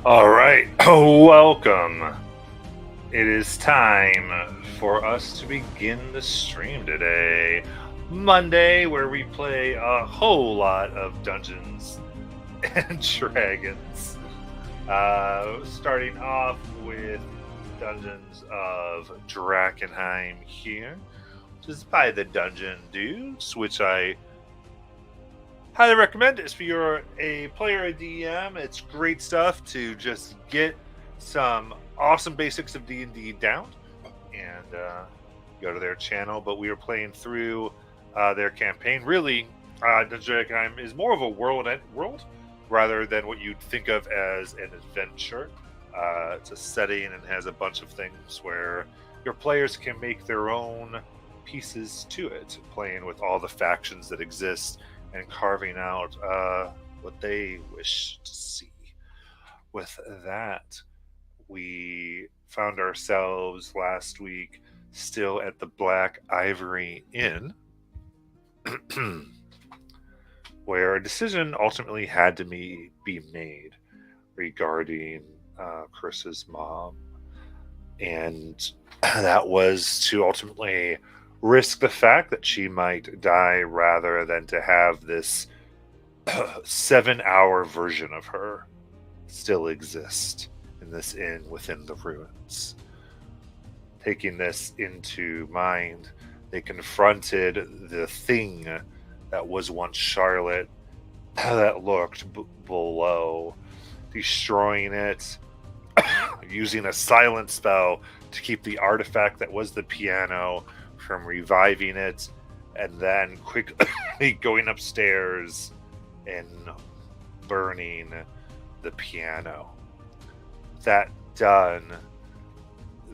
All right, welcome. It is time for us to begin the stream today. Monday, where we play a whole lot of Dungeons and Dragons. Starting off with Dungeons of Drakkenheim here, which is by the Dungeon Dudes, which I highly recommend. If you're a player or DM, it's great stuff to just get some awesome basics of D&D down and go to their channel. But we are playing through their campaign. Really, Dungeons & Dragons is more of a world rather than what you'd think of as an adventure. It's a setting and has a bunch of things where your players can make their own pieces to it, playing with all the factions that exist and carving out what they wish to see. With that, we found ourselves last week still at the Black Ivory Inn, where a decision ultimately had to be made regarding Chris's mom. And that was to ultimately risk the fact that she might die rather than to have this 7-hour version of her still exist in this inn within the ruins. Taking this into mind, they confronted the thing that was once Charlotte that lurked below, destroying it, using a silent spell to keep the artifact that was the piano from reviving it, and then quickly going upstairs and burning the piano. That done,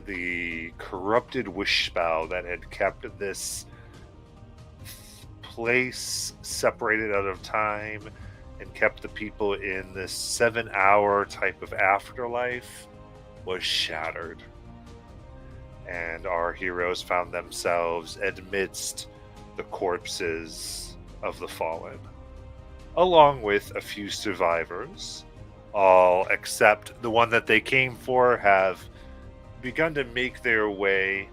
the corrupted wish spell that had kept this place separated out of time and kept the people in this 7-hour type of afterlife was shattered. And our heroes found themselves amidst the corpses of the fallen, along with a few survivors. All except the one that they came for have begun to make their way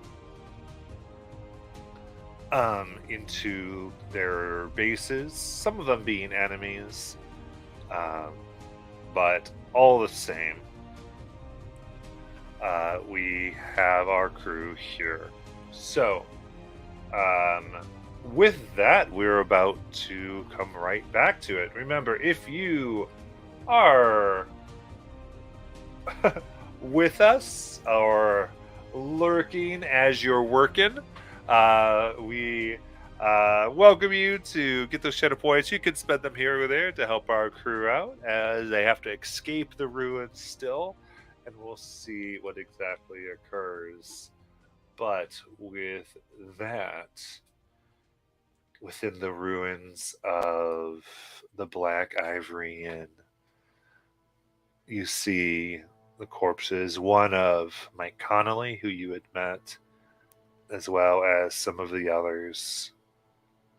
into their bases, some of them being enemies, but all the same. We have our crew here. So, with that, we're about to come right back to it. Remember, if you are with us or lurking as you're working, we welcome you to get those shadow points. You can spend them here or there to help our crew out as they have to escape the ruins still. And we'll see what exactly occurs. But with that, within the ruins of the Black Ivory Inn, you see the corpses, one of Mike Connolly, who you had met, as well as some of the others,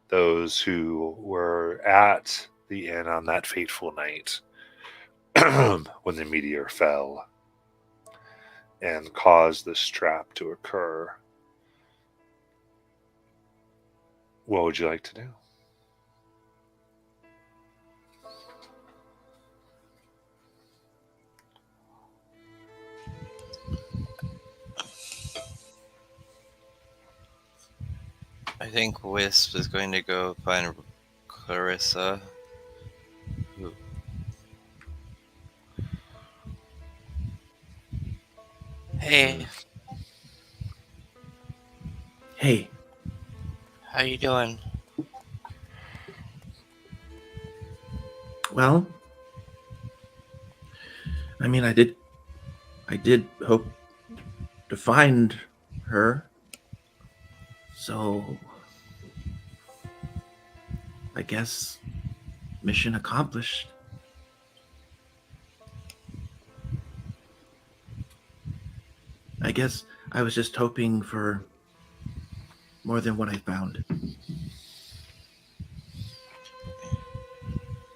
those who were at the inn on that fateful night when the meteor fell and caused this trap to occur. What would you like to do? I think Wisp is going to go find Clarissa. Hey. Hey. How you doing? Well, I mean, I did hope to find her. So, I guess mission accomplished. I guess I was just hoping for more than what I found.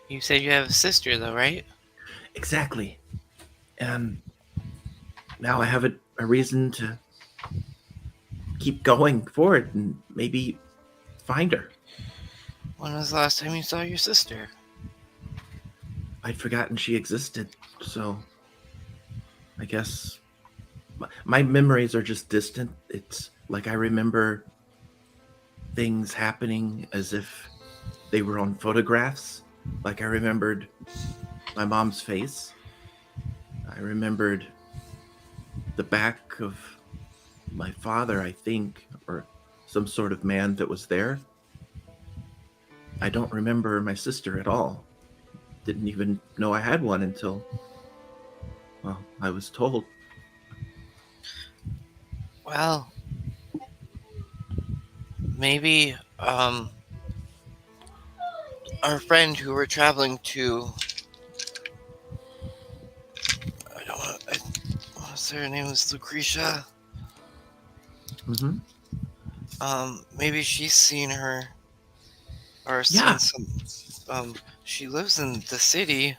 You said you have a sister, though, right? Exactly. And now I have a reason to keep going forward and maybe find her. When was the last time you saw your sister? I'd forgotten she existed, so I guess my memories are just distant. It's like I remember things happening as if they were on photographs. Like I remembered my mom's face. I remembered the back of my father, I think, or some sort of man that was there. I don't remember my sister at all. Didn't even know I had one until, well, I was told. Well, maybe our friend who we're traveling to. I don't want. What's her name? Was Lucretia? Mm-hmm. Maybe she's seen her or Yeah. seen some. She lives in the city.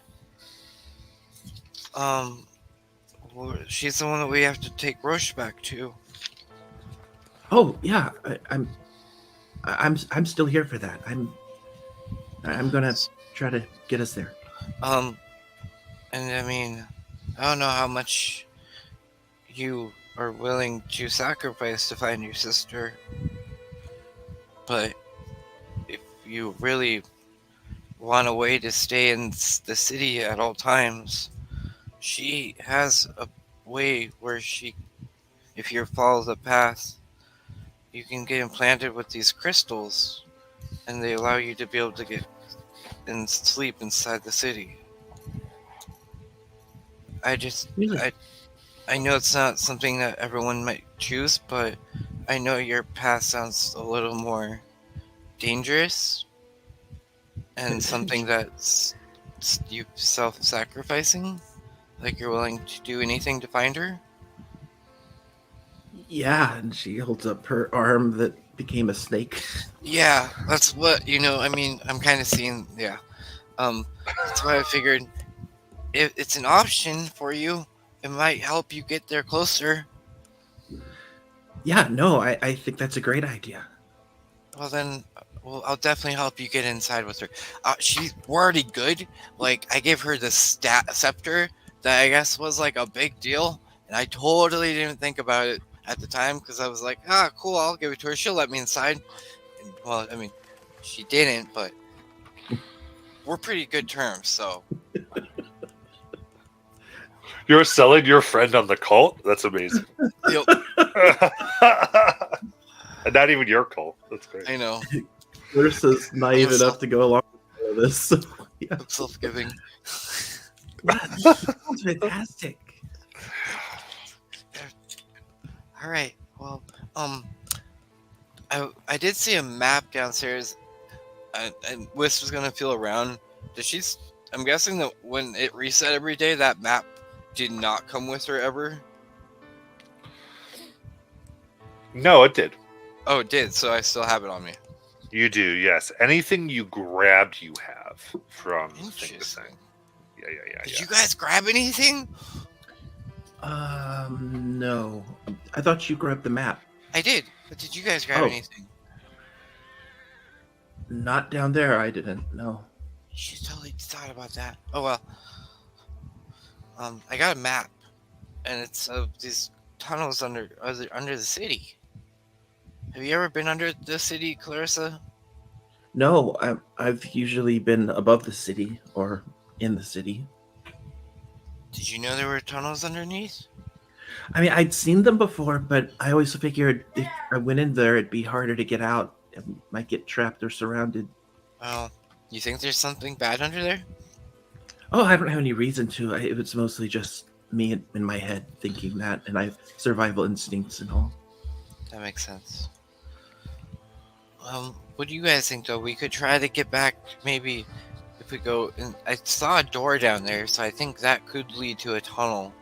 Um, she's the one that we have to take Roche back to. Oh, yeah. I'm still here for that. I'm gonna try to get us there. And I mean, I don't know how much you are willing to sacrifice to find your sister, but if you really want a way to stay in the city at all times, she has a way where if you follow the path, you can get implanted with these crystals, and they allow you to be able to get and sleep inside the city. Really? I know it's not something that everyone might choose, but I know your path sounds a little more dangerous and something that's you self-sacrificing, like you're willing to do anything to find her. Yeah, and she holds up her arm that became a snake. Yeah, that's what I mean, I'm kind of seeing. Yeah, that's why I figured if it's an option for you, it might help you get there closer. Yeah, no, I think that's a great idea. Well then, I'll definitely help you get inside with her. We're already good. Like I gave her the scepter that I guess was like a big deal, and I totally didn't think about it at the time because I was like, cool, I'll give it to her. She'll let me inside. And, well, I mean, she didn't, but we're pretty good terms. So You're selling your friend on the cult? That's amazing. yep, And not even your cult. That's great. I know. Ursa's naive I'm enough to go along with all of this. So, yeah. I'm self-giving. Yeah, that sounds fantastic. All right. Well, I did see a map downstairs, and Wisp was gonna feel around. I'm guessing that when it reset every day, that map did not come with her ever. No, it did. Oh, it did. So I still have it on me. You do, yes. Anything you grabbed, you have from thing to thing. Interesting. Yeah. Did you guys grab anything? No. I thought you grabbed the map. I did. But did you guys grab anything? Not down there, I didn't. No. You should totally thought about that. Oh well. I got a map, and it's these tunnels under the city. Have you ever been under the city, Clarissa? No, I've usually been above the city or in the city. Did you know there were tunnels underneath? I mean, I'd seen them before, but I always figured if I went in there, it'd be harder to get out. I might get trapped or surrounded. Oh, you think there's something bad under there? Oh, I don't have any reason to. It was mostly just me in my head thinking that, and I have survival instincts and all. That makes sense. What do you guys think, though? We could try to get back, maybe, if we go... I saw a door down there, so I think that could lead to a tunnel.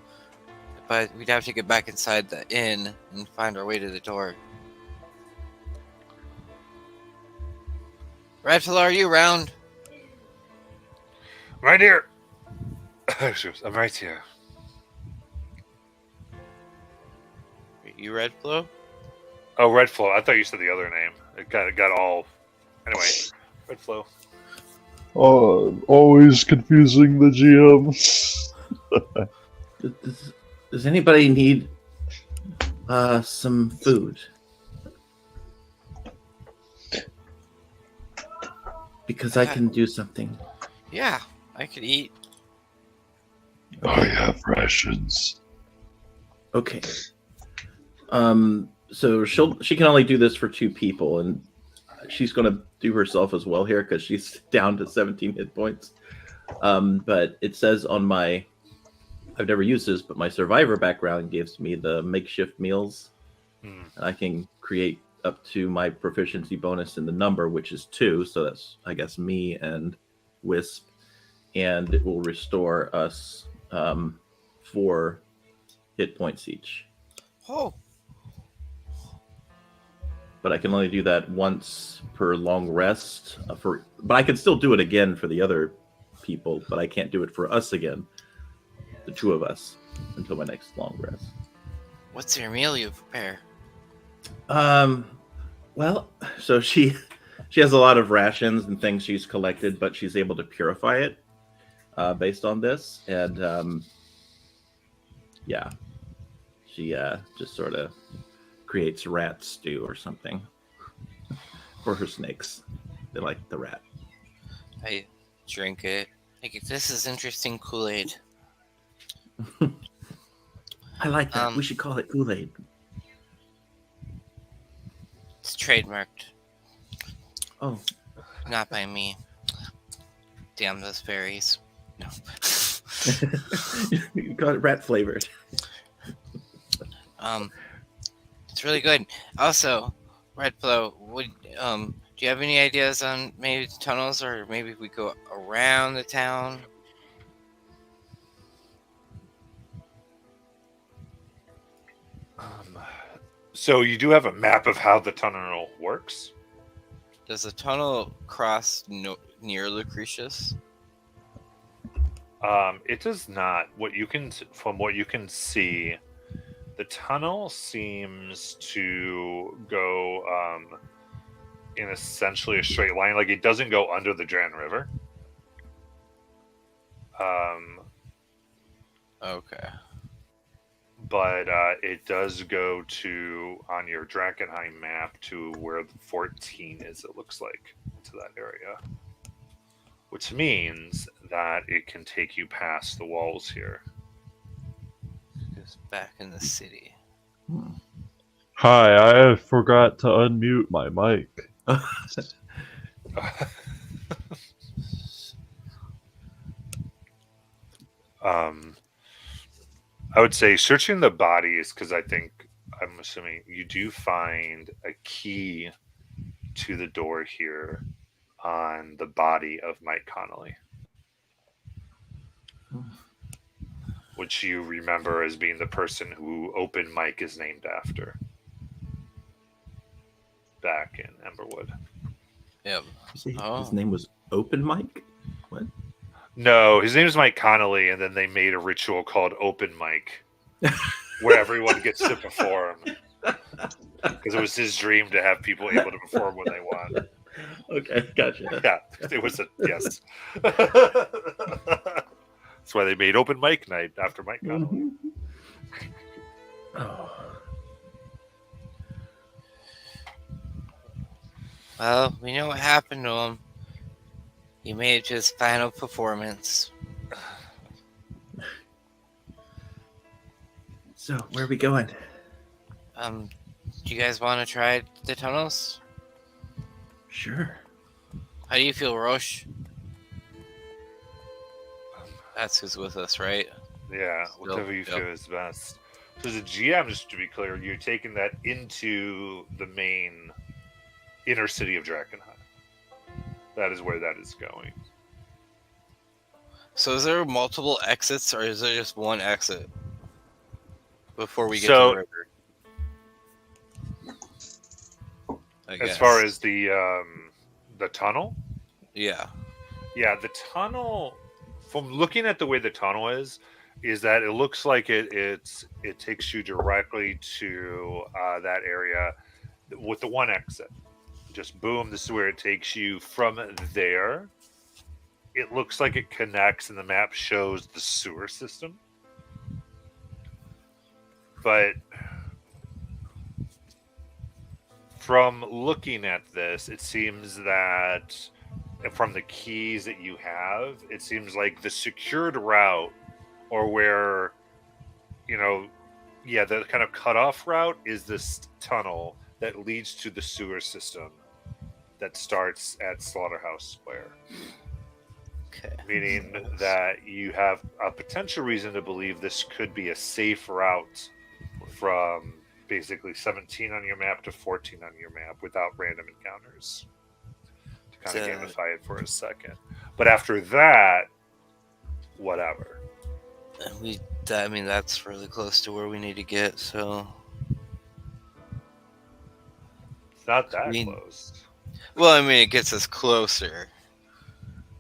But we'd have to get back inside the inn and find our way to the door. Redfill, are you around? Right here. I'm right here. You Red Flow? Oh, Red Flow. I thought you said the other name. It got all. Anyway, Red Flow. Always confusing the GM. Does anybody need some food? Because I can do something. Yeah, I could eat. I have rations. Okay. So she can only do this for 2 people, and she's going to do herself as well here because she's down to 17 hit points. But it says on my, I've never used this, but my survivor background gives me the makeshift meals. And I can create up to my proficiency bonus in the number, which is 2. So that's, I guess, me and Wisp. And it will restore us 4 hit points each. Oh. But I can only do that once per long rest. But I can still do it again for the other people, but I can't do it for us again, the 2 of us, until my next long rest. What's your meal you prepare? Well, so she has a lot of rations and things she's collected, but she's able to purify it based on this, and yeah, she just sort of creates rat stew or something for her snakes. They like the rat. I drink it. Like, this is interesting Kool-Aid. I like that. We should call it Kool-Aid. It's trademarked. Oh. Not by me. Damn those fairies. No. You got it rat flavored. It's really good. Also, Red Flow, do you have any ideas on maybe tunnels, or maybe we go around the town? So you do have a map of how the tunnel works? Does the tunnel cross near Lucretius? It does not. From what you can see, the tunnel seems to go in essentially a straight line. Like, it doesn't go under the Dran River. Okay. But it does go on your Drakenheim map, to where the 14 is, it looks like, to that area. Which means that it can take you past the walls here. Just back in the city. Hi, I forgot to unmute my mic. I would say searching the bodies, because I'm assuming you do find a key to the door here on the body of Mike Connolly, which you remember as being the person who Open Mike is named after back in Emberwood. Yep. His name was Open Mike? What? No, his name is Mike Connolly, and then they made a ritual called Open Mike, where everyone gets to perform. Because it was his dream to have people able to perform when they want. Okay, gotcha. Yeah, it was yes. That's why they made Open Mic Night after Mike Connolly. Oh. Well, we know what happened to him. He made it to his final performance. So, where are we going? Do you guys want to try the tunnels? Sure. How do you feel, Roche? That's who's with us, right? Yeah, whatever you feel is best. So as a GM, just to be clear, you're taking that into the main inner city of Drakenheim. That is where that is going. So is there multiple exits, or is there just one exit before we get So, to the river? As far as the tunnel? Yeah. Yeah, the tunnel, from looking at the way the tunnel is, is that it looks like it takes you directly to that area with the one exit. Just boom, this is where it takes you. From there, it looks like it connects, and the map shows the sewer system. But from looking at this, it seems that from the keys that you have, it seems like the secured route, or where, the kind of cutoff route is this tunnel that leads to the sewer system that starts at Slaughterhouse Square. Okay. Meaning that you have a potential reason to believe this could be a safe route from basically 17 on your map to 14 on your map without random encounters. To kind of gamify it for a second. But after that, whatever. That's really close to where we need to get, so... It's not that close. Well, it gets us closer.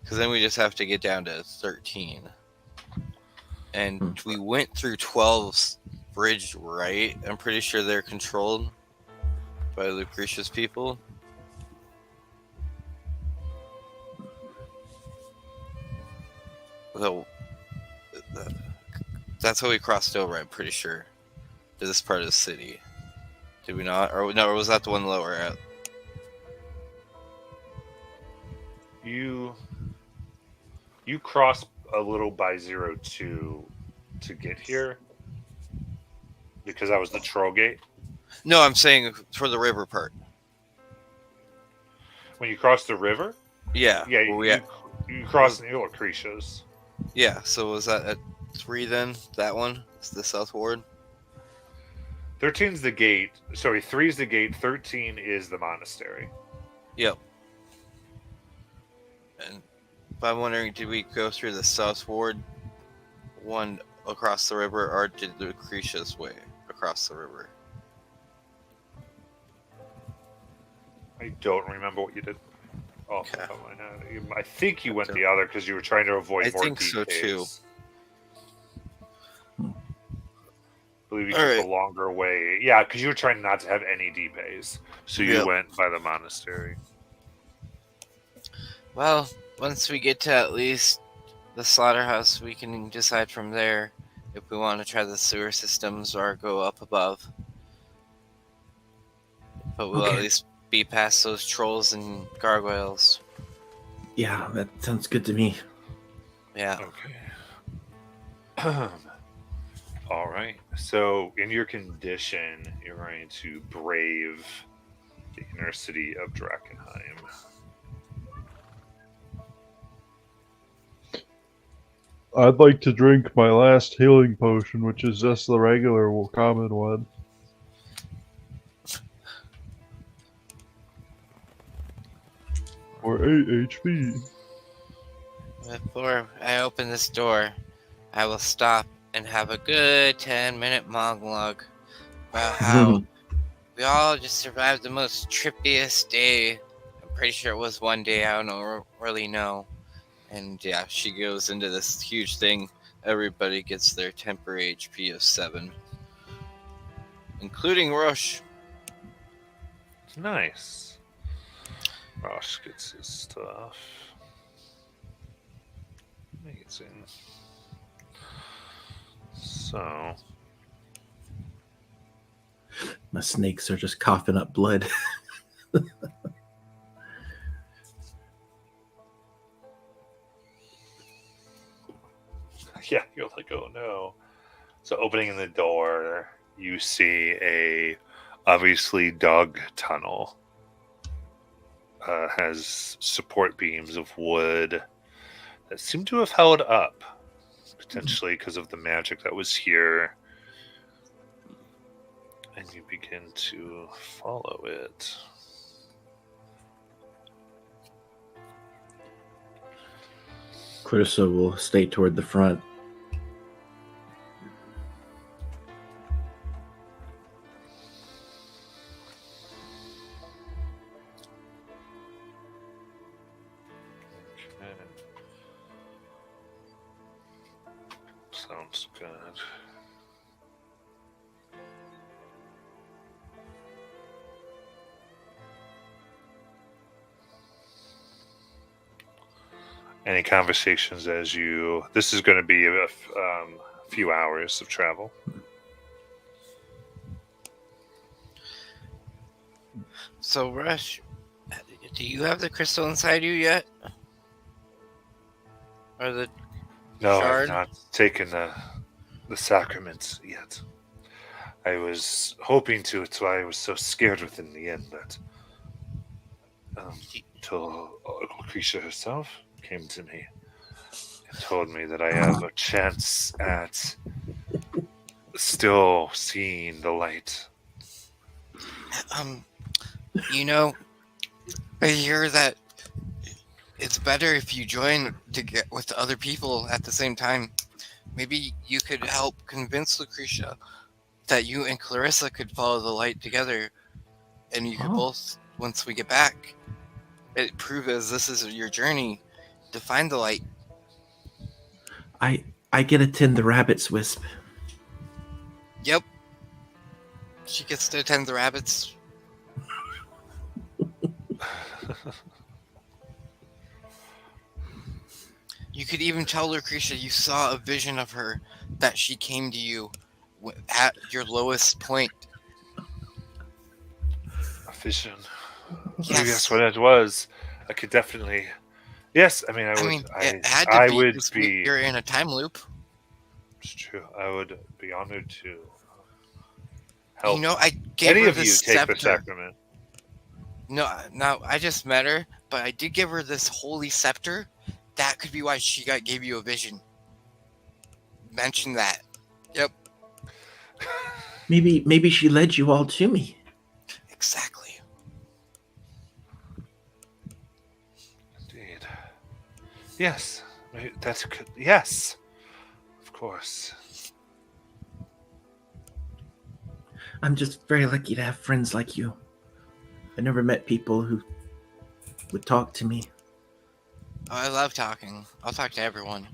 Because then we just have to get down to 13. And we went through 12's bridge, right? I'm pretty sure they're controlled by Lucretia's people. So, that's how we crossed over, I'm pretty sure, to this part of the city. Did we not? Or was that the one lower at? You cross a little by 02 to get here because that was the troll gate. No, I'm saying for the river part. When you cross the river? Yeah. Yeah, you cross near Lucretia's. Yeah, so was that at 3 then? That one? It's the South Ward? 13's the gate. Sorry, 3's the gate. 13 is the monastery. Yep. And I'm wondering, did we go through the South Ward one across the river, or did Lucretia's way across the river? I don't remember what you did. Oh, Okay. I think you went the other because you were trying to avoid more think so, too. I believe you took the longer way. Yeah, because you were trying not to have any depays. So you went by the monastery. Well, once we get to at least the slaughterhouse, we can decide from there if we want to try the sewer systems or go up above. But we'll at least be past those trolls and gargoyles. Yeah, that sounds good to me. Yeah. Okay. All right. So, in your condition, you're going to brave the inner city of Drakenheim. I'd like to drink my last healing potion, which is just the regular common one. For 8 HP. Before I open this door, I will stop and have a good 10-minute monologue about how we all just survived the most trippiest day. I'm pretty sure it was one day, I don't really know. And yeah, she goes into this huge thing. Everybody gets their temporary HP of 7. Including Roche. Nice. Rosh gets his stuff. Amazing. So. My snakes are just coughing up blood. Yeah, you're like, oh no. So opening the door, you see a obviously dug tunnel. Has support beams of wood that seem to have held up, potentially because of the magic that was here. And you begin to follow it. Clarissa will stay toward the front. So Sounds good. Any conversations as you? This is going to be a few hours of travel. So, Rush, do you have the crystal inside you yet? Or the No, shard? I've not taken the sacraments yet. I was hoping to. It's why I was so scared within the end that until Lucretia herself came to me and told me that I have a chance at still seeing the light. You know, I hear that it's better if you join to get with other people at the same time. Maybe you could help convince Lucretia that you and Clarissa could follow the light together, and you could both, once we get back, it prove as this is your journey to find the light. I get to attend the rabbit's wisp. Yep. She gets to attend the rabbits. You could even tell Lucretia you saw a vision of her, that she came to you at your lowest point. A vision. Yes. I guess what it was. I could definitely. Yes, I mean, I would. It had to I be. would 'Cause be. You're in a time loop. It's true. I would be honored to help. You know, I gave Any her of you this take the scepter. sacrament. No, I just met her, but I did give her this holy scepter. That could be why she gave you a vision. Mention that. Yep. Maybe she led you all to me. Exactly. Indeed. Yes. That's good. Yes. Of course. I'm just very lucky to have friends like you. I never met people who would talk to me. Oh, I love talking. I'll talk to everyone.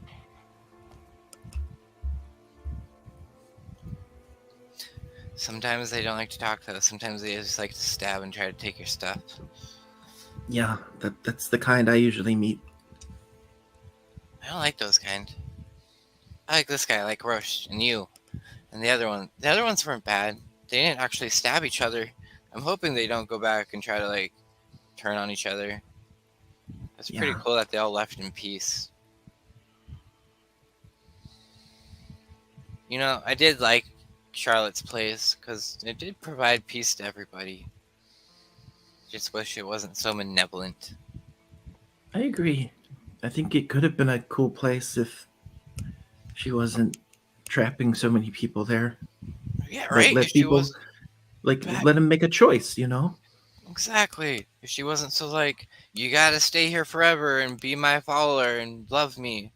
Sometimes they don't like to talk though. Sometimes they just like to stab and try to take your stuff. Yeah, that's the kind I usually meet. I don't like those kind. I like this guy, I like Roche and you. And the other one. The other ones weren't bad. They didn't actually stab each other. I'm hoping they don't go back and try to like turn on each other. It's pretty Yeah. cool that they all left in peace. You know, I did like Charlotte's place because it did provide peace to everybody. Just wish it wasn't so malevolent. I agree. I think it could have been a cool place if she wasn't trapping so many people there. Yeah, Like, right? let If she people, was let back- them make a choice, you know? exactly. If she wasn't so like, you gotta stay here forever and be my follower and love me.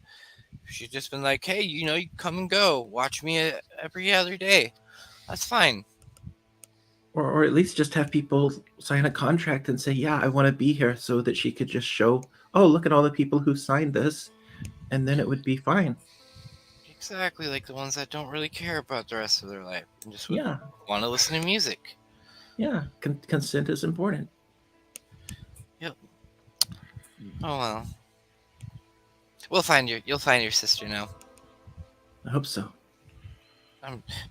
If she'd just been like, hey, you know, you come and go, watch me every other day. That's fine. Or at least just have people sign a contract and say, yeah, I want to be here, so that she could just show, oh, look at all the people who signed this, and then it would be fine. Exactly, like the ones that don't really care about the rest of their life and just would Yeah, want to listen to music. yeah. Consent is important. Oh well. You'll find your sister now. I hope so.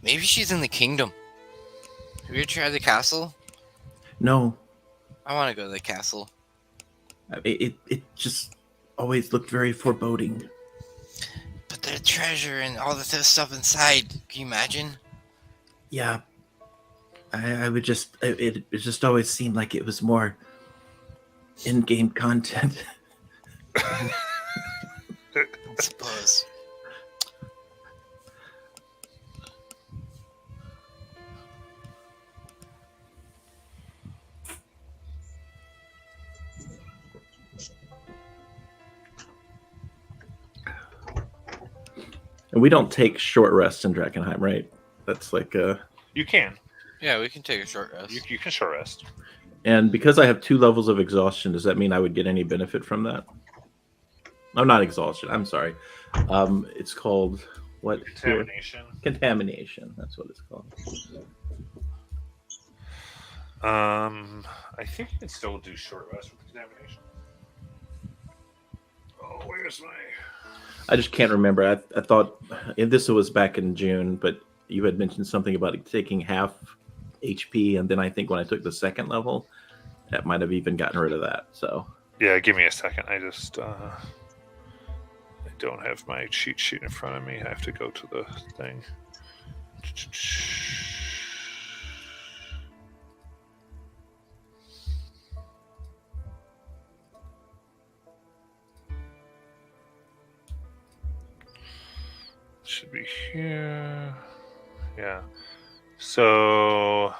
Maybe she's in the kingdom. Have you ever tried the castle? No, I want to go to the castle. it just always looked very foreboding. But the treasure and all the stuff inside, can you imagine? Yeah, I would just it just always seemed like it was more in-game content. I suppose. And we don't take short rests in Drakenheim, right? That's like You can. Yeah, we can take a short rest. You can short rest. and because I have 2 levels of exhaustion, does that mean I would get any benefit from that? Oh, not exhaustion. I'm sorry. It's called what? Contamination. Contamination. That's what it's called. I think you can still do short rest with contamination. Oh, where's my? I just can't remember. I thought this was back in June, but you had mentioned something about taking half HP, and then I think when I took the second level, that might have even gotten rid of that. So Yeah, give me a second. I just I don't have my cheat sheet in front of me. I have to go to the thing. Should be here. Yeah. So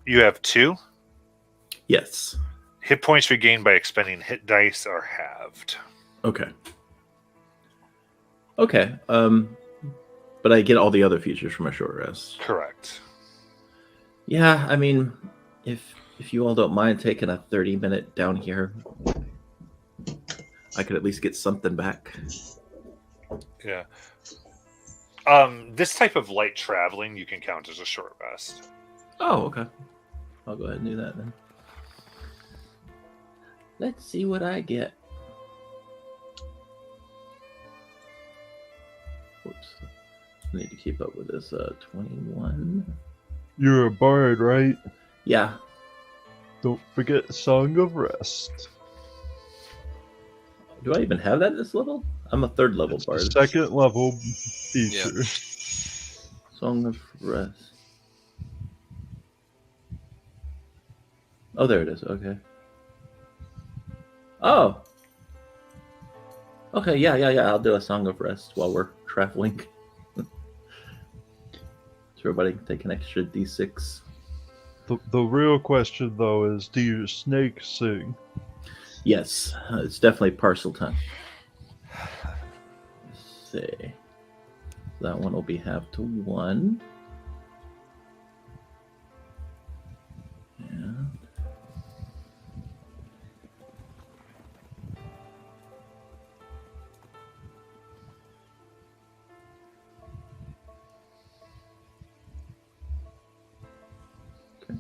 you have 2. yes, Hit points regained by expending hit dice are halved. okay, okay. But I get all the other features from a short rest. Correct. Yeah, I mean, if you all don't mind taking a 30-minute down here, I could at least get something back. Yeah. This type of light traveling you can count as a short rest. Oh, okay. I'll go ahead and do that then. Let's see what I get. Whoops. I need to keep up with this. 21. You're a bard, right? Yeah. Don't forget Song of Rest. Do I even have that this level? I'm a 3rd level It's bard. the 2nd level feature. Song of Rest. Oh, there it is. Okay. Oh. Okay, yeah. I'll do a Song of Rest while we're traveling. So everybody can take an extra D6. The real question, though, is do your snakes sing? Yes, it's definitely parcel time. Let's see. That one will be half to 1. And okay.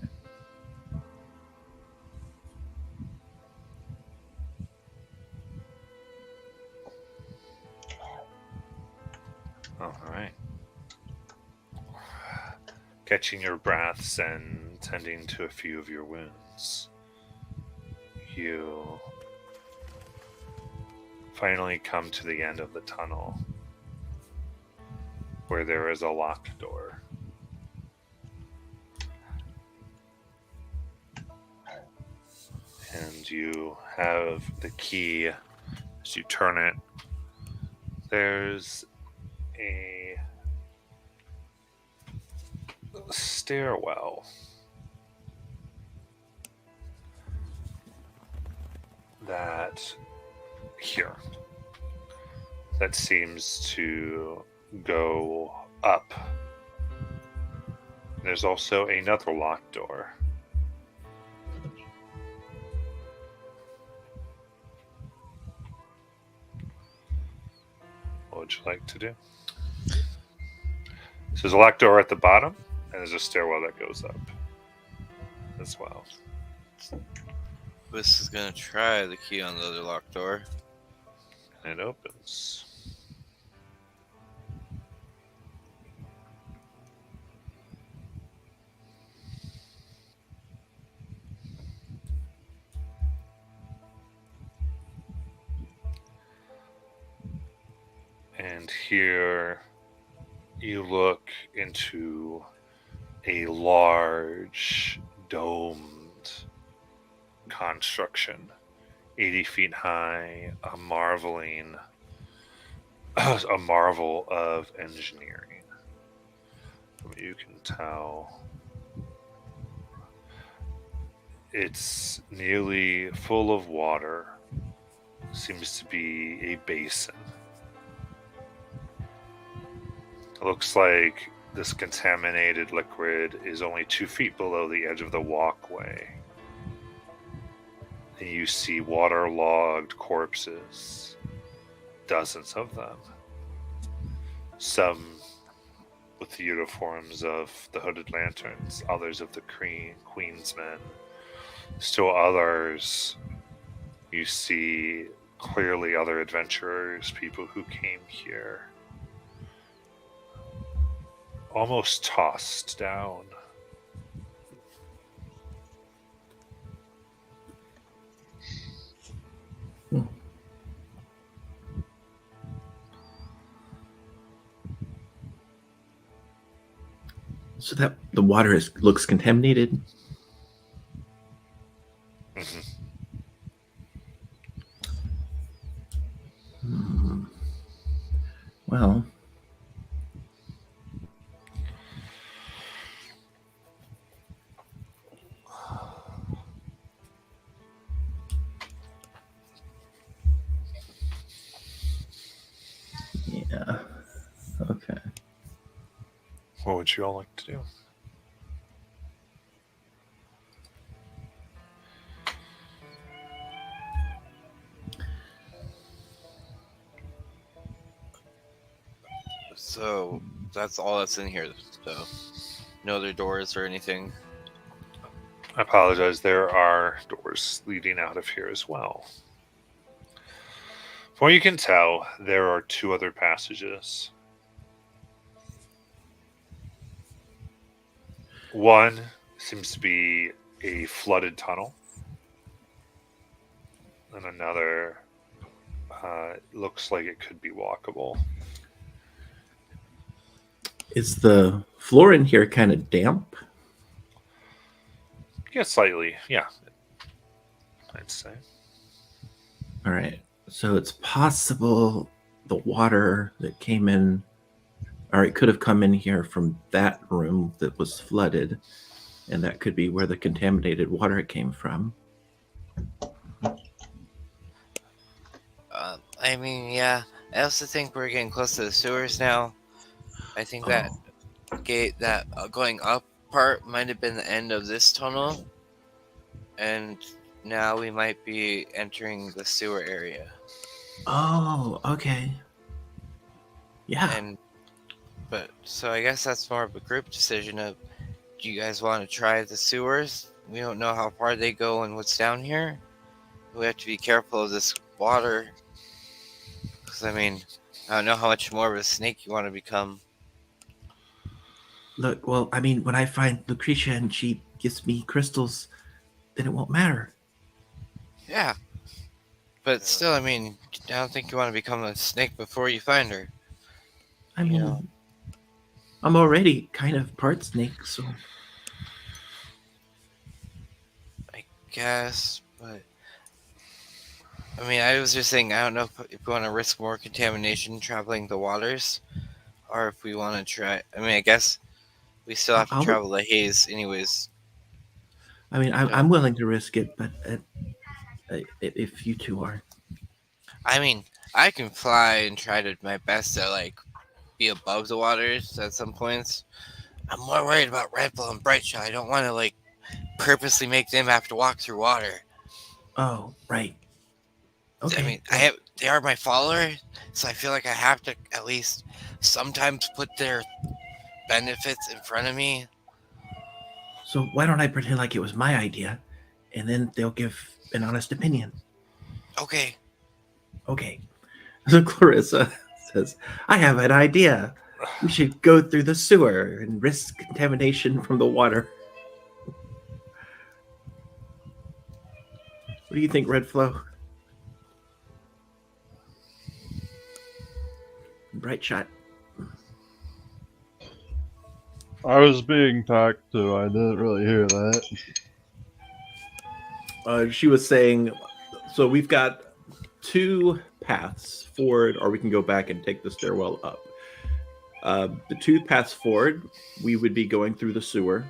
All right. Catching your breaths and tending to a few of your wounds, you finally come to the end of the tunnel where there is a locked door. And you have the key. As you turn it, there's a stairwell that seems to go up. There's also another locked door. What would you like to do? So there's a locked door at the bottom, and there's a stairwell that goes up as well. This is gonna try the key on the other locked door. And it opens. And here you look into a large domed construction, 80 feet high, a marvel of engineering. From what you can tell, it's nearly full of water. Seems to be a basin. It looks like this contaminated liquid is only 2 feet below the edge of the walkway. And you see waterlogged corpses, dozens of them, Some with the uniforms of the Hooded Lanterns, others of the Queen's Men. Still others, you see clearly other adventurers, people who came here, almost tossed down. So that the water looks contaminated. Mhm. Well, yeah. Okay. What would you all like to do? So that's all that's in here. So no other doors or anything. I apologize, there are doors leading out of here as well. From what you can tell, there are two other passages. One seems to be a flooded tunnel, and another looks like it could be walkable. Is the floor in here kind of damp? Yeah, slightly. Yeah, I'd say. All right. So it's possible the water that came in, or it could have come in here from that room that was flooded, and that could be where the contaminated water came from. I mean, yeah. I also think we're getting close to the sewers now. I think that gate, that going up part, might have been the end of this tunnel, and now we might be entering the sewer area. Oh, okay. Yeah. But so I guess that's more of a group decision of, do you guys want to try the sewers? We don't know how far they go and what's down here. We have to be careful of this water. Because, I mean, I don't know how much more of a snake you want to become. Look, well, I mean, when I find Lucretia and she gives me crystals, then it won't matter. Yeah. But still, I mean, I don't think you want to become a snake before you find her. I You mean, know. I'm already kind of part snake, so I guess, but I mean, I was just saying, I don't know if we want to risk more contamination traveling the waters, or if we want to try. I mean, I guess we still have to I'll- travel the haze, anyways. I mean, Yeah. I'm willing to risk it, but if you two are, I mean, I can fly and try to my best to like be above the waters at some points. I'm more worried about Red Bull and Bright Shot. I don't want to like purposely make them have to walk through water. oh, right. Okay. I mean, they are my follower, so I feel like I have to at least sometimes put their benefits in front of me. So why don't I pretend like it was my idea, and then they'll give an honest opinion. Okay. Okay. So Clarissa says, I have an idea. We should go through the sewer and risk contamination from the water. What do you think, Red Flow? Bright Shot. I was being talked to. I didn't really hear that. She was saying, so we've got two paths forward, or we can go back and take the stairwell up. The two paths forward, we would be going through the sewer,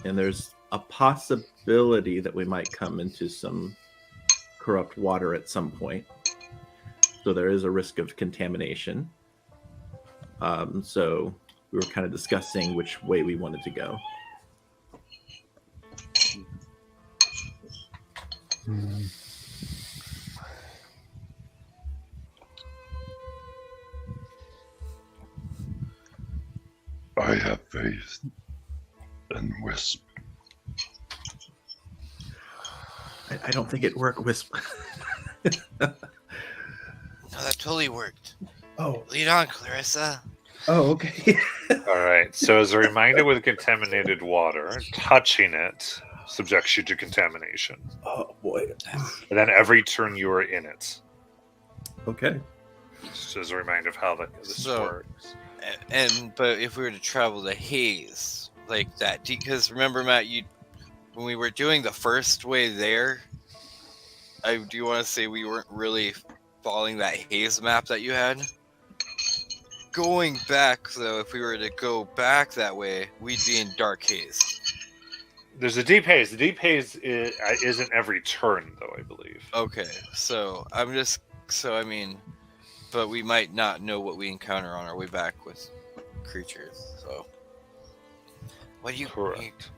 and there's a possibility that we might come into some corrupt water at some point. So there is a risk of contamination. So we were kind of discussing which way we wanted to go. Faith and Wisp. I don't think it worked, Wisp. No, that totally worked. Oh, Lead on, Clarissa. okay. All right. So, as a reminder, with contaminated water, touching it subjects you to contamination. Oh boy. And then every turn you are in it. Okay. Just as a reminder of how this So- works. But if we were to travel the haze like that, because remember, Matt, when we were doing the first way there, I do want to say we weren't really following that haze map that you had. Going back, though, if we were to go back that way, we'd be in dark haze. There's a deep haze. The deep haze isn't every turn, though, I believe. Okay, so but we might not know what we encounter on our way back with creatures. So, what do you? Correct.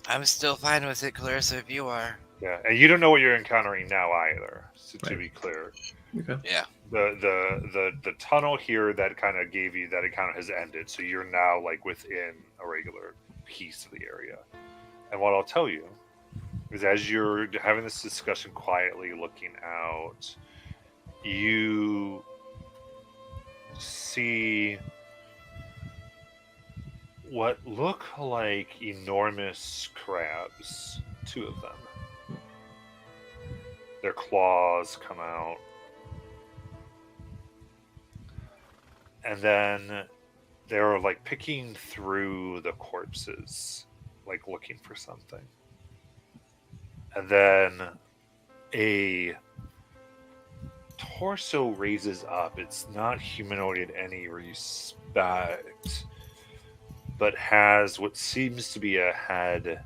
I'm still fine with it, Clarissa, if you are. Yeah, and you don't know what you're encountering now either. So to Right. be clear, Okay. Yeah. the tunnel here that kind of gave you that encounter has ended. So you're now like within a regular piece of the area. And what I'll tell you is, as you're having this discussion quietly, looking out, you see what look like enormous crabs, 2 of them. Their claws come out. And then they're like picking through the corpses, like looking for something. And then a torso raises up. It's not humanoid in any respect, but has what seems to be a head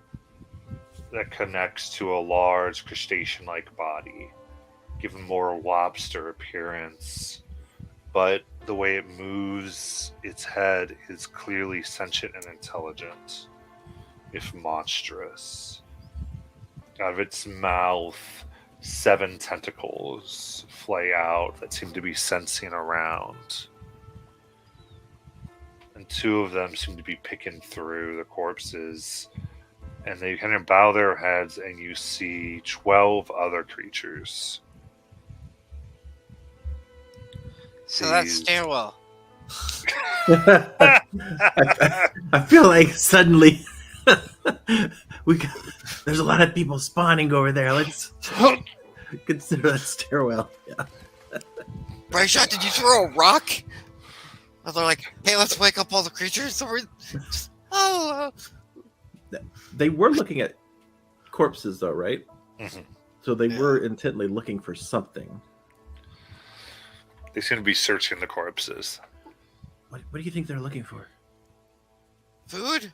that connects to a large crustacean-like body, given more lobster appearance. But the way it moves, its head is clearly sentient and intelligent, if monstrous. Out of its mouth, 7 tentacles flay out that seem to be sensing around. And 2 of them seem to be picking through the corpses. And they kind of bow their heads, and you see 12 other creatures. So that These- stairwell. I feel like suddenly there's a lot of people spawning over there. Let's consider that stairwell. Yeah. Bright Shot, did you throw a rock? And they're like, hey, let's wake up all the creatures. So oh. They were looking at corpses, though, right? Mhm. So they Yeah. were intently looking for something. They seem to be searching the corpses. What do you think they're looking for? Food?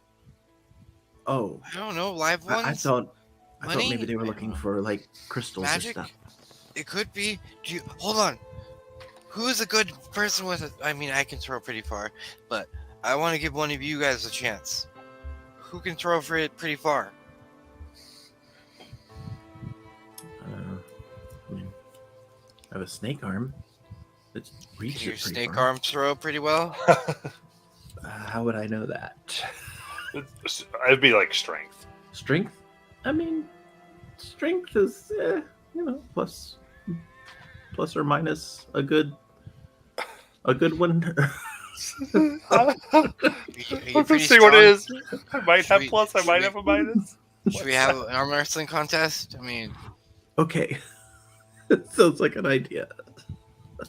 Oh, I don't know. Live ones? I thought Money? maybe they were looking for like crystals Magic? or stuff. It could be. Hold on. Who is a good person with it? I mean, I can throw pretty far, but I want to give one of you guys a chance. Who can throw for it pretty far? I mean, I have a snake arm. It's Can reaches your pretty snake far. arm throw pretty well? How would I know that? It'd be like strength. Strength? I mean, strength is, plus or minus a good one. Are you Let's pretty see what it strong? is. I might Should have we- plus, I should might we- have a minus. Should we have an arm wrestling contest? I mean, Okay. It sounds like an idea. are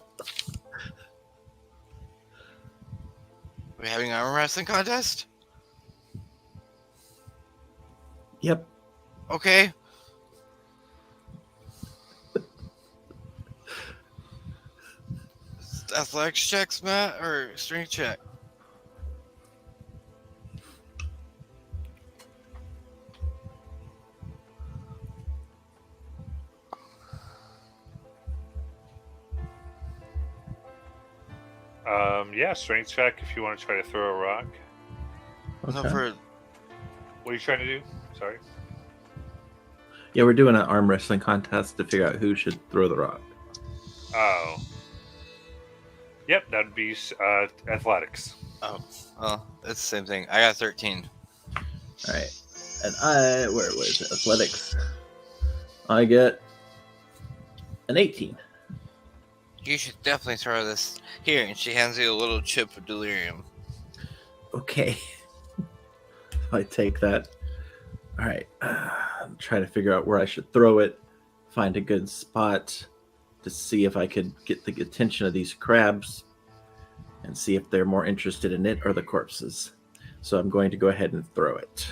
we having an arm wrestling contest? Yep. Okay. Athletics checks, Matt, or strength check? Yeah, strength check if you want to try to throw a rock. So Okay. for What are you trying to do? Sorry. Yeah, we're doing an arm wrestling contest to figure out who should throw the rock. Oh. Yep, that'd be athletics. Oh, well, it's the same thing. I got 13. All right. And where was it? Athletics. I get an 18. You should definitely throw this here. And she hands you a little chip of delirium. Okay. I take that. All right. I'm trying to figure out where I should throw it, find a good spot to see if I could get the attention of these crabs and see if they're more interested in it or the corpses. So I'm going to go ahead and throw it.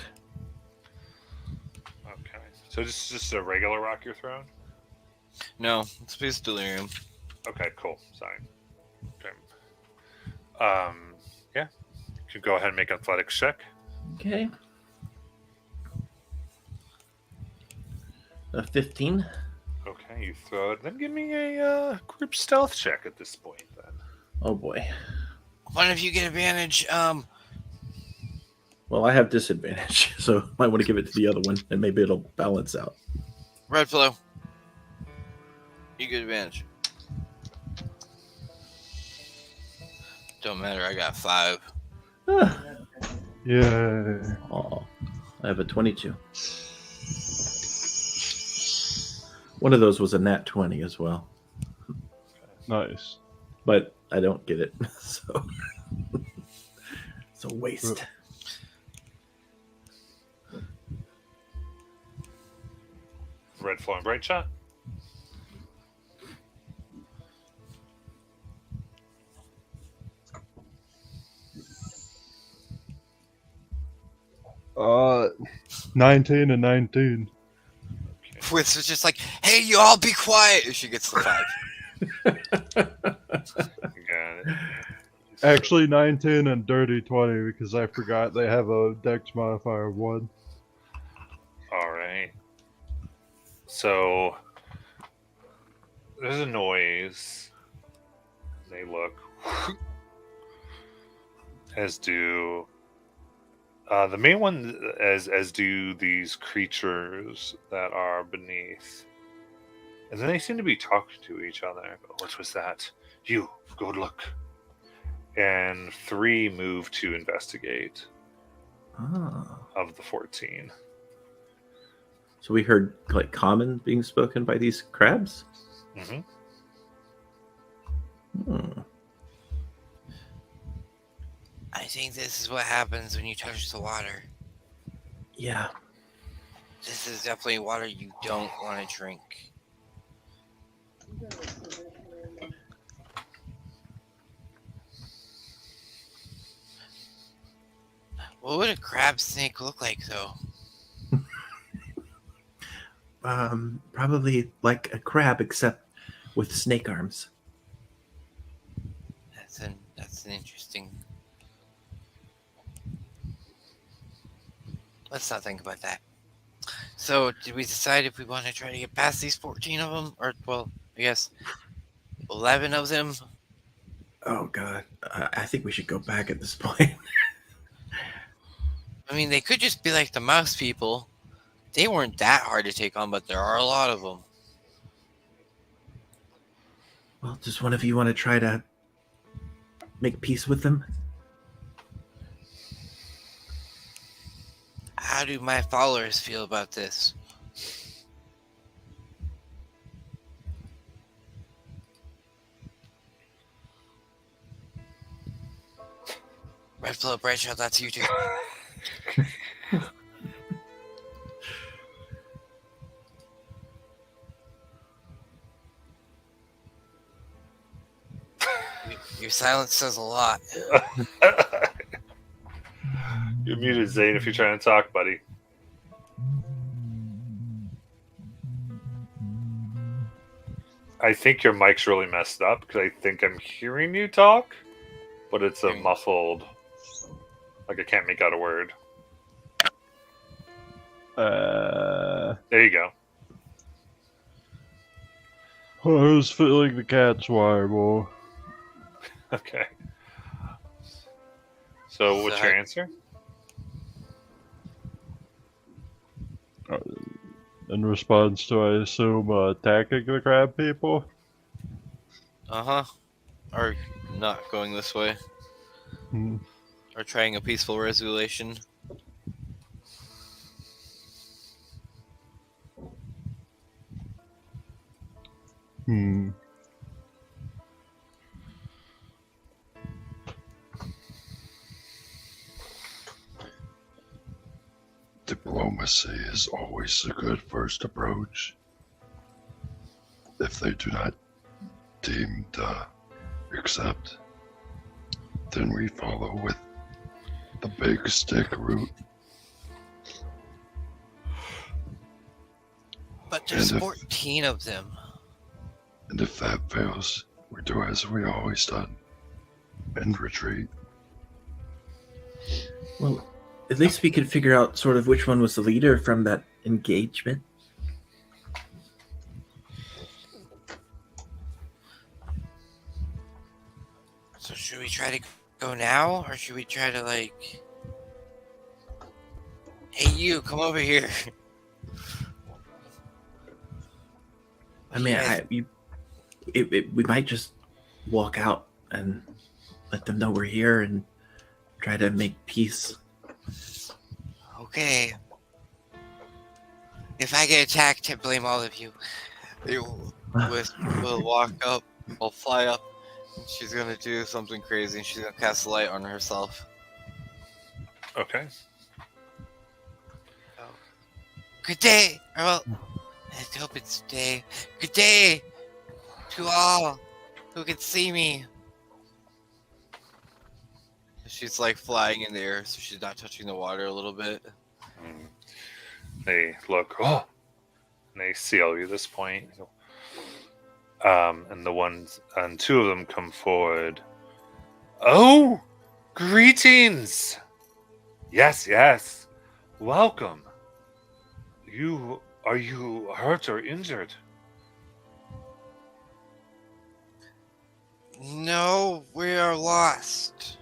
Okay. So this is just a regular rock you're throwing? No, it's a piece of delirium. Okay, cool. Sorry. Okay. Yeah. You can go ahead and make an athletics check. Okay. A 15. Okay, you throw it. Then give me a group stealth check at this point, then. Oh boy. One of you get advantage. Well, I have disadvantage, so I might want to give it to the other one, and maybe it'll balance out. Red Flow. You get advantage. Don't matter. I got 5. Ah. Yeah. Oh, I have a 22. One of those was a nat 20 as well, Nice. but I don't get it, so it's a waste. Red Flow and Bright Shot. Uh, 19 and 19. Which is just like, hey, you all be quiet. If she gets the 5. Got it. Actually, 19 and dirty 20 because I forgot they have a dex modifier of 1. All right. So there's a noise. They look, as do the main one, as do these creatures that are beneath, and then they seem to be talking to each other. What was that? You go look. And 3 move to investigate Ah. of the 14. So we heard like common being spoken by these crabs? Mm-hmm. Hmm. I think this is what happens when you touch the water. Yeah. This is definitely water you don't want to drink. What would a crab snake look like, though? Probably like a crab, except with snake arms. That's an interesting. Let's not think about that. So, did we decide if we want to try to get past these 14 of them, or well, I guess 11 of them? Oh God, I think we should go back at this point. I mean, they could just be like the mouse people. They weren't that hard to take on, but there are a lot of them. Well, does one of you want to try to make peace with them? How do my followers feel about this? Red Flow, Bright Shot, that's you too. Your silence says a lot. You're muted, Zane, if you're trying to talk, buddy. I think your mic's really messed up because I think I'm hearing you talk, but it's a muffled, like I can't make out a word. There you go. Who's filling the cat's wire, boy? Okay. So what's your answer? In response to, I assume, attacking the crab people? Uh-huh. Or not going this way. Or trying a peaceful resolution. Hmm. Diplomacy is always a good first approach. If they do not deem to accept, then we follow with the big stick route. But there's And if- 14 of them. And if that fails, we do as we always done and retreat. Well, at least we could figure out sort of which one was the leader from that engagement. So should we try to go now? Or should we try to like... Hey you, come over here. I mean, Yes. we might just walk out and let them know we're here and try to make peace. Okay. If I get attacked, I blame all of you. We'll walk up. We'll fly up. And she's gonna do something crazy. And she's gonna cast a light on herself. Okay. Good day. Or well, I hope it's day. Good day to all who can see me. She's like flying in the air, so she's not touching the water a little bit. They look, and they see you at this point. And two of them come forward. Oh, greetings! Yes, yes. Welcome. Are you hurt or injured? No, we are lost.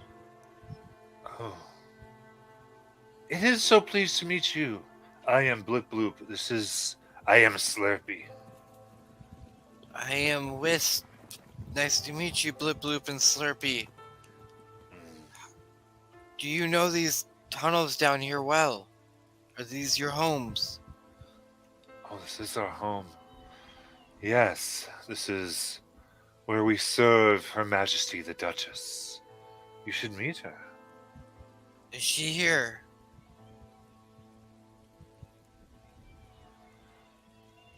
Oh. It is so pleased to meet you. I am Blip Bloop. I am Slurpee. I am Whist. Nice to meet you, Blip Bloop and Slurpee. Do you know these tunnels down here well? Are these your homes? Oh, this is our home. Yes, this is where we serve Her Majesty the Duchess. You should meet her. Is she here?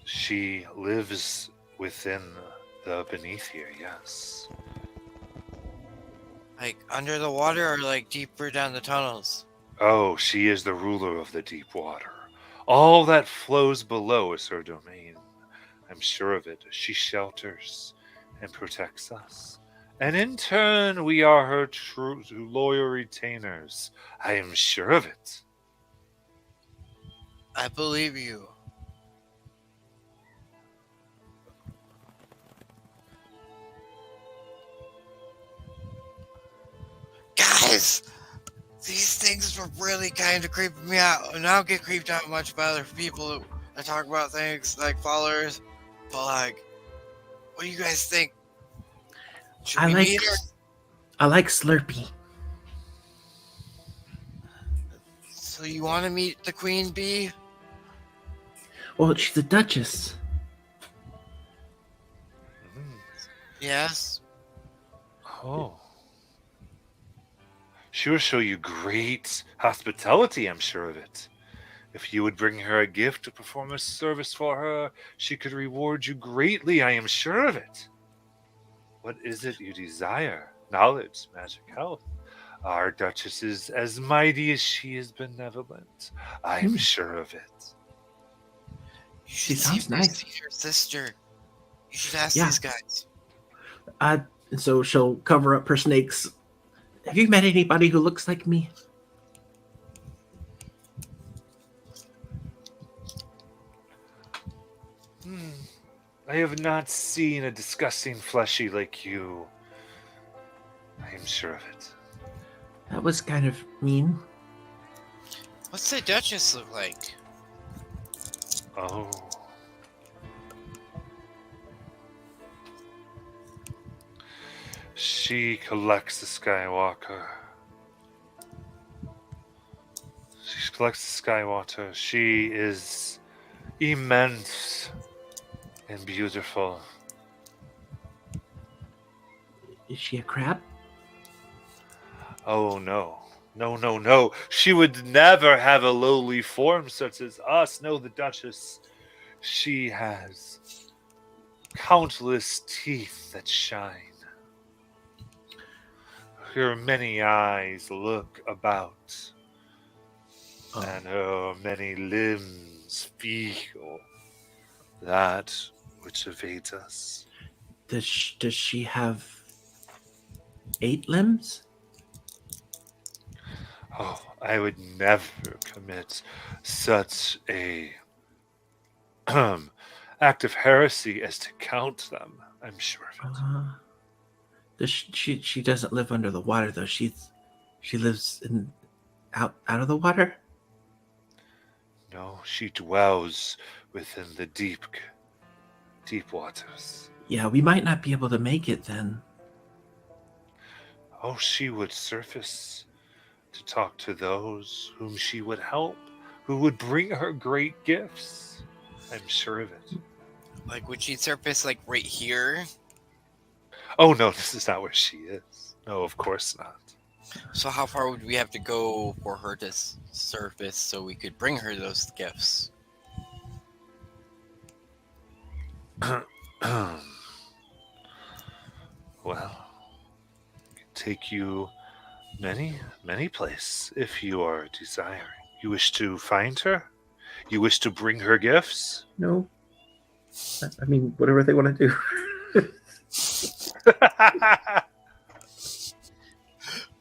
She lives within the beneath here, yes. Like under the water or like deeper down the tunnels? Oh, she is the ruler of the deep water. All that flows below is her domain. I'm sure of it. She shelters and protects us. And in turn, we are her true loyal retainers. I am sure of it. I believe you. Guys! These things were really kind of creeping me out. And I don't get creeped out much by other people that talk about things like followers. But like, what do you guys think? Should we meet her? I like Slurpee. So you want to meet the queen bee? Well, she's a duchess. Yes. Oh. She will show you great hospitality, I'm sure of it. If you would bring her a gift to perform a service for her, she could reward you greatly, I am sure of it. What is it you desire? Knowledge, magic, health. Our Duchess is as mighty as she is benevolent. I am sure of it. You should sounds see if nice. see her sister. You should ask Yeah. these guys. And so she'll cover up her snakes. Have you met anybody who looks like me? I have not seen a disgusting fleshy like you. I am sure of it. That was kind of mean. What's the Duchess look like? Oh. She collects the Skywalker. Alexis Skywater, she is immense and beautiful. Is she a crab? Oh no. No, no, no. She would never have a lowly form such as us. No, the Duchess. She has countless teeth that shine. Her many eyes look about, Oh, and her many limbs feel that which evades us. does she have 8 limbs? Oh, I would never commit such a act of heresy as to count them. I'm sure of it. Does she doesn't live under the water though. She lives in out of the water. No, she dwells within the deep waters. Yeah, we might not be able to make it then. Oh, she would surface to talk to those whom she would help, who would bring her great gifts. I'm sure of it. Like, would she surface, like, right here? Oh, no, this is not where she is. No, of course not. So how far would we have to go for her to surface so we could bring her those gifts? Well, it can take you many places if you are desiring. You wish to find her? You wish to bring her gifts? No, I mean whatever they want to do.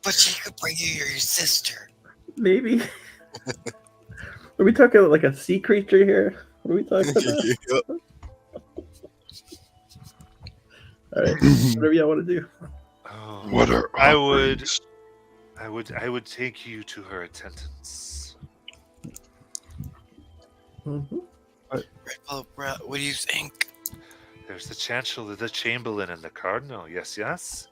But she could bring you your sister. Maybe. Are we talking like a sea creature here? What are we talking about? All right, whatever y'all want to do. Oh, What are I would offerings? I would take you to her attendants. Mm-hmm. What do you think? There's the Chancellor, the Chamberlain, and the Cardinal. Yes, yes.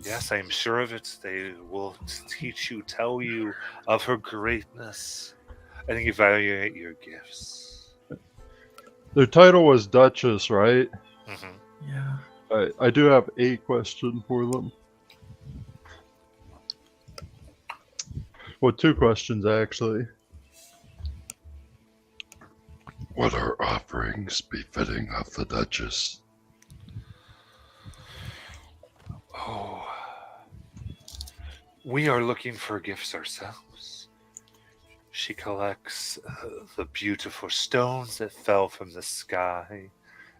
Yes, I am sure of it. They will teach you, tell you of her greatness, and evaluate your gifts. Their title was Duchess, right? Mm-hmm. Yeah. I do have a question for them. Well, 2 questions actually. What are offerings befitting of the Duchess? Oh, we are looking for gifts ourselves. She collects the beautiful stones that fell from the sky,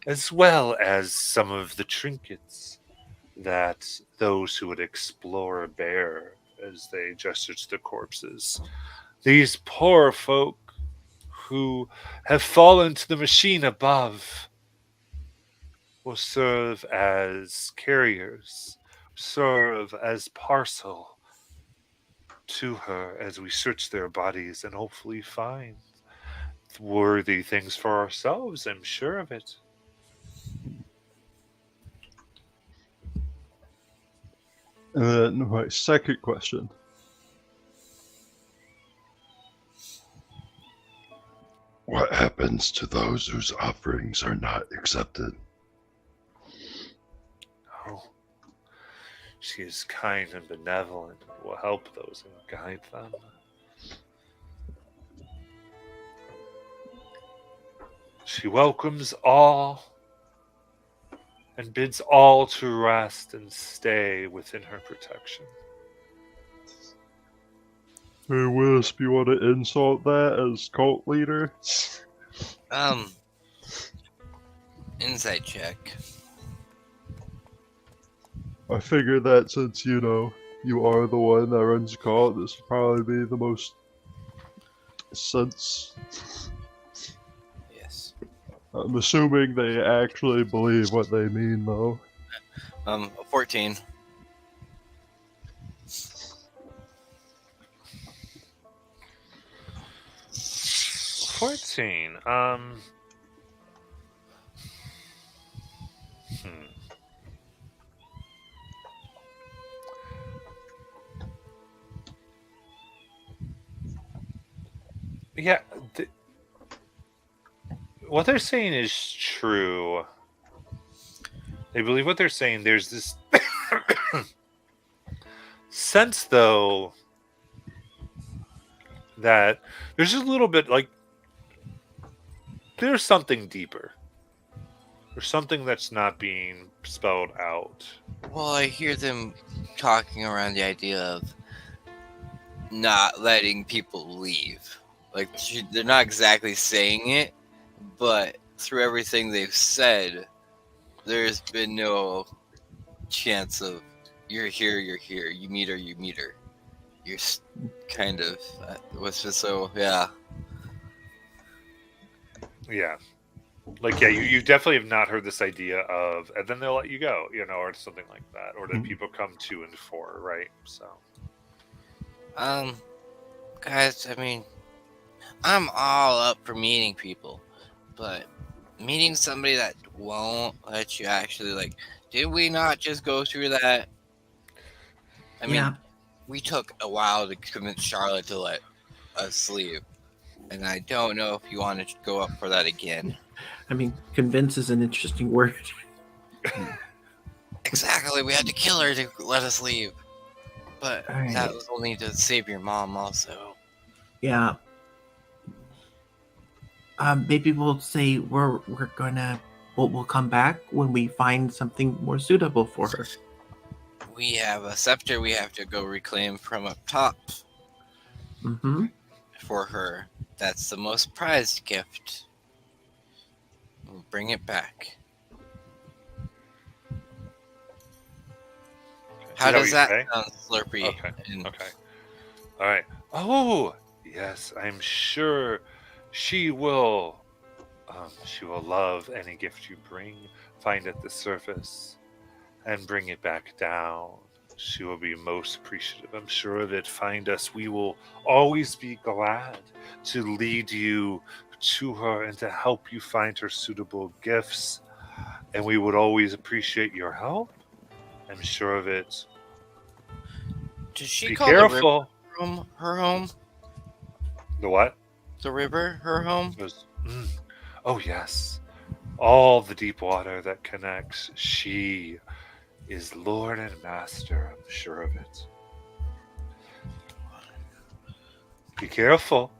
as well as some of the trinkets that those who would explore bear as they gesture to the corpses. These poor folk who have fallen to the machine above will serve as carriers, serve as parcel to her as we search their bodies and hopefully find worthy things for ourselves. I'm sure of it. And then my second question. What happens to those whose offerings are not accepted? Oh, she is kind and benevolent and will help those and guide them. She welcomes all and bids all to rest and stay within her protection. Hey, Wisp, you want to insult that as cult leader? Insight check. I figured that since, you are the one that runs the cult, this would probably be the most sense. Yes. I'm assuming they actually believe what they mean, though. 14. 14. Yeah, what they're saying is true. They believe what they're saying. There's this sense, though, that there's just a little bit like there's something deeper. There's something that's not being spelled out. Well, I hear them talking around the idea of not letting people leave. Like, they're not exactly saying it, but through everything they've said, there's been no chance of you're here, you meet her, you meet her. You're kind of what's just so yeah. Yeah. Like, yeah, you definitely have not heard this idea of, and then they'll let you go, or something like that, or that people come to and for, right? So, Guys, I mean, I'm all up for meeting people, but meeting somebody that won't let you actually did we not just go through that? I mean, we took a while to convince Charlotte to let us leave, and I don't know if you want to go up for that again. I mean, convince is an interesting word. Exactly, we had to kill her to let us leave, but Right. that was only to save your mom, also. Yeah. Maybe we'll say we'll come back when we find something more suitable for her. We have a scepter we have to go reclaim from up top Mm-hmm. for her. That's the most prized gift. We'll bring it back. How does that sound, Slurpee? Okay. Okay. All right. Oh, yes, I'm sure she will. She will love any gift you bring. Find at the surface, and bring it back down. She will be most appreciative. I'm sure of it. Find us. We will always be glad to lead you to her and to help you find her suitable gifts. And we would always appreciate your help. I'm sure of it. Does she Be call careful. the river her home? The what? The river her home? Oh, yes. All the deep water that connects. She is Lord and Master. I'm sure of it. Be careful.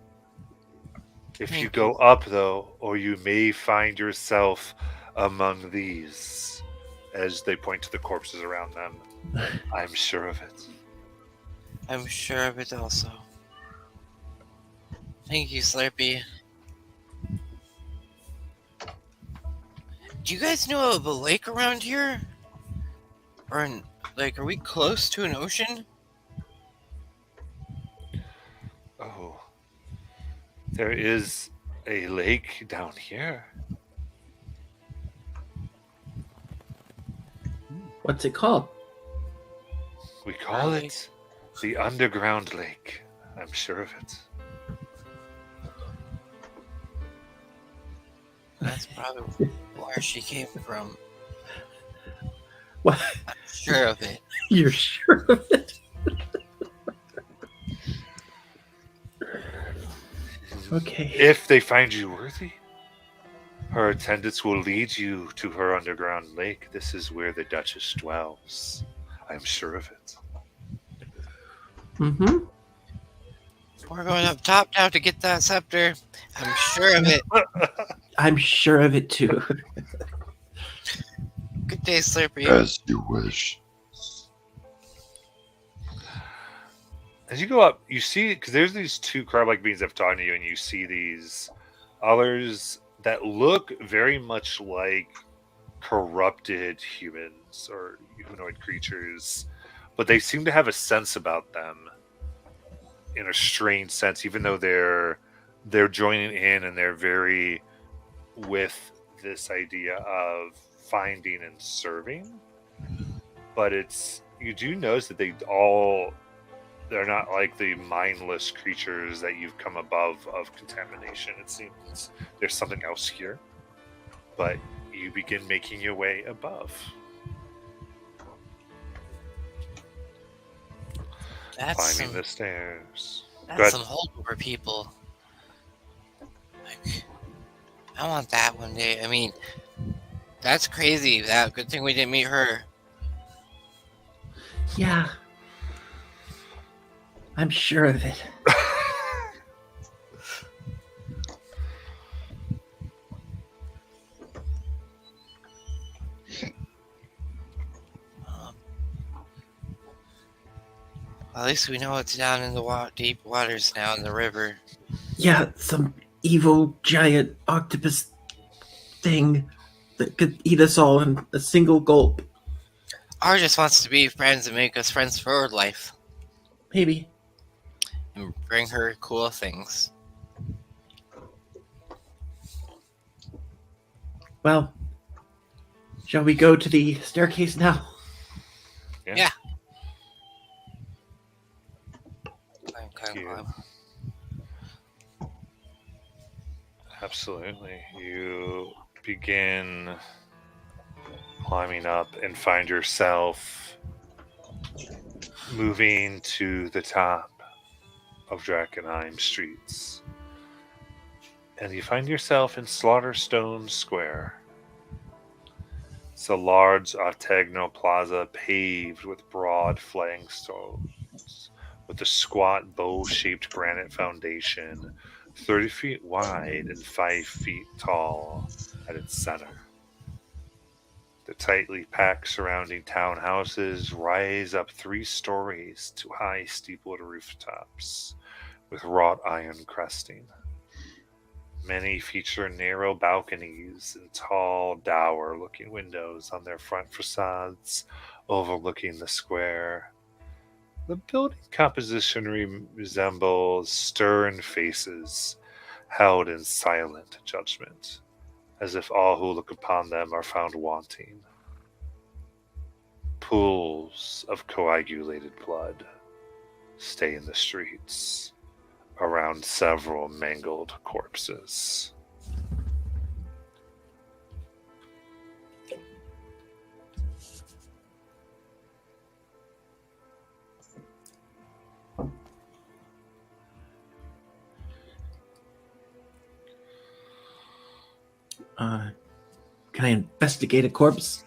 If you go up, though, or you may find yourself among these, as they point to the corpses around them. I'm sure of it. I'm sure of it also. Thank you, Slurpee. Do you guys know of a lake around here? Or, are we close to an ocean? Oh, there is a lake down here. What's it called? We call it the Underground Lake. I'm sure of it. That's probably where she came from. What? I'm sure of it. You're sure of it? Okay. If they find you worthy, her attendants will lead you to her underground lake. This is where the Duchess dwells. I'm sure of it. Mm-hmm. We're going up top now to get that scepter. I'm sure of it. I'm sure of it too. Good day, Slurpee. As you wish. As you go up, you see, because there's these two crab-like beings that have talked to you, and you see these others that look very much like corrupted humans or humanoid creatures, but they seem to have a sense about them in a strange sense, even though they're joining in and they're very with this idea of finding and serving. But you do notice that they're not like the mindless creatures that you've come above of contamination. It seems there's something else here. But you begin making your way above. That's climbing the stairs. That's some holdover people. I want that one day. I mean, that's crazy. That good thing we didn't meet her. Yeah, I'm sure of it. At least we know it's down in the deep waters now in the river. Yeah, some evil giant octopus thing that could eat us all in a single gulp. R just wants to be friends and make us friends for life Maybe. and bring her cool things. Well, shall we go to the staircase now? Yeah. You. Absolutely. You begin climbing up and find yourself moving to the top of Drakenheim streets. And you find yourself in Slaughterstone Square. It's a large octagonal plaza paved with broad flagstones, with a squat bow-shaped granite foundation 30 feet wide and 5 feet tall at its center. The tightly packed surrounding townhouses rise up 3 stories to high steepled rooftops with wrought iron cresting. Many feature narrow balconies and tall, dour-looking windows on their front facades overlooking the square. The building composition resembles stern faces held in silent judgment, as if all who look upon them are found wanting. Pools of coagulated blood stay in the streets around several mangled corpses. Can I investigate a corpse?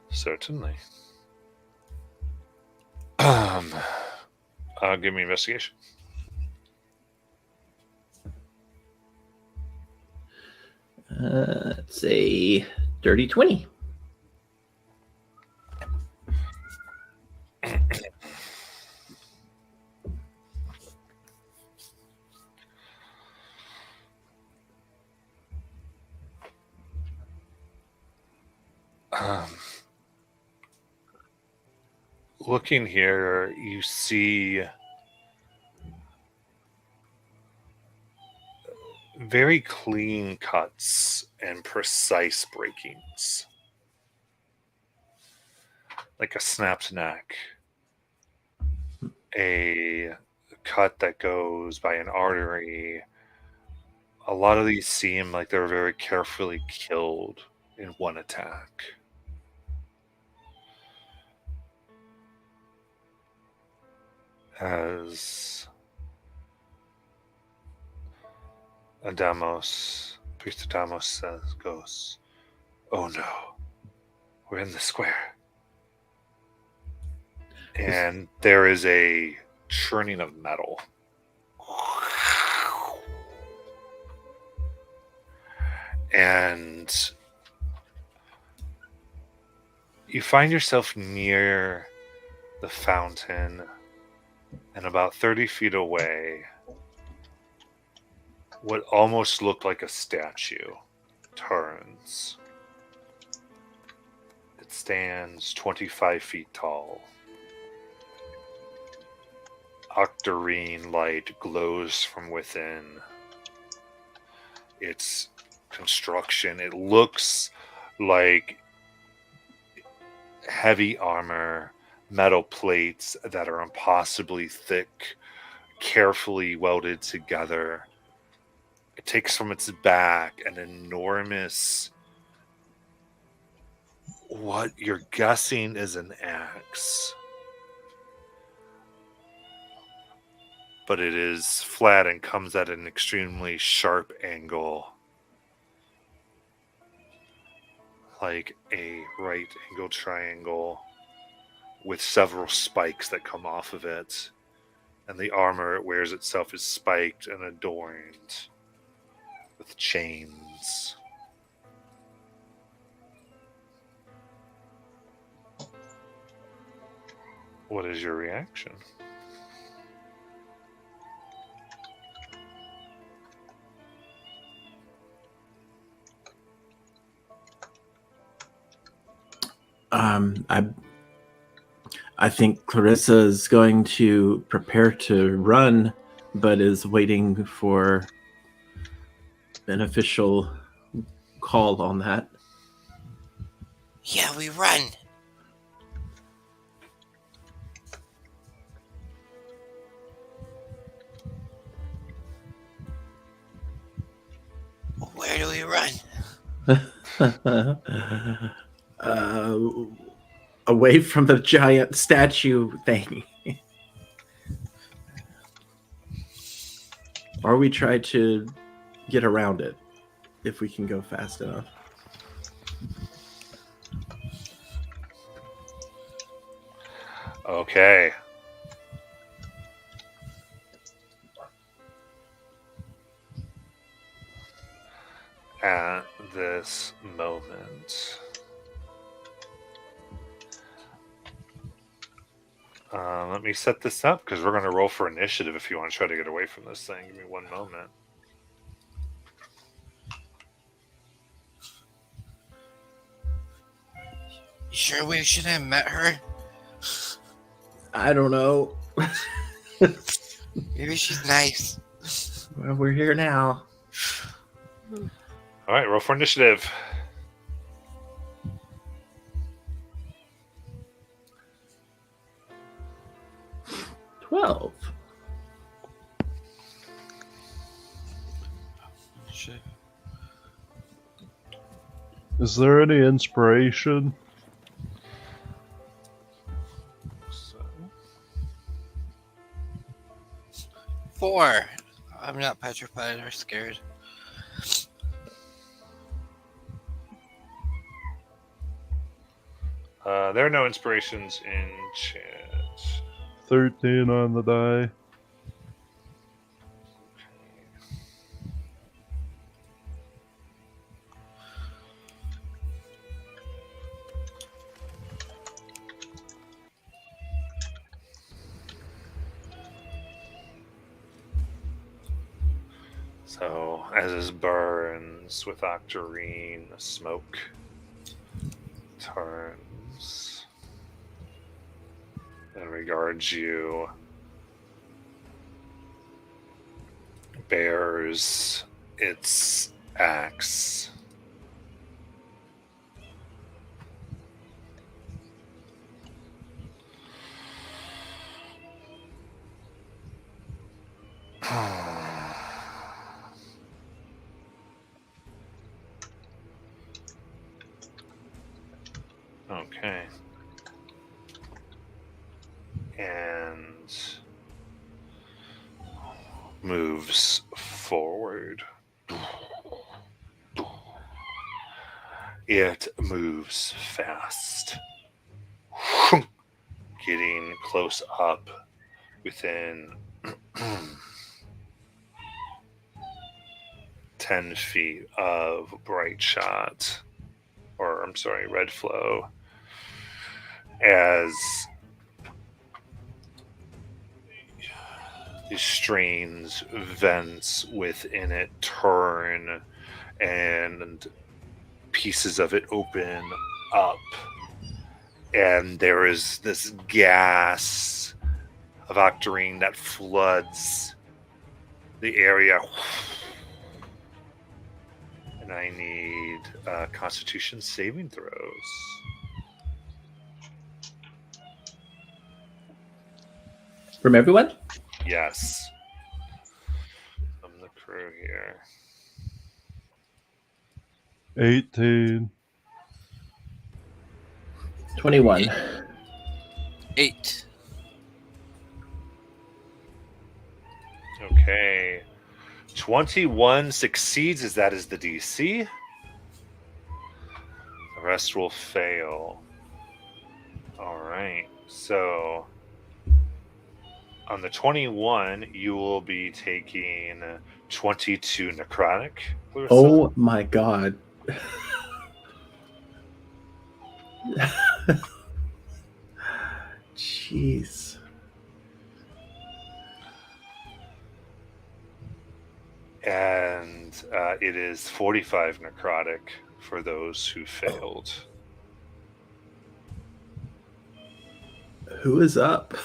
Certainly. Give me investigation. Let's say dirty 20. Looking here, you see very clean cuts and precise breakings, like a snapped neck, a cut that goes by an artery. A lot of these seem like they were very carefully killed in one attack. As Priest Adamos goes, "Oh no, we're in the square." And there is a churning of metal. And you find yourself near the fountain, and about 30 feet away, what almost looked like a statue turns. It stands 25 feet tall. Octarine light glows from within. Its construction, it looks like heavy armor, metal plates that are impossibly thick, carefully welded together. It takes from its back an enormous, what you're guessing is an axe. but it is flat and comes at an extremely sharp angle, like a right angle triangle with several spikes that come off of it. And the armor it wears itself is spiked and adorned with chains. What is your reaction? I think Clarissa is going to prepare to run, but is waiting for an official call on that. Yeah, we run. Where do we run? Away from the giant statue thing. Or we try to get around it if we can go fast enough. Okay. At this moment, let me set this up because we're going to roll for initiative if you want to try to get away from this thing. Give me one moment. You sure we should have met her? I don't know. Maybe she's nice. Well, we're here now. All right, roll for initiative. 12. Shit. Is there any inspiration? So, 4. I'm not petrified or scared. there are no inspirations in chat. 13 on the die. So, as this burns with octarine, smoke turns and regards you, bears its axe. Okay. And moves forward. It moves fast. Getting close up within 10 feet of Bright Shot. Or, I'm sorry, Red Flow. As these strange vents within it turn and pieces of it open up, and there is this gas of octarine that floods the area. And I need Constitution saving throws. From everyone? Yes. From the crew here. 18. 21. 8. Okay. 21 succeeds as that is the DC. The rest will fail. All right. So on the 21, you will be taking 22 necrotic. Clarissa. Oh my god. Jeez. And it is 45 necrotic for those who failed. Who is up?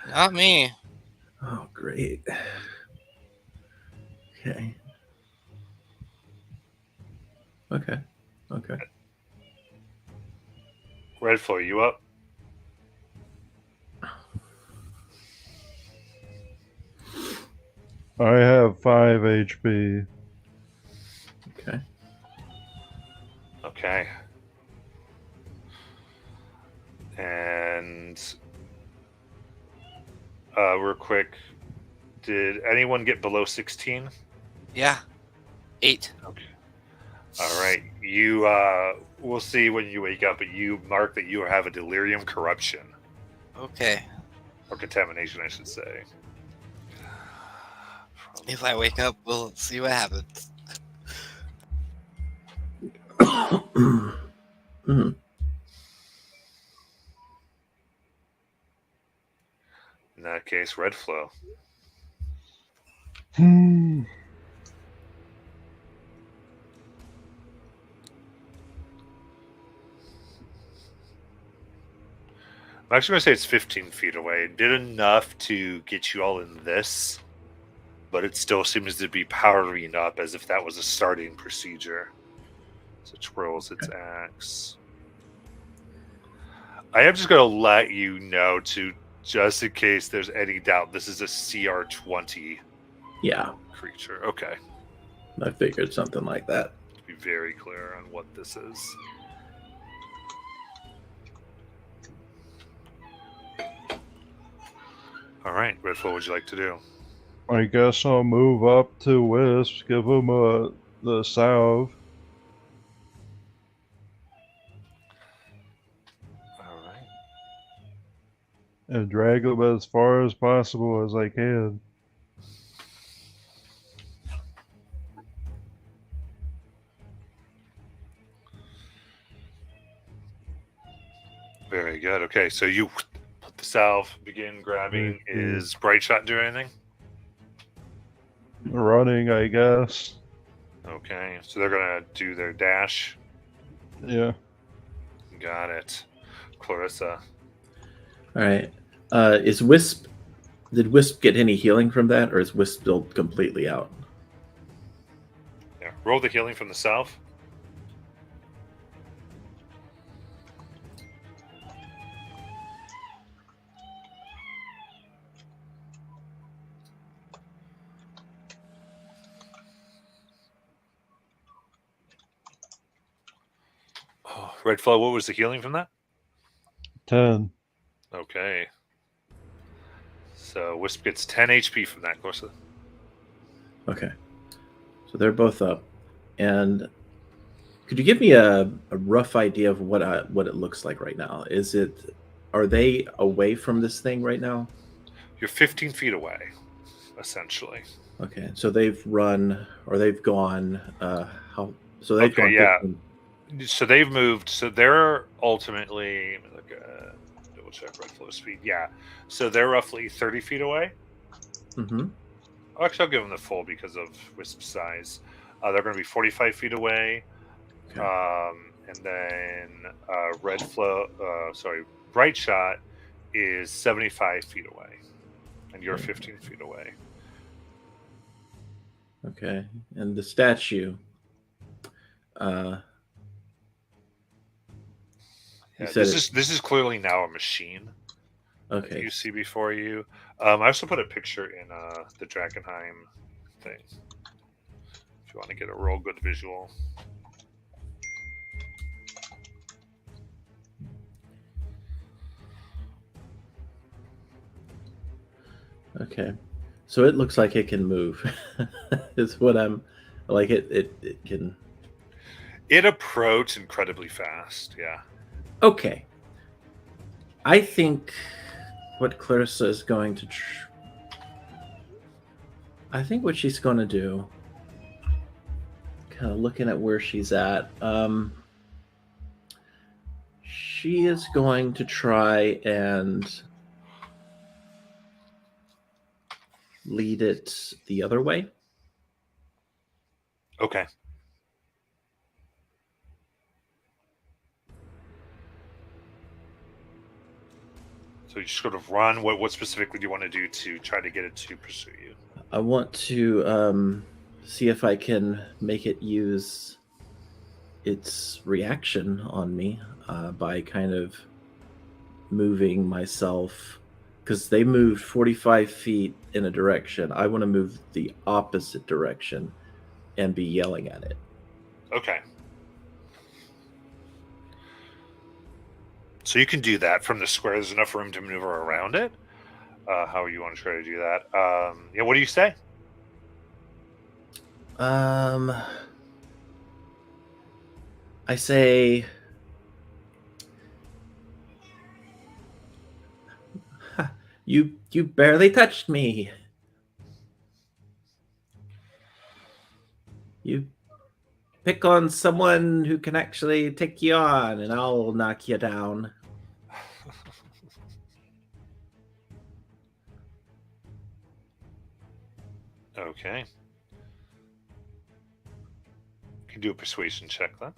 Not me. Oh, great. Okay. Okay. Okay. Redflow, are you up? I have 5 HP. Okay. Okay. And real quick, did anyone get below 16? Yeah. 8. Okay. All right. You we'll see when you wake up, but you mark that you have a delirium corruption. Okay. Or contamination, I should say. If I wake up, we'll see what happens. Mhm. In that case, Redflow. Hmm. I'm actually going to say it's 15 feet away. It did enough to get you all in this, but it still seems to be powering up as if that was a starting procedure. So it twirls its axe. I am just going to let you know, to just in case there's any doubt, this is a CR20 Yeah, creature. Okay. I figured something like that. To be very clear on what this is. All right, Redfall, what would you like to do? I guess I'll move up to Wisp, give him the salve. All right. And drag him as far as possible as I can. Very good. Okay, so you put the salve, begin grabbing. Is Bright Shot doing anything? Running, I guess. Okay, so they're going to do their dash. Yeah. Got it. Clarissa. All right. Is Wisp? Did Wisp get any healing from that, or is Wisp still completely out? Yeah. Roll the healing from the south. Oh, Redflow, what was the healing from that? 10. Okay. So Wisp gets 10 HP from that, Clarissa. Okay. So they're both up, and could you give me a rough idea of what it looks like right now? Are they away from this thing right now? You're 15 feet away, essentially. Okay, so they've run or they've gone. So they've Okay, gone. yeah. 15. So they've moved. So they're ultimately, let me look at, double check Redflow speed. Yeah. So they're roughly 30 feet away. Mm-hmm. Actually, I'll give them the full because of Wisp's size. They're going to be 45 feet away. Okay. And then Bright Shot is 75 feet away. And you're 15 feet away. Okay, and the statue. You Yeah, said this is clearly now a machine. That okay. you see before you. I also put a picture in the Drakenheim thing. If you want to get a real good visual. Okay. So it looks like it can move. Is what I'm like. It can. It approached incredibly fast. Yeah. Okay. I think what Clarissa is going to. I think what she's going to do. Kind of looking at where she's at. She is going to try and lead it the other way. Okay. So you sort of run. What specifically do you want to do to try to get it to pursue you? I want to see if I can make it use its reaction on me by kind of moving myself, because they moved 45 feet in a direction. I want to move the opposite direction and be yelling at it. Okay. So you can do that from the square. There's enough room to maneuver around it. How you want to try to do that? Yeah. What do you say? I say, you barely touched me. You pick on someone who can actually take you on, and I'll knock you down. Okay. You can do a persuasion check then.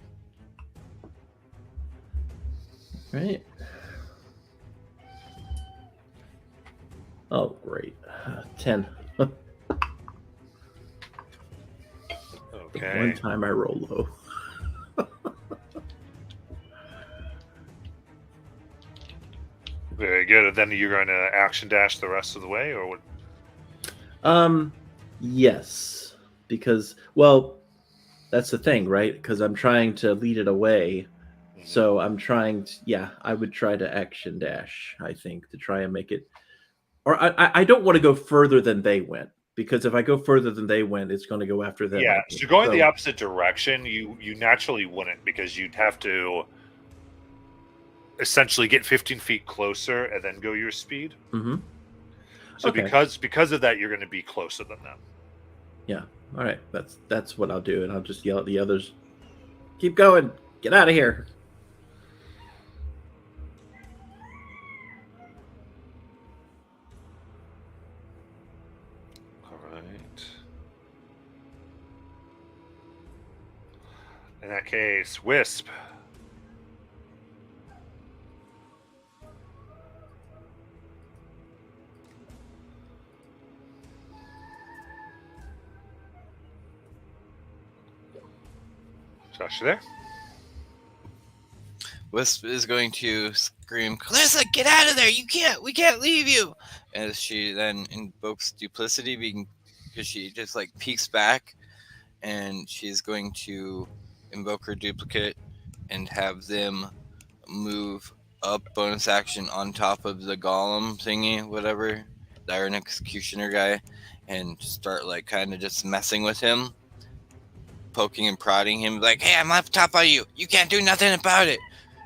Right. Oh, great. 10. Okay. One time I roll low. Very good. Then you're going to action dash the rest of the way, or what? Yes, because, well, that's the thing, right? Because I'm trying to lead it away. Mhm. So I'm trying to, yeah, I would try to action dash, I think, to try and make it. Or I don't want to go further than they went, because if I go further than they went, it's going to go after them. Yeah. So going the opposite direction, you naturally wouldn't, because you'd have to essentially get 15 feet closer and then go your speed. Mm-hmm. So Okay. because of that, you're going to be closer than them. Yeah. All right. That's what I'll do, and I'll just yell at the others. Keep going. Get out of here. All right. In that case, Wisp. Josh, you there? Wisp is going to scream, Clarissa, get out of there! We can't leave you! As she then invokes duplicity because she just like peeks back, and she's going to invoke her duplicate and have them move up bonus action on top of the golem thingy, whatever, the Iron Executioner guy, and start like kind of just messing with him, poking and prodding him, like, hey, I'm up top of you. You can't do nothing about it.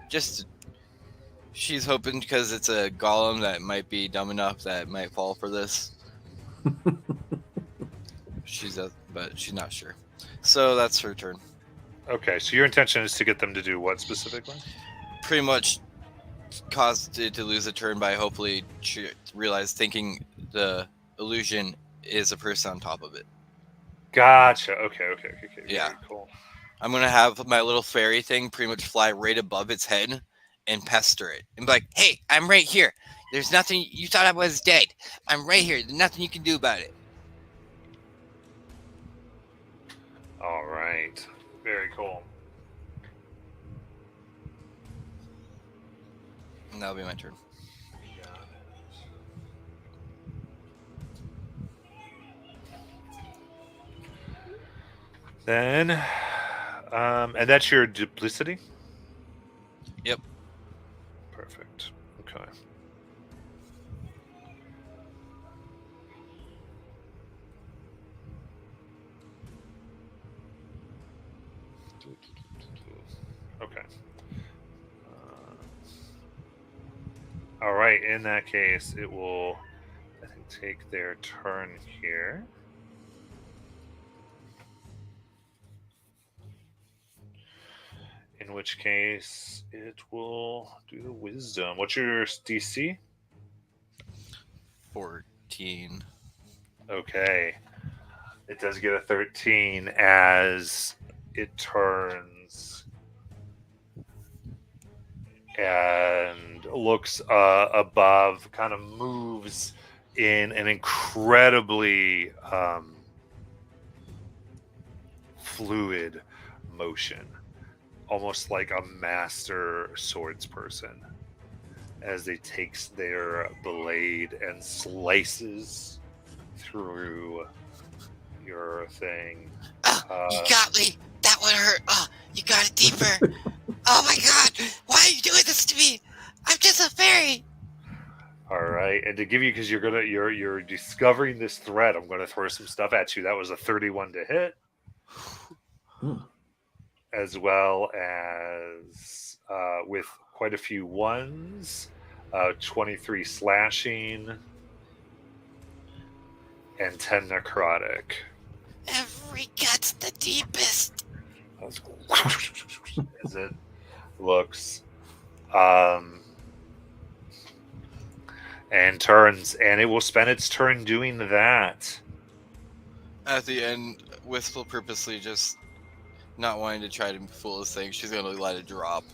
Just, she's hoping because it's a golem that might be dumb enough that it might fall for this. But she's not sure. So that's her turn. Okay, so your intention is to get them to do what specifically? Pretty much caused it to lose a turn by hopefully thinking the illusion is a person on top of it. Gotcha. Okay. Yeah. Very cool. I'm going to have my little fairy thing pretty much fly right above its head and pester it. And be like, hey, I'm right here. There's nothing. You thought I was dead. I'm right here. There's nothing you can do about it. All right. Very cool. And that'll be my turn. Then, and that's your duplicity? Yep. Perfect. Okay. Okay. All right. In that case, it will, I think, take their turn here. In which case, it will do the wisdom. What's your DC? 14. Okay. It does get a 13 as it turns and looks above, kind of moves in an incredibly fluid motion, almost like a master swords person, as they takes their blade and slices through your thing. Oh, you got me. That one hurt. Oh, you got it deeper. Oh my god! Why are you doing this to me? I'm just a fairy. All right, and to give you, because you're discovering this threat, I'm gonna throw some stuff at you. That was a 31 to hit, as well as with quite a few ones, 23 slashing, and 10 necrotic. Every gut's the deepest. As it looks, and turns, and it will spend its turn doing that. At the end, Wistful purposely just not wanting to try to fool this thing, she's gonna let it drop.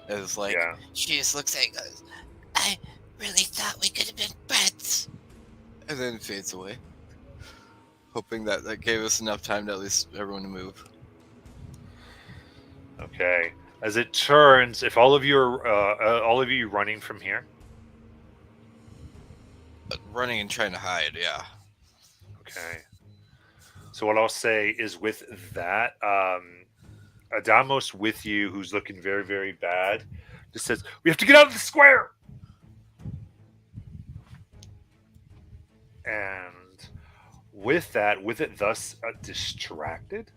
It's like, Yeah. she just looks at it and goes, I really thought we could have been friends. And then fades away. Hoping that gave us enough time to at least everyone to move. Okay. As it turns, if all of you are running from here. Running and trying to hide, yeah. Okay. So what I'll say is, with that, Adamos with you, who's looking very, very bad, just says, "We have to get out of the square." And with it thus distracted,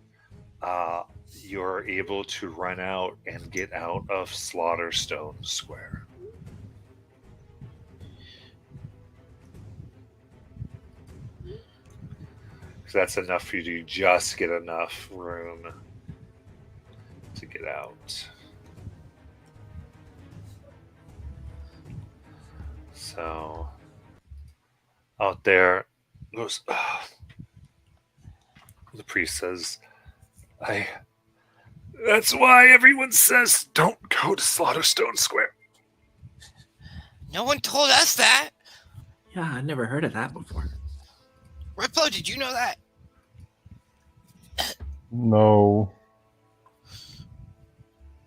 you're able to run out and get out of Slaughterstone Square. So that's enough for you to just get enough room to get out. So out there goes, the priest says, that's why everyone says don't go to Slaughterstone Square. No one told us that. Yeah, I never heard of that before. Rippo, did you know that? No.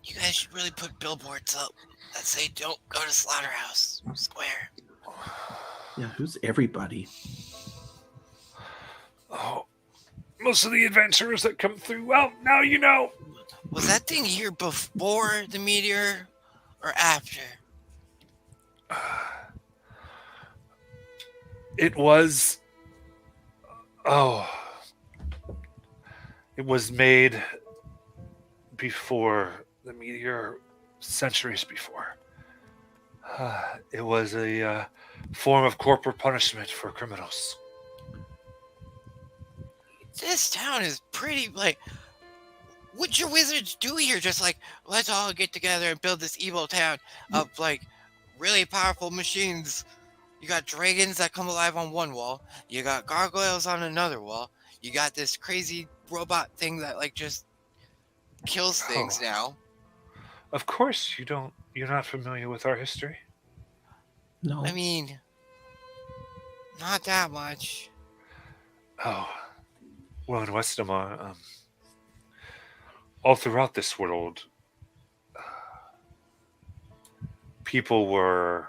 You guys should really put billboards up that say don't go to Slaughterhouse Square. Yeah, who's everybody? Oh, most of the adventurers that come through. Well, now you know. Was that thing here before the meteor or after? It was. Oh. It was made before the meteor, centuries before. It was a form of corporal punishment for criminals. This town is pretty, like, what'd your wizards do here? Just like, let's all get together and build this evil town of, like, really powerful machines. You got dragons that come alive on one wall. You got gargoyles on another wall. You got this crazy robot thing that, like, just kills things now. Of course, you're not familiar with our history. No. I mean, not that much. Oh. Well, in Westamar, all throughout this world, people were...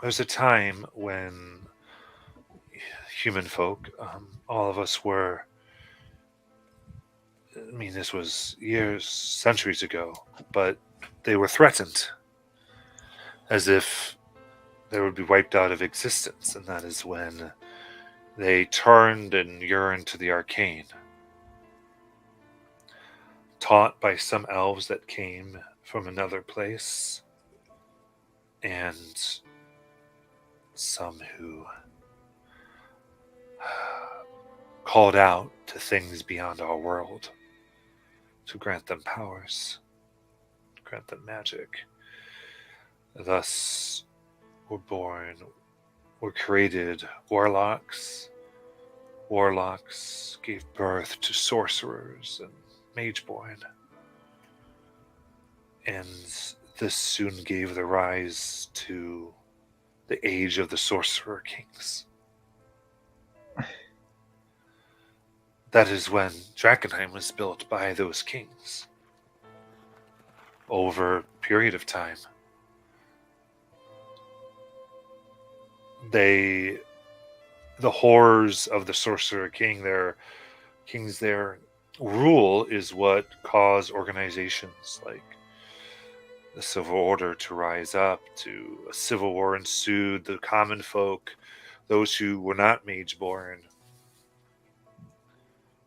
There's a time when human folk, all of us were... I mean, this was years, centuries ago, but they were threatened as if they would be wiped out of existence, and that is when they turned and yearned to the arcane. taught by some elves that came from another place, and some who called out to things beyond our world to grant them powers, grant them magic. Thus were created warlocks. Warlocks gave birth to sorcerers and mageborn. And this soon gave the rise to the age of the sorcerer kings. That is when Drakenheim was built by those kings. Over a period of time, the horrors of the sorcerer king, their rule is what caused organizations like the Civil Order to rise up. To a civil war ensued. The common folk, those who were not mageborn,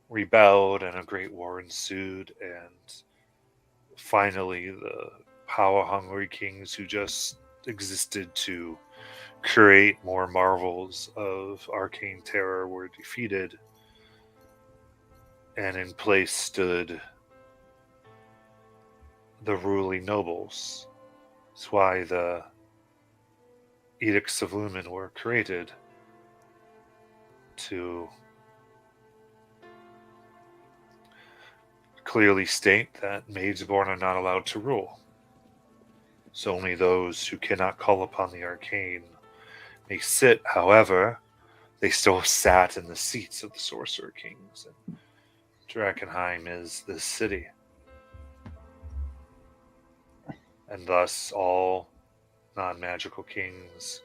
rebelled, and a great war ensued. And finally, the power-hungry kings who just existed to create more marvels of arcane terror were defeated, and in place stood the ruling nobles. That's why the Edicts of Lumen were created, to clearly state that mageborn are not allowed to rule. So only those who cannot call upon the arcane may sit. However, they still sat in the seats of the Sorcerer Kings, and Drakenheim is this city. And thus all non-magical kings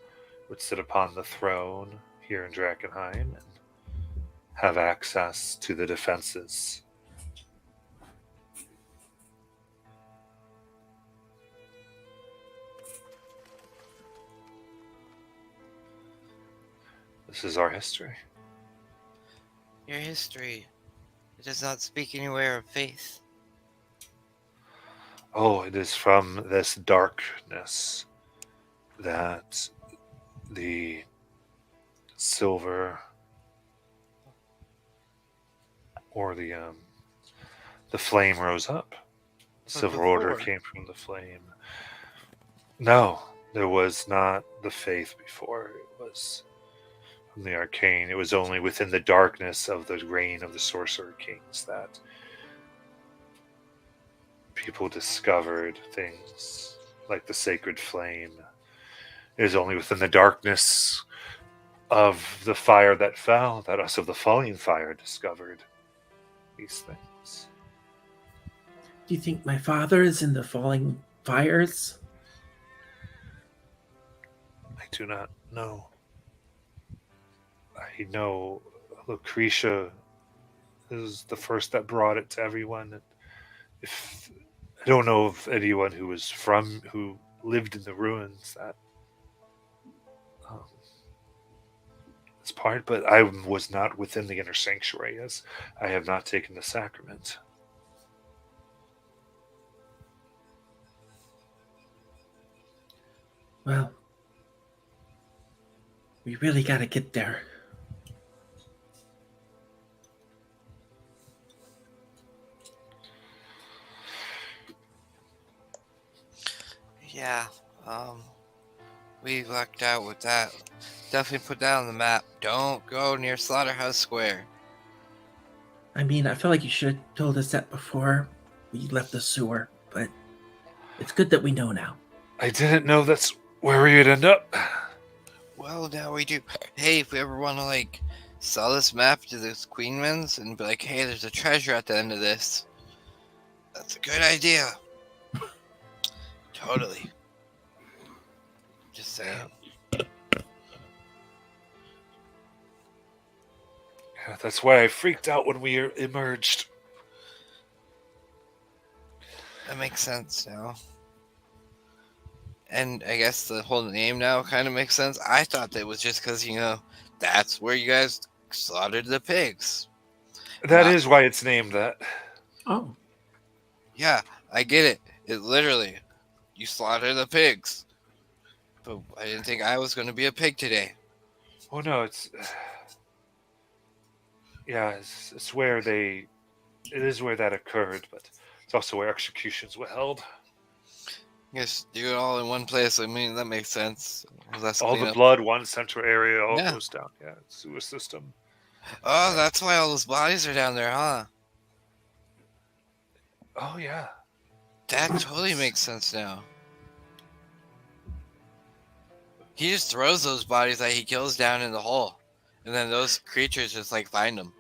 would sit upon the throne here in Drakenheim and have access to the defenses. This is our history. Your history. It does not speak anywhere of faith. Oh, it is from this darkness that the silver, or the flame rose up. Silver Order before? came from the flame. No, there was not the faith before. It was from the arcane. It was only within the darkness of the reign of the Sorcerer Kings that people discovered things like the sacred flame. It is only within the darkness of the fire that fell that us of the falling fire discovered these things. Do you think my father is in the falling fires? I do not know. I know Lucretia is the first that brought it to everyone. If I don't know of anyone who lived in the ruins that this part, but I was not within the inner sanctuary, as I have not taken the sacrament. Well, we really gotta get there. Yeah, we lucked out with that. Definitely put that on the map. Don't go near Slaughterhouse Square. I mean, I feel like you should have told us that before we left the sewer, but it's good that we know now. I didn't know that's where we'd end up. Well, now we do. Hey, if we ever want to, sell this map to those Queenmans and be like, hey, there's a treasure at the end of this. That's a good idea. Totally. Just saying. Yeah, that's why I freaked out when we emerged. That makes sense now. And I guess the whole name now kind of makes sense. I thought that was just because, that's where you guys slaughtered the pigs. That is why it's named that. Oh, Yeah, I get it. It literally, you slaughter the pigs. But I didn't think I was going to be a pig today. Oh no, it's yeah, it's where they. It is where that occurred, but it's also where executions were held. Yes, do it all in one place. I mean, that makes sense. Less All the cleanup. blood, one central area, all Yeah. goes down. Yeah, sewer system. Oh, that's why all those bodies are down there, huh? Oh yeah. That totally makes sense now. He just throws those bodies that he kills down in the hole. And then those creatures just like find them.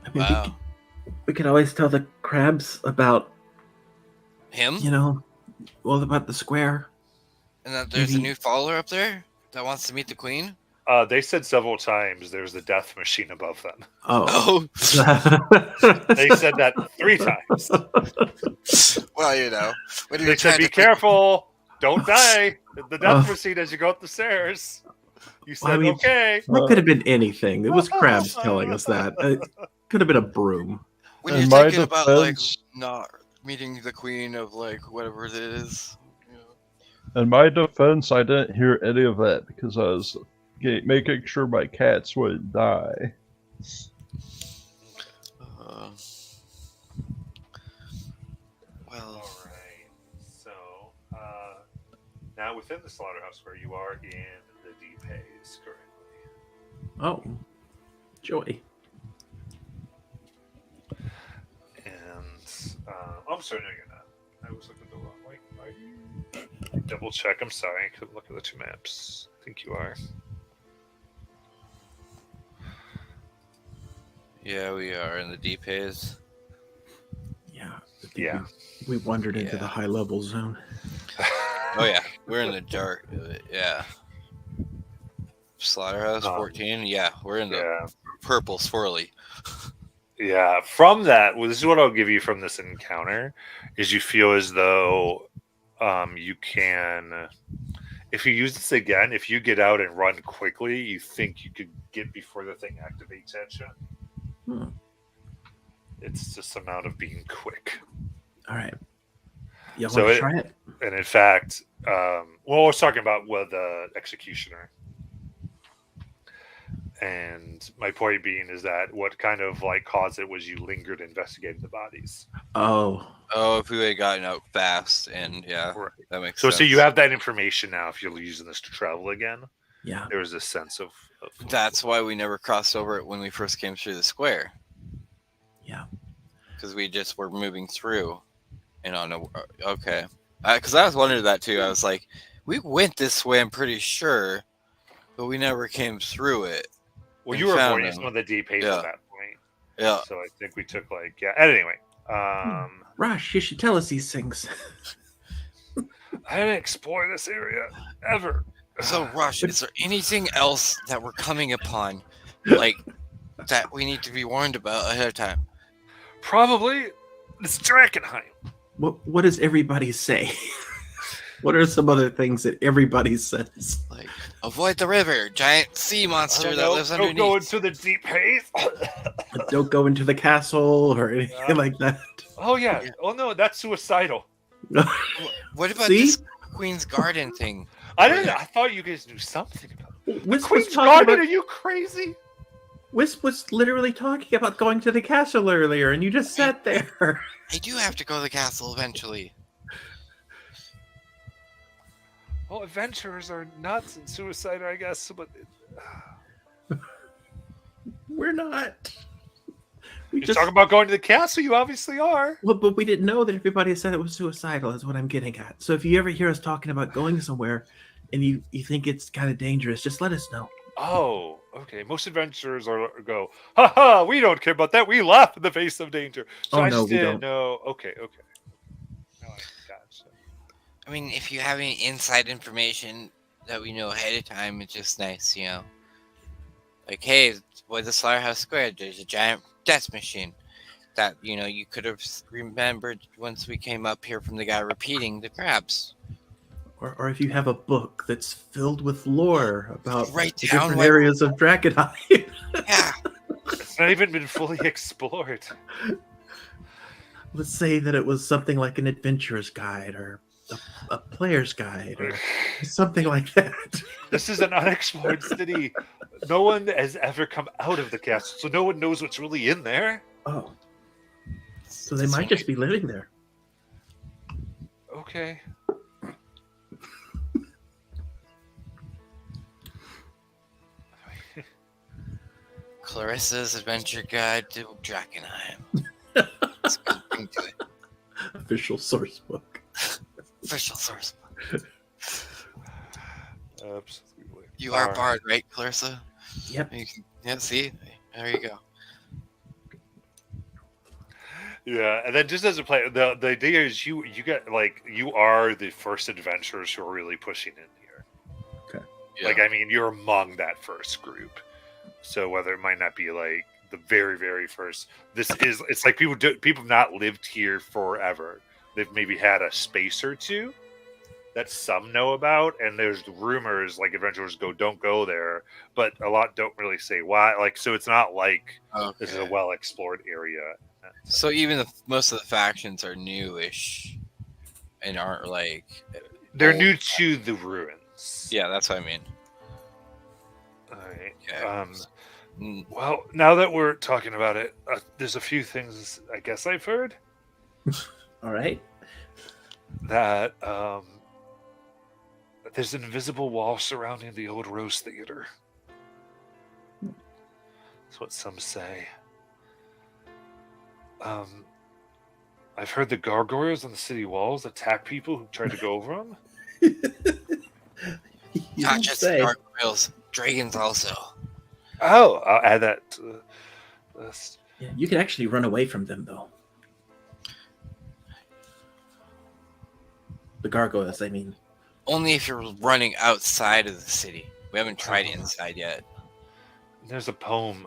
I mean, Wow. we could always tell the crabs about, Him? about the square. And that there's a maybe- new follower up there that wants to meet the queen? They said several times there's a death machine above them. Oh. Oh, They said that 3 times. well, you know. When They you're said, trying "Be to careful! Don't die! The death Oh. machine as you go up the stairs." You said, Well, I mean- "Okay." That could have been anything. It was crabs telling us that. It could have been a broom. When In you're my thinking about like defense- not meeting the queen of like whatever it is. In my defense, I didn't hear any of that because I was making sure my cats wouldn't die. Uh, well, All right. So now within the slaughterhouse, where you are in the deep haze currently, Oh. Joy. and I'm sorry, no, you're not. I was looking the wrong way. Are you? Double check. I'm sorry. I couldn't look at the 2 maps. I think you are. yeah, we are in the deep haze. Yeah. I think Yeah. We wandered into Yeah. the high level zone. Oh yeah, we're in the dark. Yeah. Slaughterhouse Um, 14. Yeah, we're in the Yeah. purple swirly. Yeah, from that, well, this is what I'll give you from this encounter: is you feel as though you can, if you use this again, if you get out and run quickly, you think you could get before the thing activates at you. Hmm. It's just a matter of being quick. All right. You So want to it- try it? And in fact, well, I was talking about the executioner. And my point being is that what kind of like caused it was you lingered investigating the bodies. Oh. Oh, if we had gotten out fast, and yeah, Right. that makes So sense. you have that information now if you're using this to travel again. Yeah. There was a sense of That's why we never crossed over it when we first came through the square. Yeah. Because we just were moving through. And on a okay, because I was wondering that too. I was like, we went this way, I'm pretty sure, but we never came through it. Well, and you were found avoiding them. some of the deep haze Yeah. at that point. Yeah. So I think we took like Anyway, Rush, you should tell us these things. I didn't explore this area ever. So, Rush, is there anything else that we're coming upon, like that we need to be warned about ahead of time? Probably it's Drakenheim. What does everybody say? What are some other things that everybody says? Like, avoid the river, giant sea monster that lives Don't underneath. go into the deep haze. Don't go into the castle or anything Yeah. like that. Oh yeah. Oh no, that's suicidal. What about See? this Queen's Garden thing? I didn't. I thought you guys knew something about Wisp was Queen's talking Garden. about- Are you crazy? Wisp was literally talking about going to the castle earlier, and you just sat there. I do have to go to the castle eventually. Well, adventurers are nuts and suicidal, I guess. But We're not. We you're just talking about going to the castle. You obviously are. well, but we didn't know that everybody said it was suicidal. Is what I'm getting at. So if you ever hear us talking about going somewhere, and you think it's kind of dangerous, just let us know. Oh, okay. Most adventurers go, ha ha. We don't care about that. We laugh in the face of danger. So Oh, I no, just we didn't don't. know. Okay. No, I gotcha. I mean, if you have any inside information that we know ahead of time, it's just nice, you know. Like, hey, with the Slaughterhouse Square, there's a giant death machine that, you know, you could have remembered once we came up here from the guy repeating the crabs. Or if you have a book that's filled with lore about Write the down different what- areas of Drakenheim. Yeah. It's not even been fully explored. let's say that it was something like an adventurer's guide or a player's guide or something like that. This is an unexplored city. No one has ever come out of the castle, so no one knows what's really in there. Oh, so they might just be living there. Okay. Clarissa's Adventure Guide to Drakenheim. Let's go into it. Official source book. Official source book. Absolutely. You are All Bard, right, Clarissa? Yep. Yeah, see? There you go. Yeah, and then just as a player, the idea is you get like you are the first adventurers who are really pushing in here. Okay. Yeah. Like I mean, you're among that first group. So whether it might not be like the very, very first, it's like people have not lived here forever. They've maybe had a space or two that some know about, and there's rumors like adventurers don't go there, but a lot don't really say why. Like so, it's not like this is a well explored area. So even most of the factions are newish and aren't like They're old. new to the ruins. Yeah, that's what I mean. All right. Okay. Well, now that we're talking about it, there's a few things I guess I've heard All right. that there's an invisible wall surrounding the old Rose Theater. That's what some say. I've heard the gargoyles on the city walls attack people who try to go over them. You Not don't just say. gargoyles, dragons also. Oh, I'll add that to the list. Yeah, you can actually run away from them, though. The gargoyles, I mean. Only if you're running outside of the city. We haven't tried inside yet. There's a poem.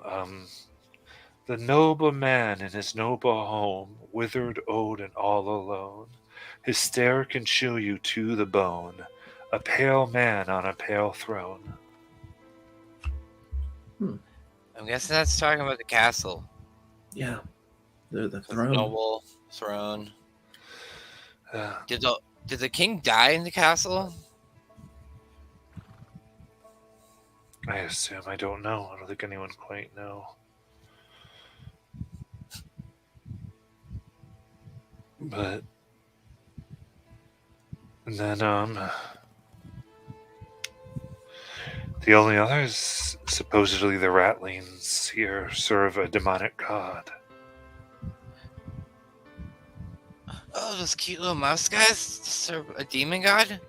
The noble man in his noble home, withered, old, and all alone. His stare can chill you to the bone. A pale man on a pale throne. I'm guessing that's talking about the castle. Yeah. The The throne. noble throne. Uh, Did the king die in the castle? I assume. I don't know. I don't think anyone quite know. But and then the only others, supposedly the ratlings here, serve a demonic god. Oh, those cute little mouse guys serve a demon god?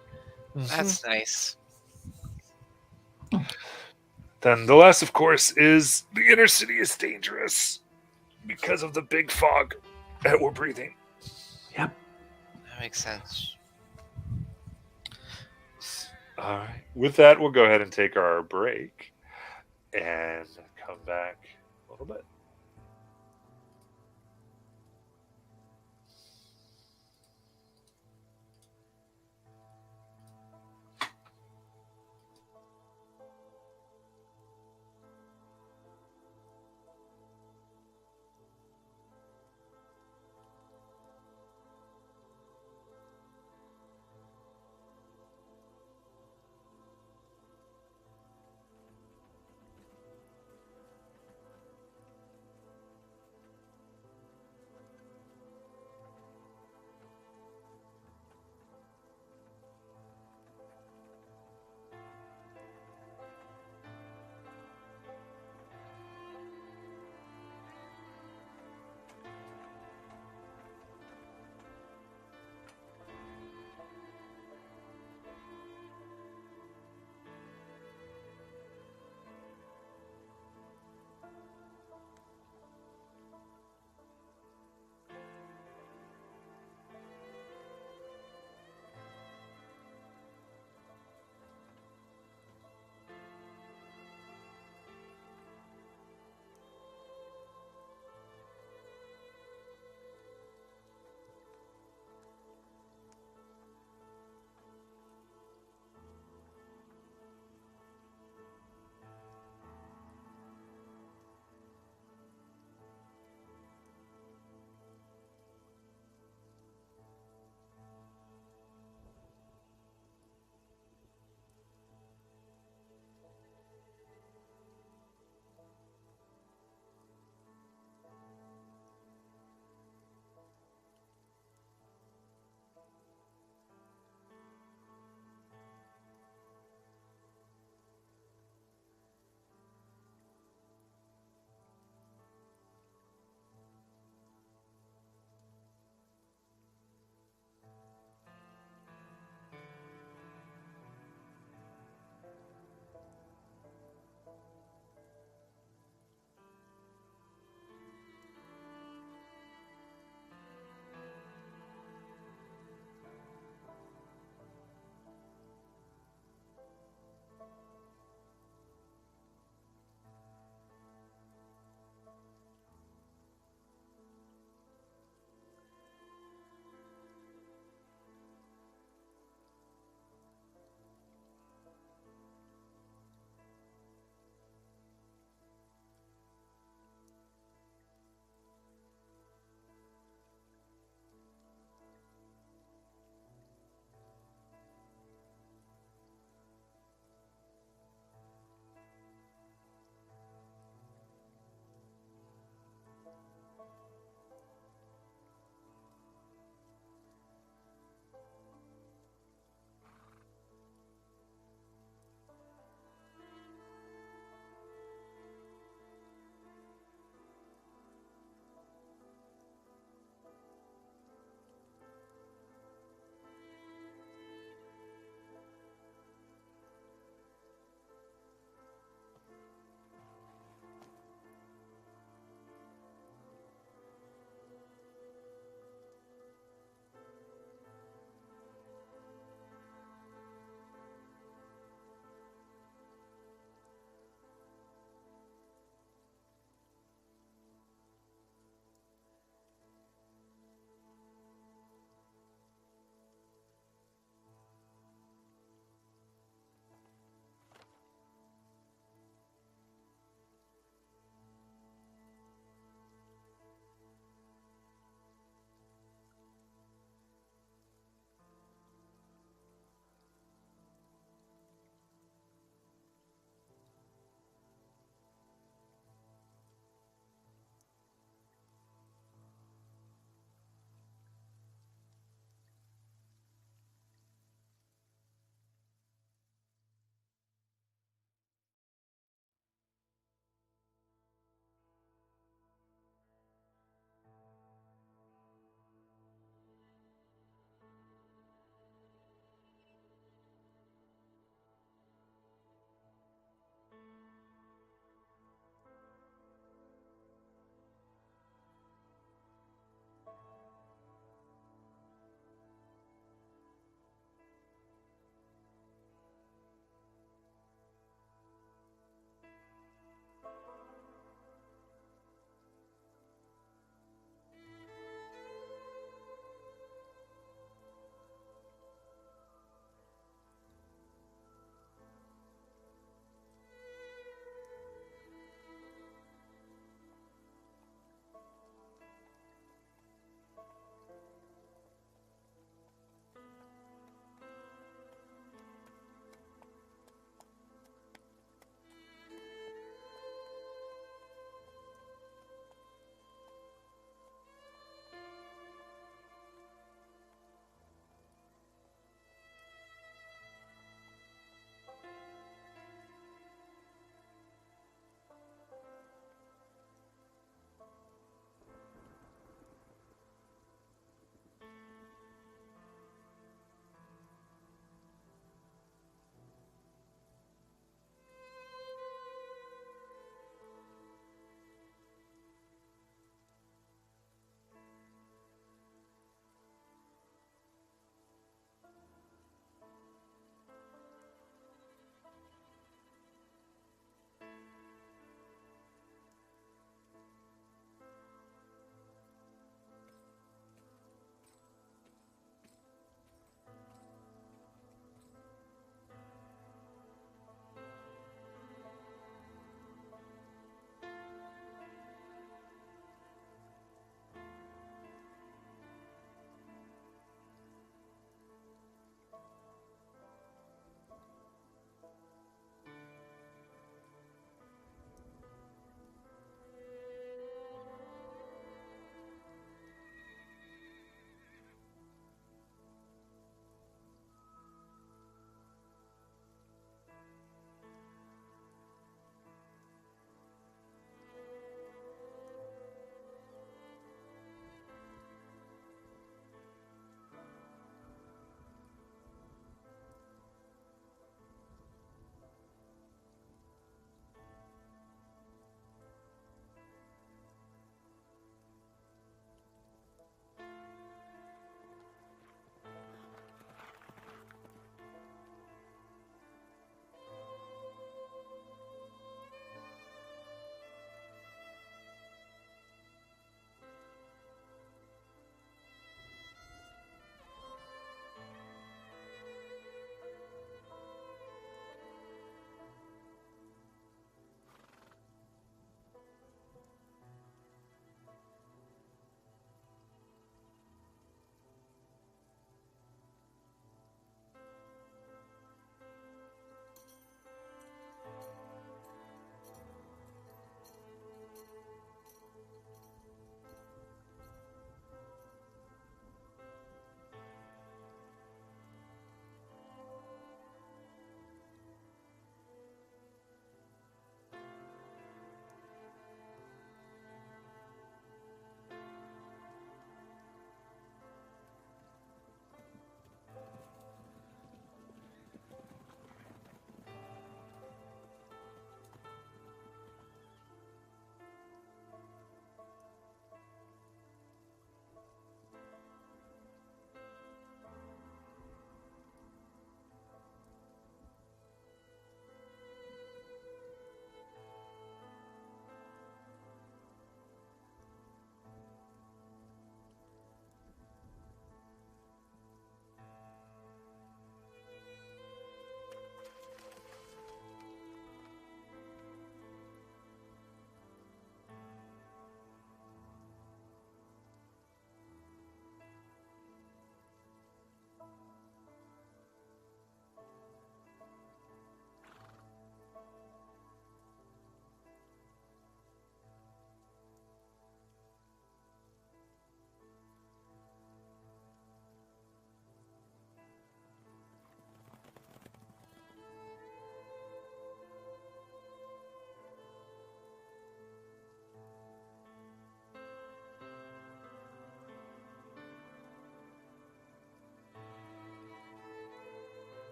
That's nice. Then the last, of course, is the inner city is dangerous because of the big fog that we're breathing. Yep. That makes sense. All right. With that, we'll go ahead and take our break and come back a little bit.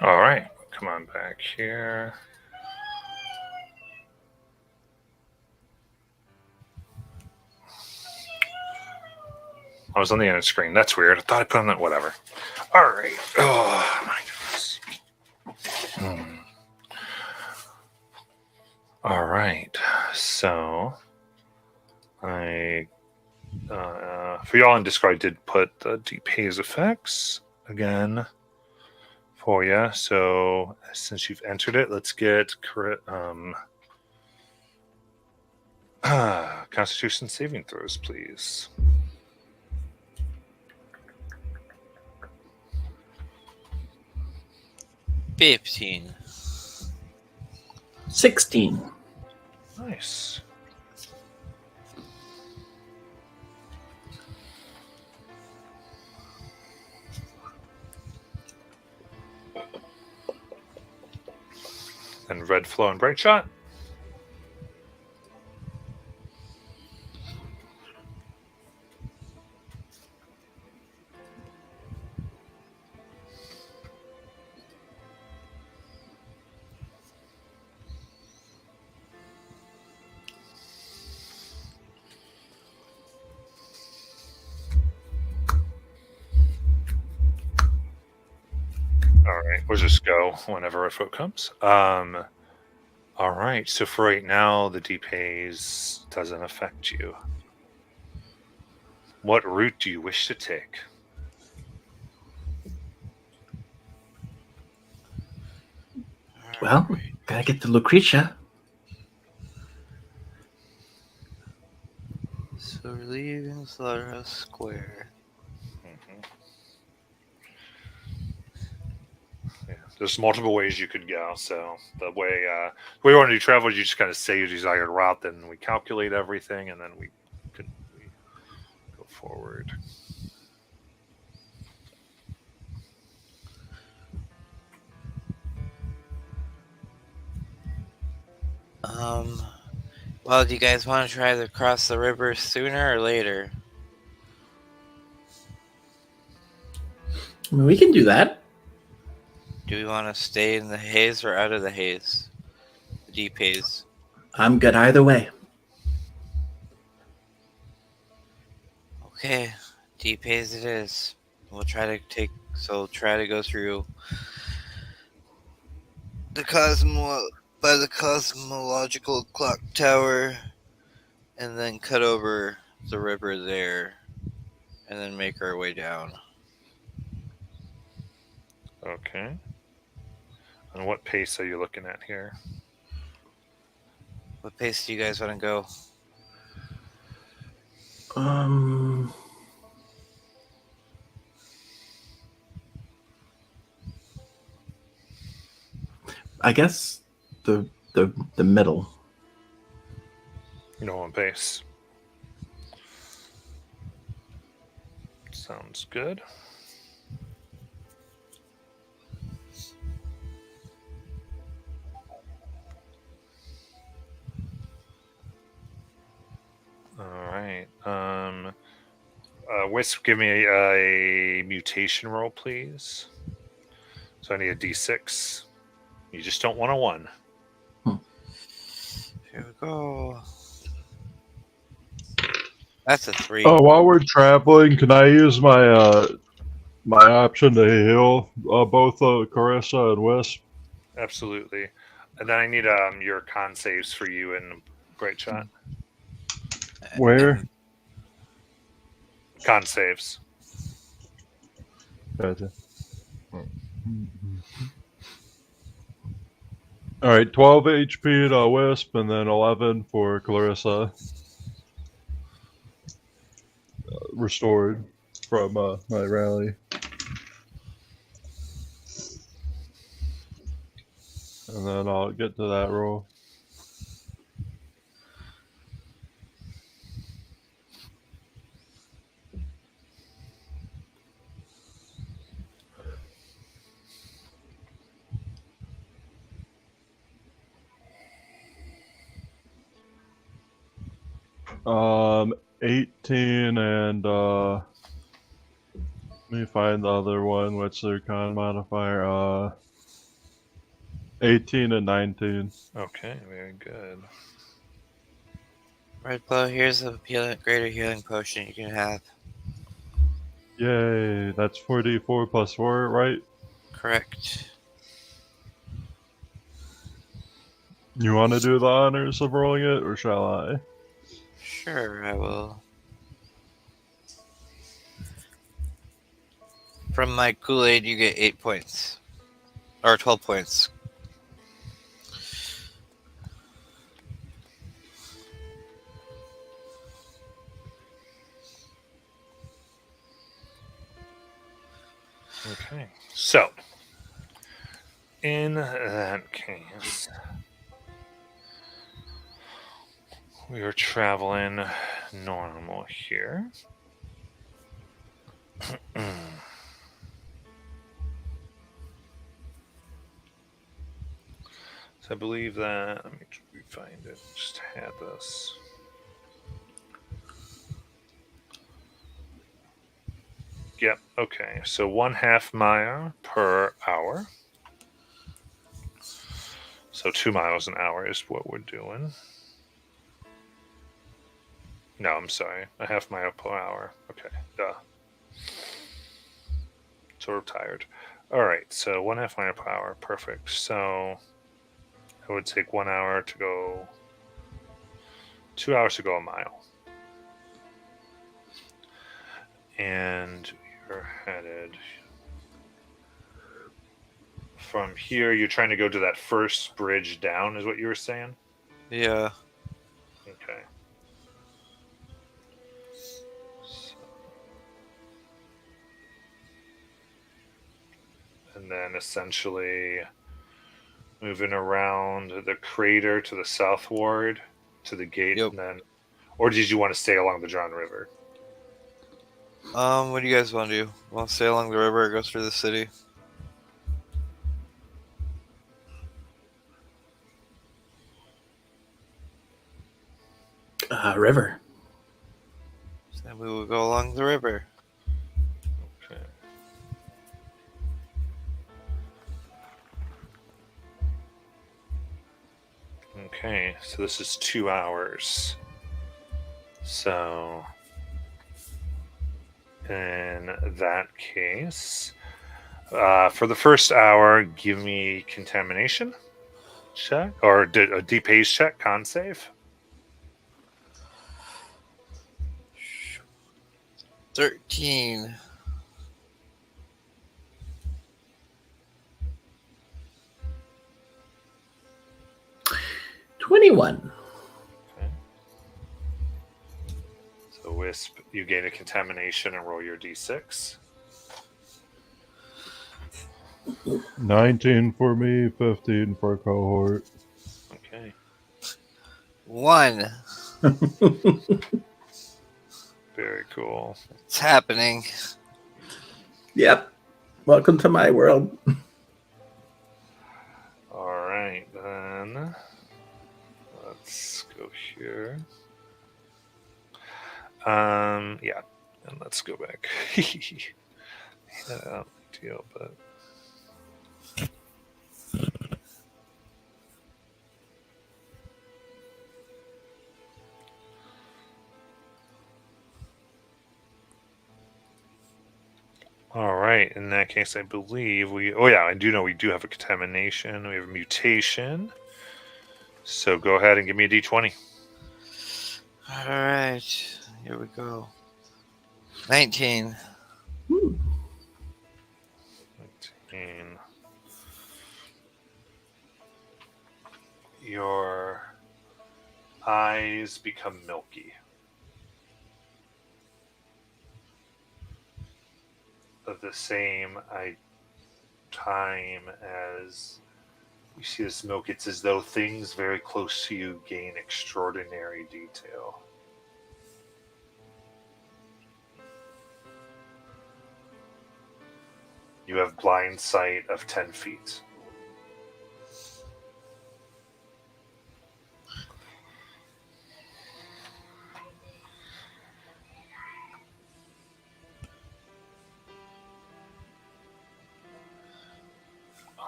All right, come on back here. I was on the end screen. That's weird. I thought I put on that. Whatever. All right. Oh my goodness. All right. So I, for y'all in Discord, I did put the Deep Haze effects again for you. So since you've entered it, let's get Constitution saving throws, please. $15. 16. Nice. And Red Flow and Bright Shot. All right, we'll just go whenever Red Flow comes. All right, so for right now, the Deep Haze doesn't affect you. What route do you wish to take? Well, gotta get to Lucretia. So we're leaving Slaughterhouse Square. Yeah, there's multiple ways you could go. So the way we want to do travel, you just kind of say your desired route, then we calculate everything, and then we go forward. Well, do you guys want to try to cross the river sooner or later? I mean, we can do that. Do we want to stay in the haze or out of the haze? The deep haze. I'm good either way. Okay, deep haze it is. We'll try to go through the cosmological clock tower, and then cut over the river there, and then make our way down. Okay. And what pace are you looking at here? What pace do you guys want to go? I guess the middle. No one pace. Sounds good. All right. Wisp, give me a mutation roll, please. So I need a D6. You just don't want a 1. Here we go. That's a 3. Oh, while we're traveling, can I use my my option to heal both Carissa and Wisp? Absolutely. And then I need your con saves for you and Bright Shot. Where? Con saves. Gotcha. All right, 12 HP to Wisp, and then 11 for Clarissa. Restored from my rally. And then I'll get to that roll. Um, 18 and let me find the other one. What's their con modifier? 18 and 19. Okay, very good. Red Bow, here's a greater healing potion you can have. Yay, that's 4d4 plus 4, right? Correct. You want to do the honors of rolling it, or shall I? Sure, I will. From my Kool-Aid, you get 8 points. Or 12 points. Okay, so in that case, we are traveling normal here. So I believe that, let me find it, just had this. Yep, okay, so 1/2 mile per hour. So 2 miles an hour is what we're doing. No, I'm sorry, 1/2 mile per hour. Okay, duh. Sort of tired. All right, so 1/2 mile per hour, perfect. So it would take 1 hour to go, 2 hours to go a mile. And you're headed from here. You're trying to go to that first bridge down, is what you were saying? Yeah. Okay. So, and then essentially moving around the crater to the southward to the gate, Yep. and then, or did you want to stay along the John River? What do you guys want to do? Want to stay along the river or go through the city? River. So then we will go along the river. Okay. Okay, so this is 2 hours. So, in that case, for the first hour, give me contamination check or a DPA's check, con save. 13. 21. Okay. So, Wisp, you gain a contamination and roll your d6. 19 for me, 15 for cohort. Okay. 1. Very cool. It's happening. Yep. Welcome to my world. All right, then. Let's go here. Yeah, and let's go back. Yeah, deal, but all right. In that case, I believe we. Oh yeah, I do know we do have a contamination. We have a mutation. So go ahead and give me a d20. Alright. Here we go. 19. Ooh. 19. Your eyes become milky. Of the same time as you see the smoke, it's as though things very close to you gain extraordinary detail. You have blind sight of 10 feet.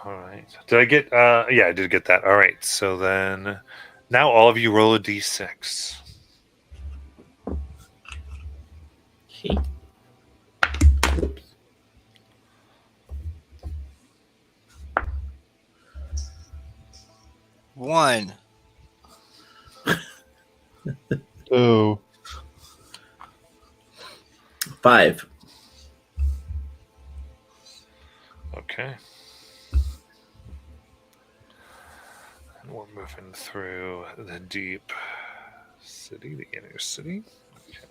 All right. Did I get? Yeah, I did get that. All right. So then, now all of you roll a d6. Okay. 1. Oh, 5. Okay. And we're moving through the deep city, the inner city. Okay.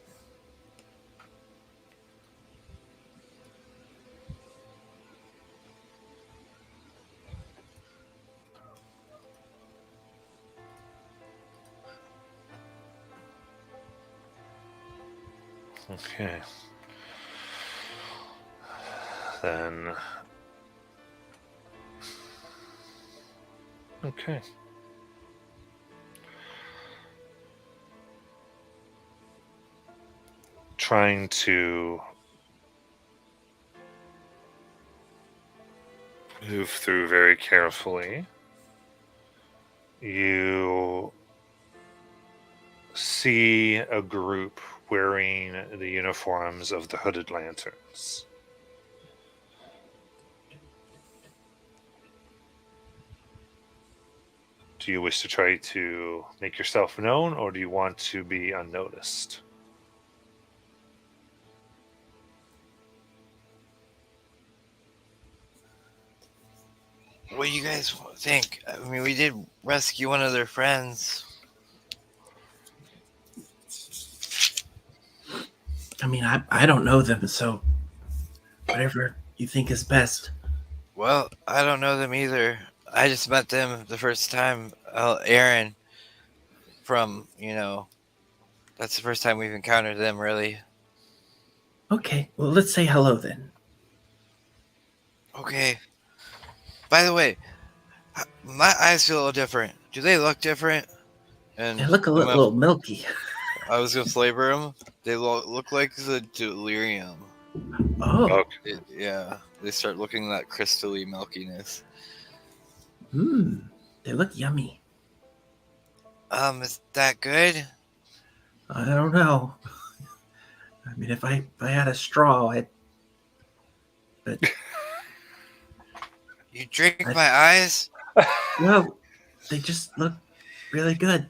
Okay. Then. Okay. Trying to move through very carefully. You see a group wearing the uniforms of the Hooded Lanterns. Do you wish to try to make yourself known, or do you want to be unnoticed? What do you guys think? I mean, we did rescue one of their friends. I mean, I don't know them, so whatever you think is best. Well, I don't know them either. I just met them the first time. Aaron from, that's the first time we've encountered them, really. Okay, well, let's say hello then. Okay. By the way, my eyes feel a little different. Do they look different? And They look a little milky. I was gonna flavor them. They look like the delirium. Oh, Okay. Yeah, they start looking that crystally milkiness. they look yummy. Is that good? I don't know. I mean, if I had a straw, but You drink my eyes? well, they just look really good.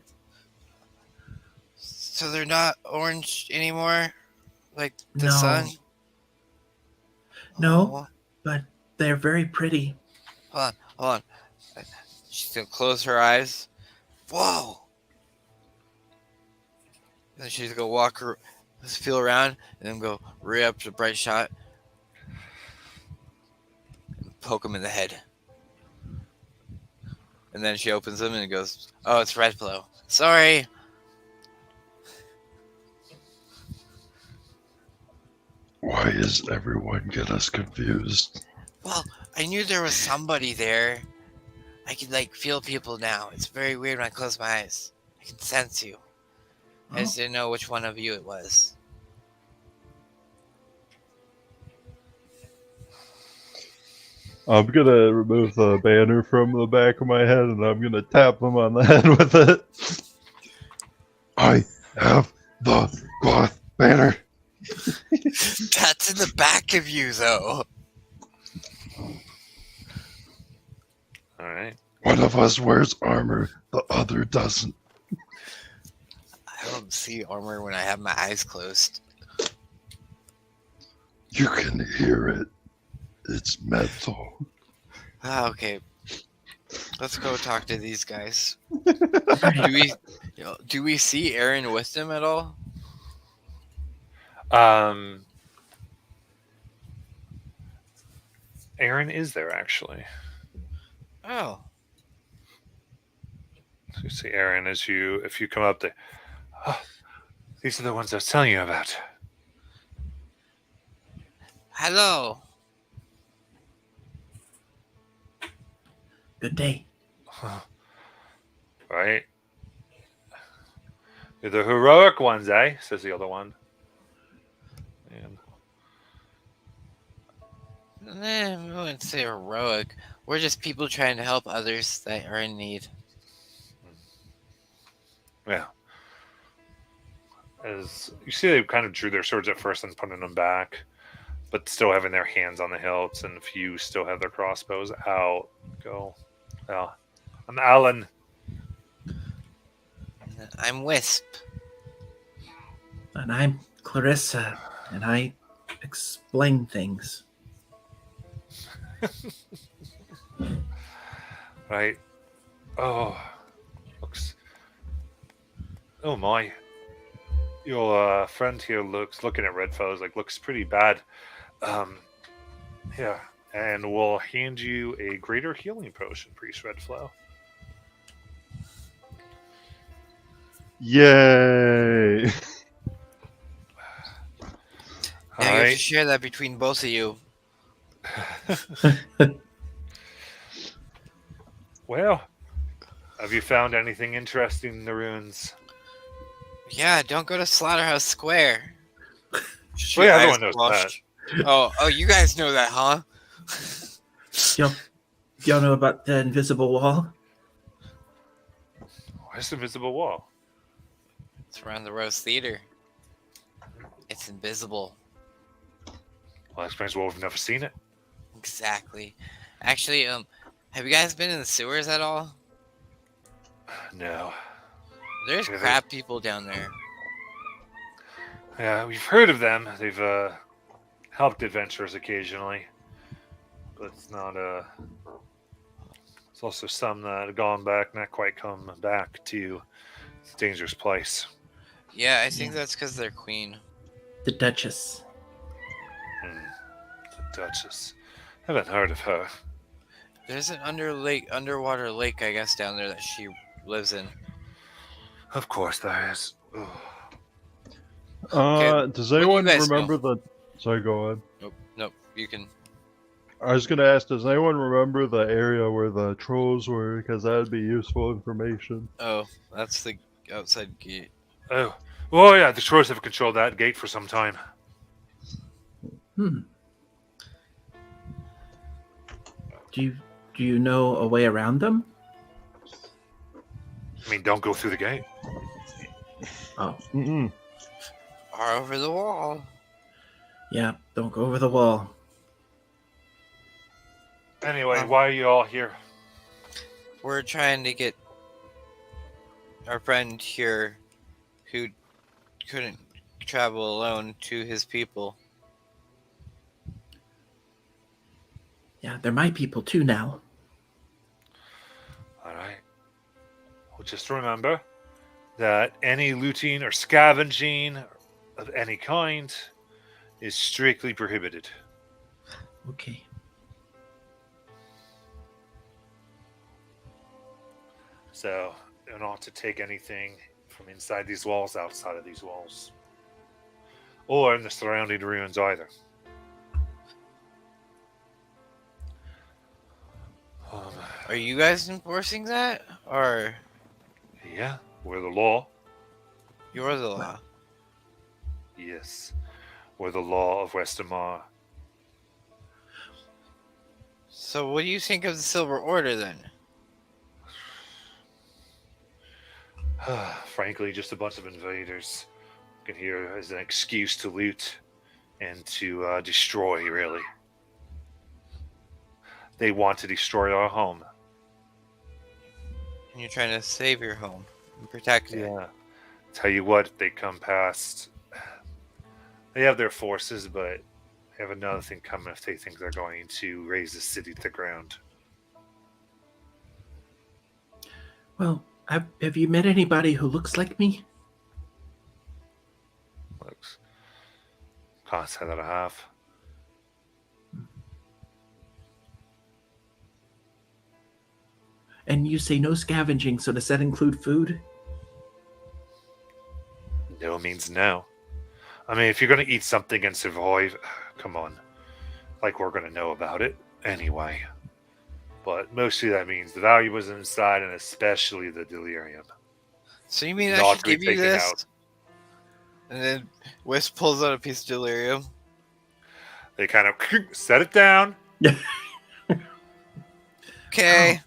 So they're not orange anymore? Like the No. sun? No, Oh, but they're very pretty. hold on. She's gonna close her eyes. Whoa! Then she's gonna walk her, feel around, and then go right up to Bright Shot and poke him in the head. And then she opens them and goes, "Oh, it's Red Blow. Sorry." Why is everyone get us confused? Well, I knew there was somebody there. I can feel people now. It's very weird when I close my eyes. I can sense you. I just didn't know which one of you it was. I'm gonna remove the banner from the back of my head and I'm gonna tap them on the head with it. I have the cloth banner. That's in the back of you, though. All right. One of us wears armor, the other doesn't. I don't see armor when I have my eyes closed. You can hear it. It's mental. Ah, okay. Let's go talk to these guys. Right. Do we see Aaron with them at all? Aaron is there actually. Oh. So you see Aaron if you come up there. Oh, these are the ones I was telling you about. Hello. Good day. Right? You're the heroic ones, eh? Says the other one. And I wouldn't say heroic. We're just people trying to help others that are in need. Yeah. As you see, they kind of drew their swords at first and putting them back, but still having their hands on the hilts, and a few still have their crossbows out. Go. I'm Alan. I'm Wisp. And I'm Clarissa, and I explain things. Right. Oh, looks. Oh my. Your friend here looking at Red Foes looks pretty bad. Yeah, and we'll hand you a greater healing potion, Priest Redflow. Yay! Now All you have to right. share that between both of you. Well, have you found anything interesting in the ruins? Yeah, don't go to Slaughterhouse Square. Well, yeah, Eyes everyone knows flushed. Oh, you guys know that, huh? Y'all know about the invisible wall? Where's the invisible wall? It's around the Rose Theater. It's invisible. Well, that explains why we've never seen it. Exactly. Actually, have you guys been in the sewers at all? No. There's Yeah, crab people down there. Yeah, we've heard of them. They've helped adventurers occasionally, but it's not. There's also some that have gone back, not quite come back to this dangerous place. Yeah, I think that's because they're queen. The Duchess. The Duchess. Haven't heard of her. There's an underwater lake, I guess, down there that she lives in. Of course there is. Ugh. Does what do you anyone guys know? remember the? Sorry, go on. Nope, you can. I was gonna ask, does anyone remember the area where the trolls were? Because that would be useful information. Oh, that's the outside gate. Oh, yeah. The trolls have controlled that gate for some time. Do you know a way around them? I mean, don't go through the gate. Oh, Mm-mm. Or over the wall. yeah. Don't go over the wall. Anyway, why are you all here? We're trying to get our friend here who couldn't travel alone to his people. Yeah, they're my people too now. All right. Well, just remember that any looting or scavenging of any kind is strictly prohibited. Okay. So, you're not to take anything from inside these walls, outside of these walls, or in the surrounding ruins either. Are you guys enforcing that? Or Yeah, we're the law. you're the law? Yes, we're the law of Westermar. So what do you think of the Silver Order then? Frankly, just a bunch of invaders. You can hear as an excuse to loot and to destroy, really. They want to destroy our home. And you're trying to save your home and protect it. Yeah. Tell you what, if they come past, they have their forces, but they have another thing coming if they think they're going to raise the city to the ground. Well, have you met anybody who looks like me? Looks. Can't say that I have. And you say no scavenging, so does that include food? No means no. I mean, if you're going to eat something and survive, come on. Like we're going to know about it anyway. But mostly that means the valuables inside, and especially the delirium. So you mean I Not should to be give you taken this? out. And then Wisp pulls out a piece of delirium. They kind of set it down. Okay.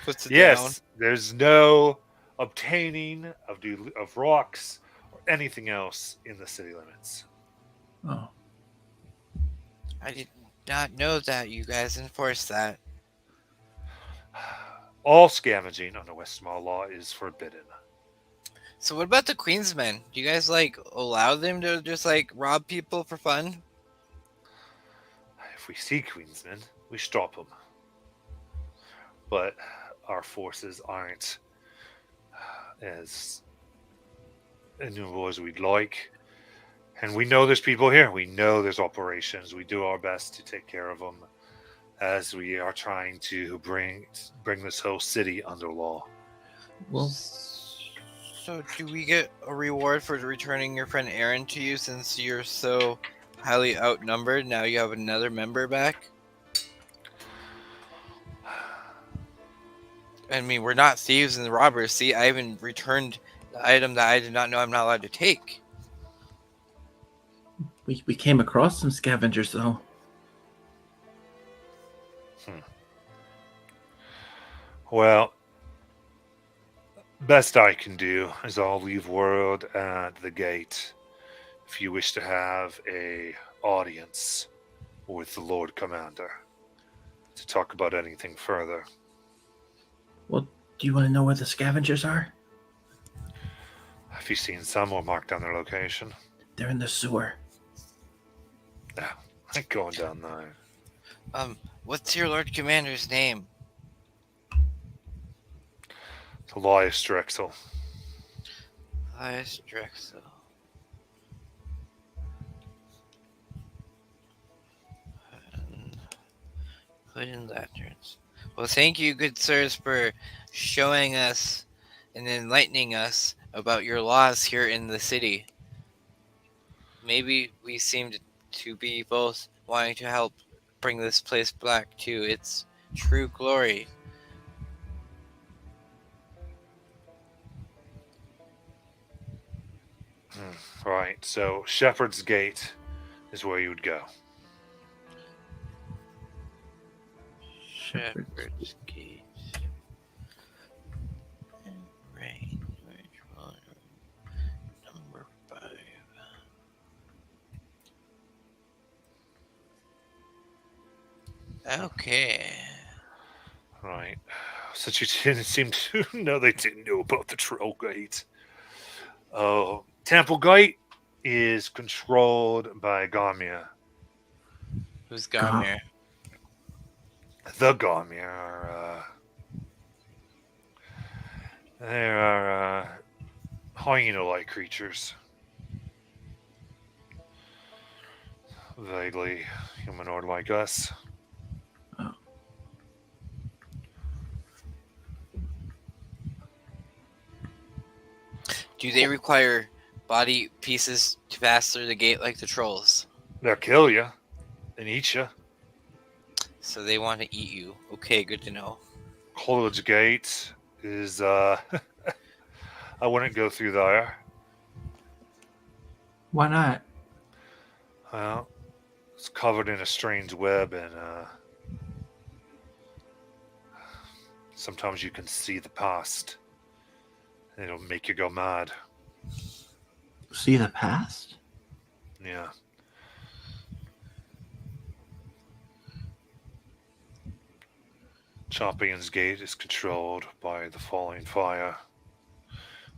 Puts it Yes, there's no obtaining of rocks or anything else in the city limits. Oh, down. I did not know that you guys enforce that. All scavenging under Westmall law is forbidden. So what about the Queensmen? Do you guys like allow them to just like rob people for fun? If we see Queensmen, we stop them. But our forces aren't as innumerable as we'd like. And we know there's people here. We know there's operations. We do our best to take care of them as we are trying to bring this whole city under law. well, So do we get a reward for returning your friend Aaron to you since you're so highly outnumbered? Now you have another member back? I mean, we're not thieves and robbers. See, I even returned the item that I did not know I'm not allowed to take. we came across some scavengers though. Well, best I can do is I'll leave word at the gate if you wish to have a audience with the Lord Commander to talk about anything further. Well, do you want to know where the scavengers are? Have you seen some or marked down their location? They're in the sewer. I'm going down there. What's your Lord Commander's name? Elias Drexel. Elias Drexel. Hidden lanterns. Well, thank you, good sirs, for showing us and enlightening us about your laws here in the city. Maybe we seem to be both wanting to help bring this place back to its true glory. Right, so Shepherd's Gate is where you would go. Shepherd's Gate. Right, number 5. Okay. Right. Since you didn't seem to know, they didn't know about the Troll Gate. Temple Gate is controlled by Gamia. Who's gone here? The Gamia are, they are hyena-like creatures. Vaguely humanoid like us. Do they require body pieces to pass through the gate like the trolls? They'll kill you and eat you. So they want to eat you. Okay, good to know. Coleridge Gate is, I wouldn't go through there. Why not? Well, it's covered in a strange web, and sometimes you can see the past. It'll make you go mad. See the past? Yeah. Champion's Gate is controlled by the falling fire.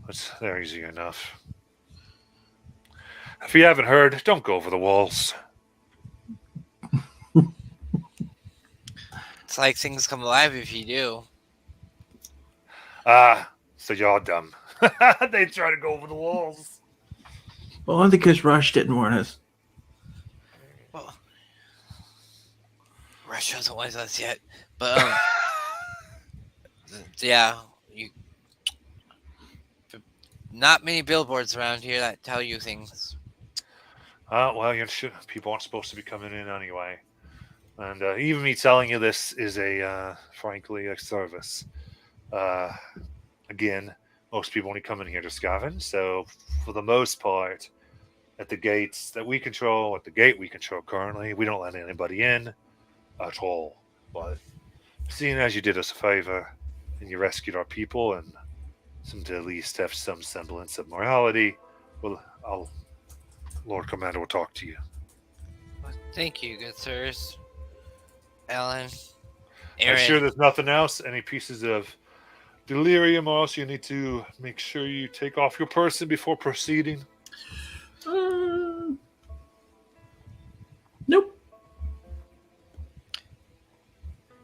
But they're easy enough. If you haven't heard, don't go over the walls. It's like things come alive if you do. So you're dumb. They try to go over the walls. Well, only because Rush didn't warn us. Well, Rush hasn't warned us yet, but yeah, not many billboards around here that tell you things. Well, people aren't supposed to be coming in anyway. And even me telling you this is frankly, a service. Again, most people only come in here to scavenge, so for the most part, at the gates that we control, at the gate we control currently. We don't let anybody in at all. But seeing as you did us a favor and you rescued our people and some to at least have some semblance of morality, well, Lord Commander will talk to you. Well, thank you, good sirs. Alan, I'm Aaron. sure there's nothing else. Any pieces of delirium or else you need to make sure you take off your person before proceeding? Nope.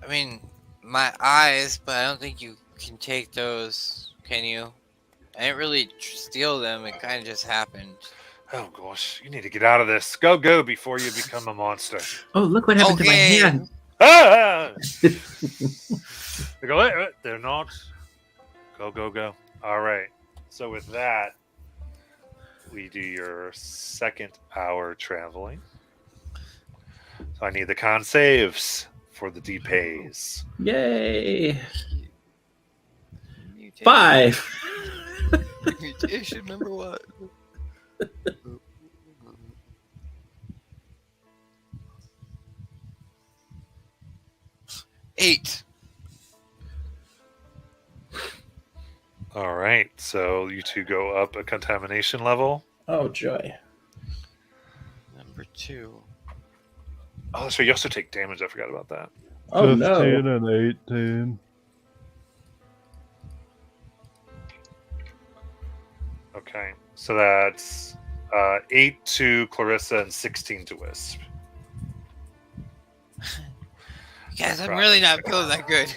I mean, my eyes, but I don't think you can take those, can you? I didn't really steal them. It kind of just happened. Oh gosh, you need to get out of this. Go before you become a monster. Oh, look what happened to my Okay. hand. Ah! They go, "Wait, they're not. Go. All right. So with that, we do your second hour traveling. So I need the con saves for the D-pays. Yay. Mutation. 5. Mutation number what? Eight. All right. So you two go up a contamination level. Oh, joy. Number 2. Oh, that's right. You also take damage. I forgot about that. Oh, 15 no. and 18. Okay. So that's 8 to Clarissa and 16 to Wisp. Guys, I'm really not feeling that good.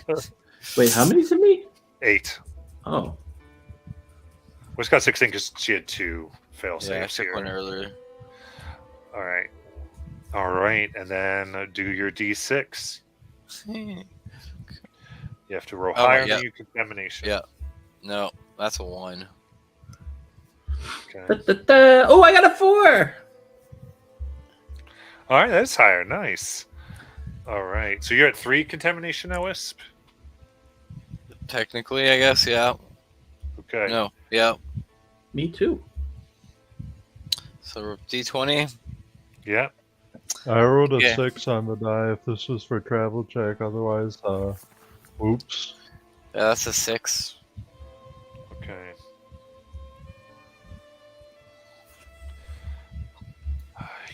Wait, how many to me? 8. Oh. Wisp got 16 because she had 2 fail Yeah, I saves took here. one earlier. All right. And then do your D6. You have to roll Oh, higher yeah. than your contamination. Yeah. No, that's a 1. Okay. Da-da-da. Oh, I got a 4. All right, that's higher. Nice. All right, so you're at 3 contamination now, Wisp. Technically, I guess, yeah. Okay. No, yeah. Me too. So D20. Yeah. I rolled a Yeah. 6 on the die if this was for travel check. Otherwise, oops. Yeah, that's a 6. Okay.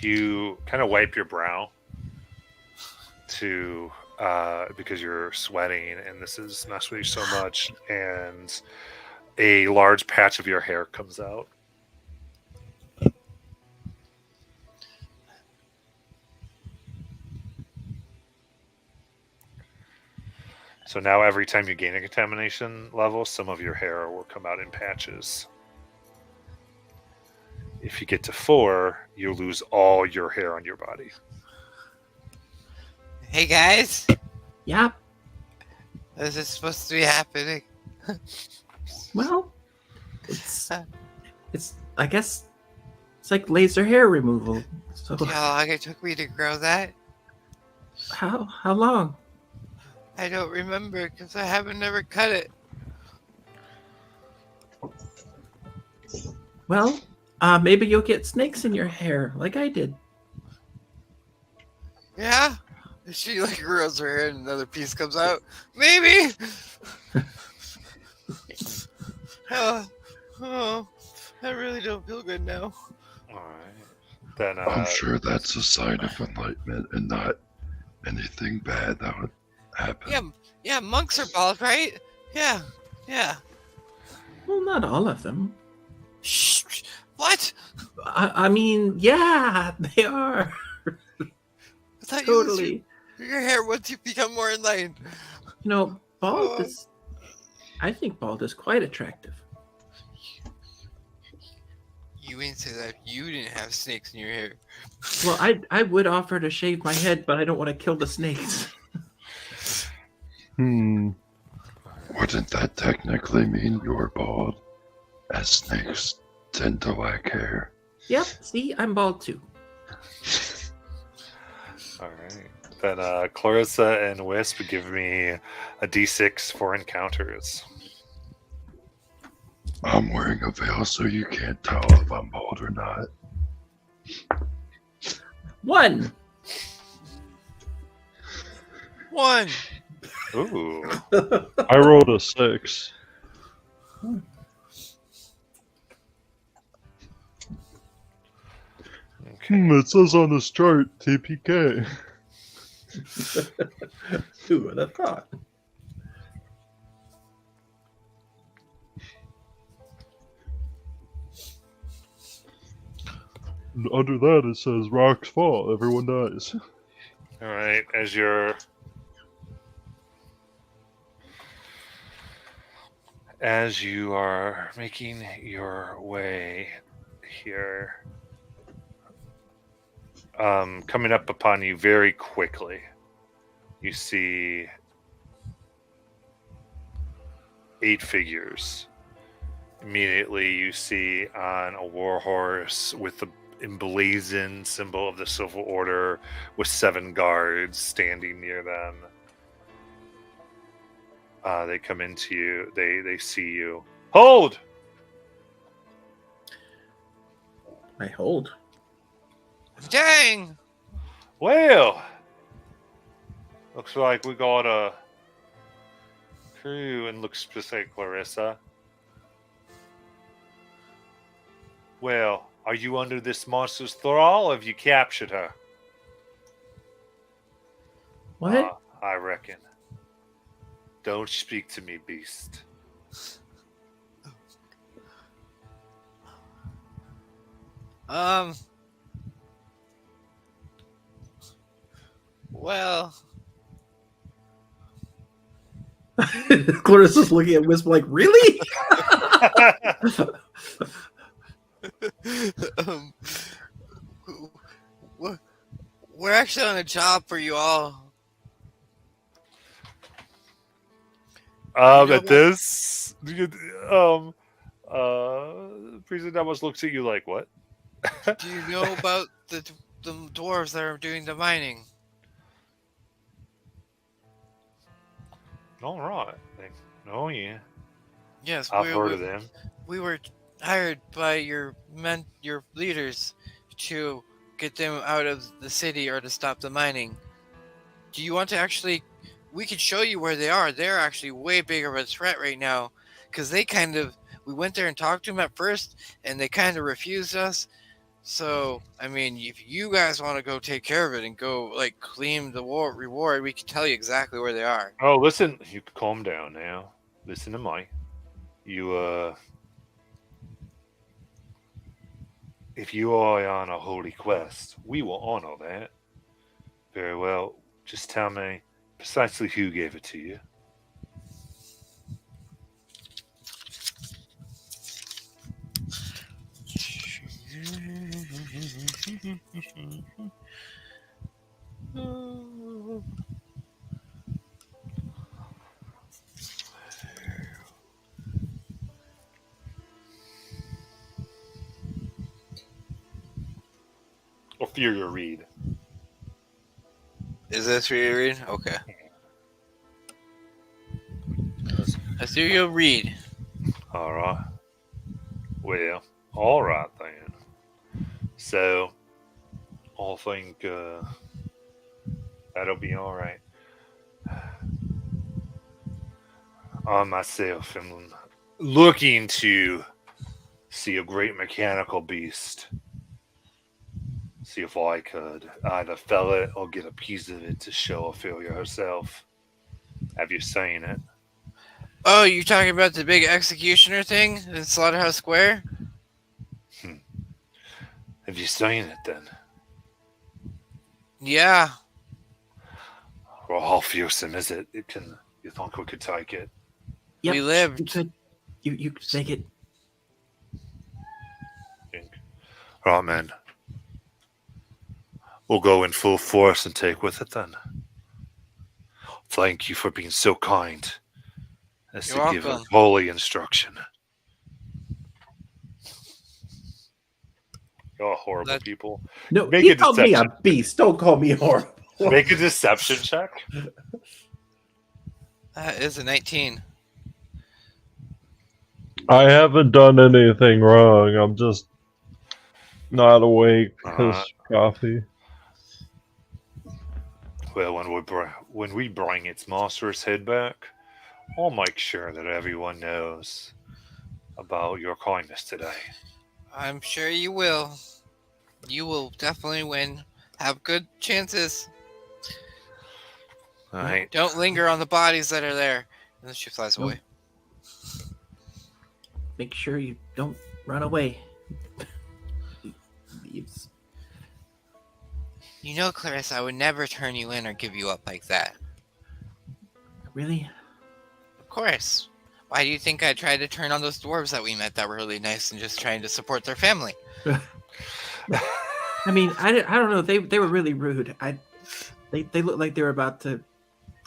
You kind of wipe your brow to because you're sweating, and this is messed with you so much, and a large patch of your hair comes out. So now every time you gain a contamination level, some of your hair will come out in patches. If you get to 4, you lose all your hair on your body. Hey, guys. Yeah. This is supposed to be happening. Well, it's I guess it's like laser hair removal. So You know how long it took me to grow that? how long? I don't remember because I haven't never cut it. Well, maybe you'll get snakes in your hair like I did. Yeah? She like grows her hair and another piece comes out. Maybe! oh, I really don't feel good now. All right. Then I'm sure that's a sign of enlightenment and not anything bad that would happen. Yeah, monks are bald, right? Yeah. Well, not all of them. Shh. What? I mean, yeah, they are. I thought Totally. your hair once you become more enlightened. You know, bald is. I think bald is quite attractive. You didn't say that. You didn't have snakes in your hair. Well, I would offer to shave my head, but I don't want to kill the snakes. Hmm. Wouldn't that technically mean you're bald? As snakes tend to lack hair. Yep. See, I'm bald too. all right. Then Clarissa and Wisp give me a D6 for encounters. I'm wearing a veil so you can't tell if I'm bald or not. 1. 1. Ooh. I rolled a 6. It says on this chart TPK. Who would have thought? Under that it says rocks fall, everyone dies. All right, as you are making your way here, coming up upon you very quickly, you see 8 figures. Immediately, you see on a war horse with the emblazoned symbol of the Civil Order with 7 guards standing near them. They come into you. They see you. Hold! I hold. Dang! Well, looks like we got a crew, and looks just like Clarissa. Well, are you under this monster's thrall, or have you captured her? What? I reckon. Don't speak to me, beast. Well, Clarissa's looking at Wisp like, really? um, we're actually on a job for you all. At this, Priest almost looks at you like, what? Do you know about the dwarves that are doing the mining? All right. Oh, yeah. Yes, I've heard of them. We were hired by your leaders to get them out of the city or to stop the mining. Do you want to actually? We could show you where they are. They're actually way bigger of a threat right now because we went there and talked to them at first, and they kind of refused us. So, I mean, if you guys want to go take care of it and go like claim the reward, we can tell you exactly where they are. Oh, listen, you calm down now. Listen to me. You, if you are on a holy quest, we will honor that. Very well. Just tell me precisely who gave it to you. Ophelia Reed. Is this what you read? Okay. Ethereal Reed. All right. Well, all right then. So, I think that'll be all right. I myself am looking to see a great mechanical beast. See if I could either fell it or get a piece of it to show Ophelia herself. Have you seen it? Oh, you talking about the big executioner thing in Slaughterhouse Square? Have you seen it then? Yeah. Well, how fearsome is it? You think we could take it? Yep, We lived. You could. You could take it. Right, man. We'll go in full force and take with it then. Thank you for being so kind as You're to give us welcome. holy instruction. You're horrible That- people. No, Make he a called me a deception. beast. Don't call me horrible. Make a deception check. That is a 19. I haven't done anything wrong. I'm just Not awake because coffee. Well, when we bring its monstrous head back, I'll make sure that everyone knows about your kindness today. I'm sure you will. You will definitely win. Have good chances. All right. Don't linger on the bodies that are there. And then she flies Nope. away. Make sure you don't run away. He leaves. You know, Clarissa, I would never turn you in or give you up like that. Really? Of course. Why do you think I tried to turn on those dwarves that we met that were really nice and just trying to support their family? I mean, I don't know. They were really rude. They looked like they were about to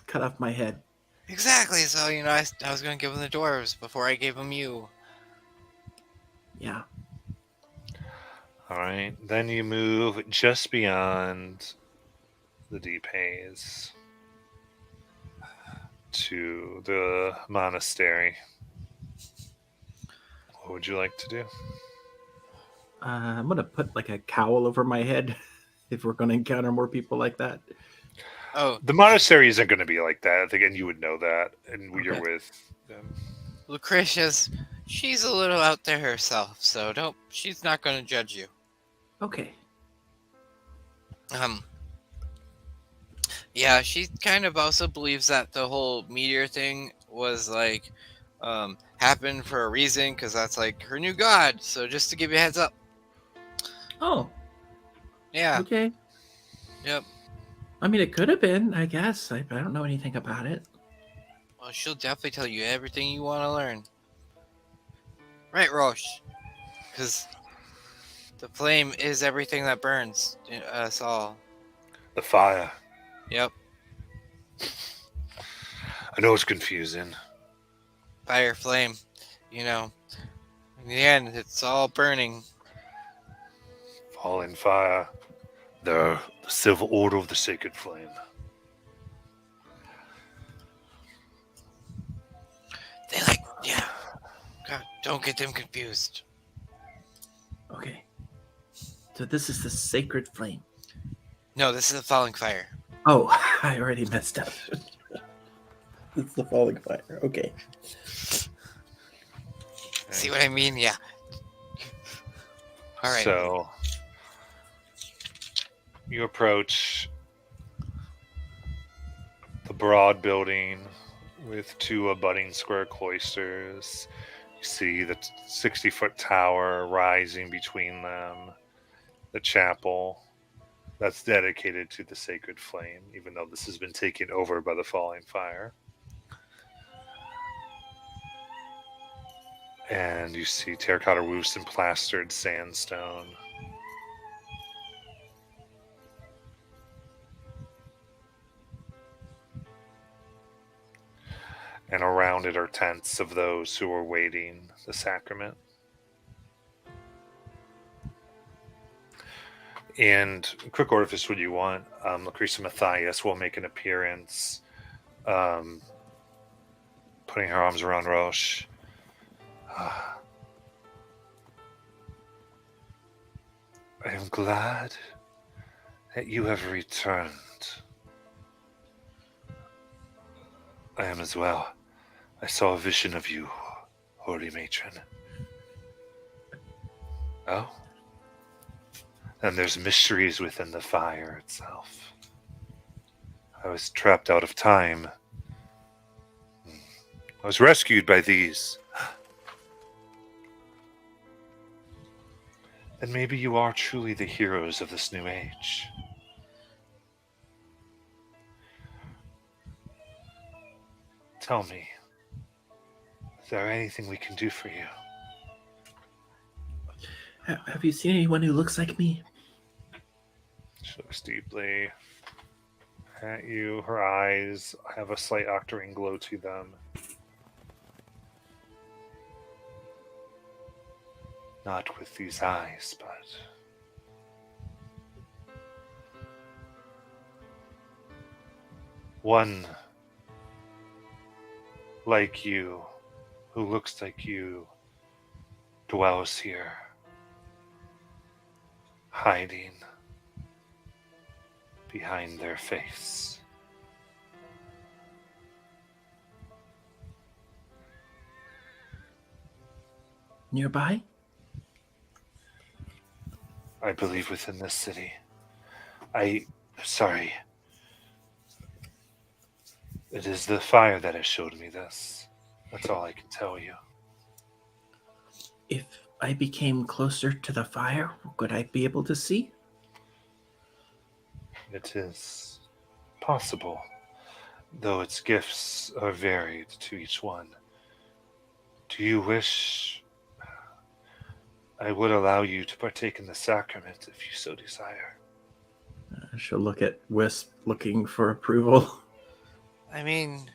cut off my head. Exactly. So, I was going to give them the dwarves before I gave them you. Yeah. All right. Then you move just beyond the deep haze to the monastery. What would you like to do? I'm gonna put like a cowl over my head if we're gonna encounter more people like that. Oh, The monastery isn't going to be like that. Again, you would know that, and you're Okay. with them. Lucretia's, she's a little out there herself, so she's not going to judge you. Okay. Yeah, she kind of also believes that the whole meteor thing was like, happened for a reason, because that's like her new god. So just to give you a heads up. Oh. Yeah. Okay. Yep. I mean, it could have been. I guess. I don't know anything about it. Well, she'll definitely tell you everything you want to learn. Right, Roche? Because the flame is everything that burns us all. The fire. Yep. I know it's confusing. Fire, flame. In the end, it's all burning. Falling fire. The Silver Order of the Sacred Flame. Yeah. God, don't get them confused. Okay. So this is the sacred flame. No, this is a falling fire. Oh, I already messed up. It's the falling fire. Okay. See what I mean? Yeah. All right. So you approach the broad building with two abutting square cloisters. You see the 60-foot tower rising between them, the chapel that's dedicated to the sacred flame, even though this has been taken over by the falling fire. And you see terracotta roofs and plastered sandstone. And around it are tents of those who are waiting the sacrament. And quick order, if this is what you want, Lucretia Matthias will make an appearance, putting her arms around Roche. I am glad that you have returned. I am as well. I saw a vision of you, holy matron. Oh? And there's mysteries within the fire itself. I was trapped out of time. I was rescued by these. And maybe you are truly the heroes of this new age. Tell me, is there anything we can do for you? Have you seen anyone who looks like me? She looks deeply at you. Her eyes have a slight octarine glow to them. Not with these eyes, but one like you, who looks like you, dwells here. hiding behind their face. Nearby? I believe within this city. Sorry. It is the fire that has showed me this. That's all I can tell you. If I became closer to the fire, would I be able to see? It is possible, though its gifts are varied to each one. Do you wish I would allow you to partake in the sacrament if you so desire? She'll look at Wisp looking for approval. I mean,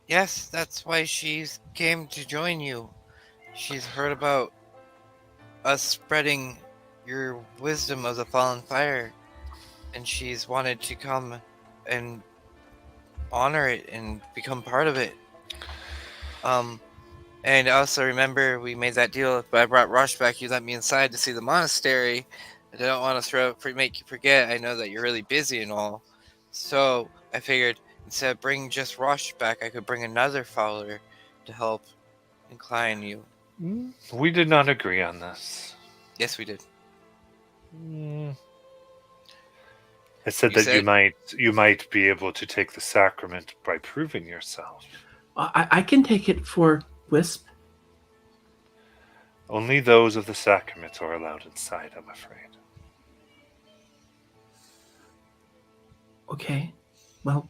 yes, that's why she's came to join you. She's heard about us spreading your wisdom of the fallen fire, and she's wanted to come and honor it and become part of it. And also remember we made that deal, but I brought Rush back. You let me inside to see the monastery. I don't want to make you forget. I know that you're really busy and all. So I figured instead of bringing just Rush back, I could bring another follower to help incline you. We did not agree on this. Yes, we did. I said You that said- you might be able to take the sacrament by proving yourself. I can take it for Wisp. Only those of the sacrament are allowed inside, I'm afraid. Okay. Well,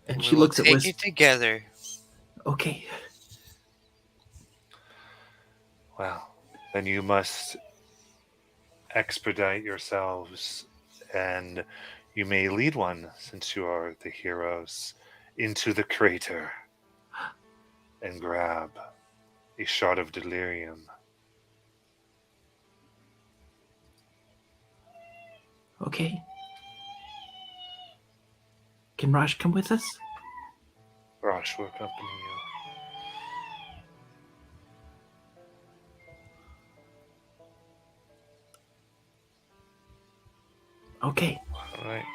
and we she will looks at take Wisp. it together. Okay. Well, then you must expedite yourselves, and you may lead one, since you are the heroes, into the crater and grab a shot of delirium. Okay. Can Raj come with us? Rosh will accompany you. Okay. All right.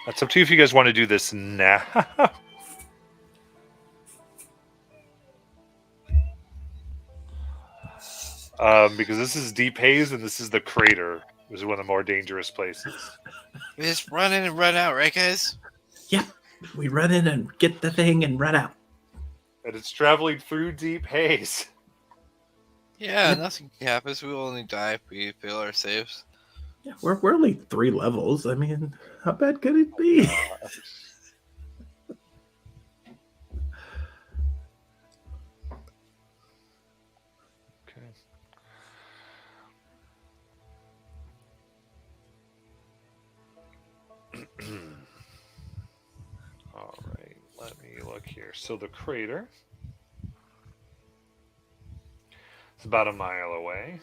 That's up to you if you guys want to do this now. Because this is deep haze and this is the crater. This is one of the more dangerous places. We just run in and run out, right, guys? Yep. We run in and get the thing and run out. And it's traveling through deep haze. Yeah, nothing happens. We will only die if we fail our saves. Yeah, we're only 3 levels. I mean, how bad could it be? Okay. All right, let me look here. So the crater is about a mile away.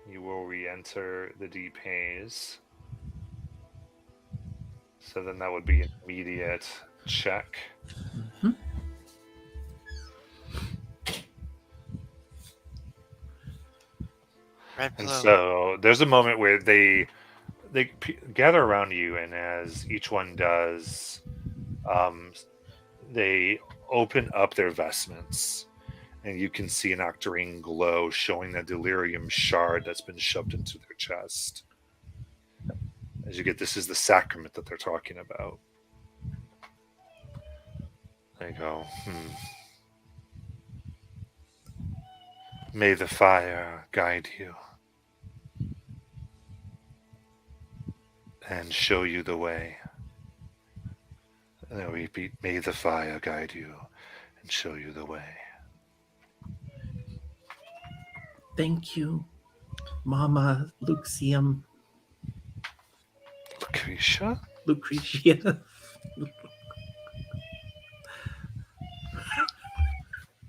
You will re-enter the deep haze. So then that would be an immediate check. Right And below. so there's a moment where they gather around you, and as each one does, they open up their vestments, and you can see an octarine glow showing the delirium shard that's been shoved into their chest. As you get, this is the sacrament that they're talking about. They go, May the fire guide you and show you the way. And I repeat, may the fire guide you and show you the way. Thank you, Mama Lucium. Lucretia? Lucretia.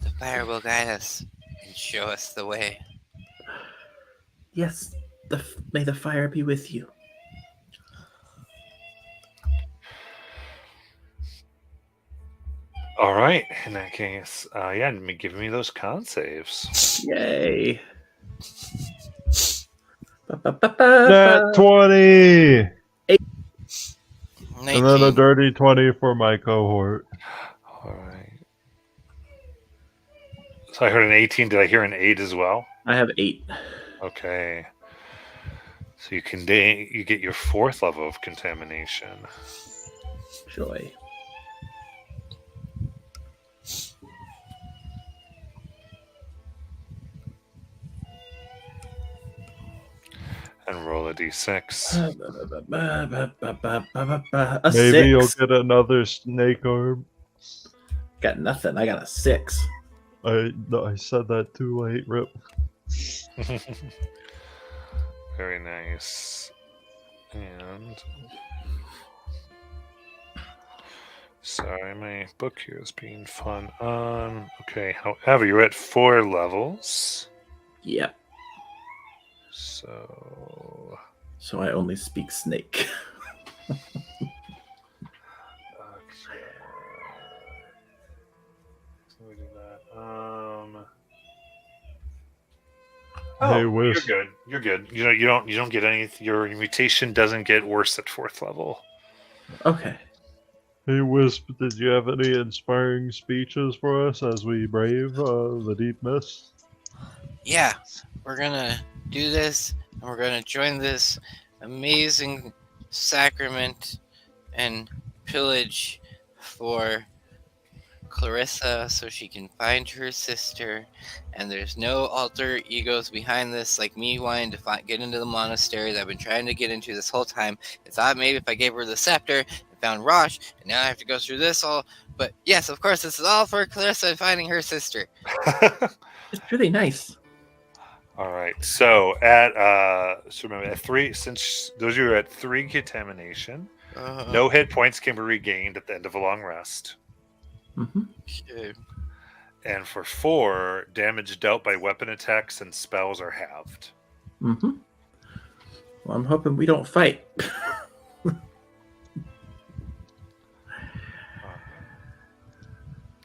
The fire will guide us and show us the way. Yes, may the fire be with you. All right, in that case, give me those con saves. Yay. Nat 20! 19. And then a dirty 20 for my cohort. All right. So I heard an 18. Did I hear an 8 as well? I have 8. Okay. So you get your 4th level of contamination. Joy. And roll a d6. A Maybe 6. you'll get another snake arm. Got nothing. I got a 6. I said that too late, Rip. Very nice. And sorry, my book here is being fun. Okay, however, you're at 4 levels. Yep. So So I only speak snake. we do that. Hey, You're Wisp. good. You're good. You don't get any. Your mutation doesn't get worse at 4th level. Okay. Hey, Wisp, did you have any inspiring speeches for us as we brave the deep mist? Yeah, we're gonna do this, and we're gonna join this amazing sacrament and pillage for Clarissa so she can find her sister. And there's no alter egos behind this, like me wanting to get into the monastery that I've been trying to get into this whole time. I thought maybe if I gave her the scepter and found Rosh, and now I have to go through this all. But yes, of course, this is all for Clarissa and finding her sister. It's really nice. All right. So remember at 3, since those of you are at 3 contamination, no hit points can be regained at the end of a long rest. Mm-hmm. Okay. And for 4, damage dealt by weapon attacks and spells are halved. Mm-hmm. Well, I'm hoping we don't fight.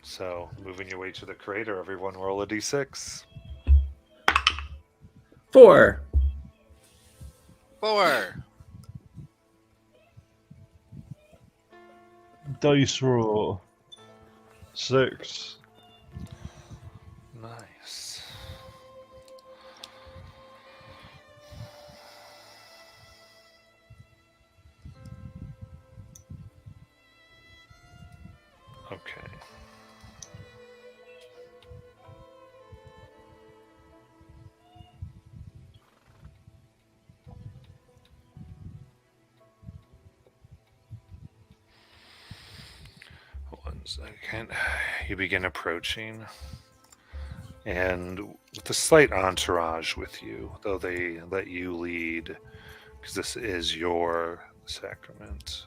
So, moving your way to the crater, everyone roll a d6. 4. 4. Dice roll. 6. Nice. Okay. One second. You begin approaching, and with a slight entourage with you, though they let you lead, because this is your sacrament.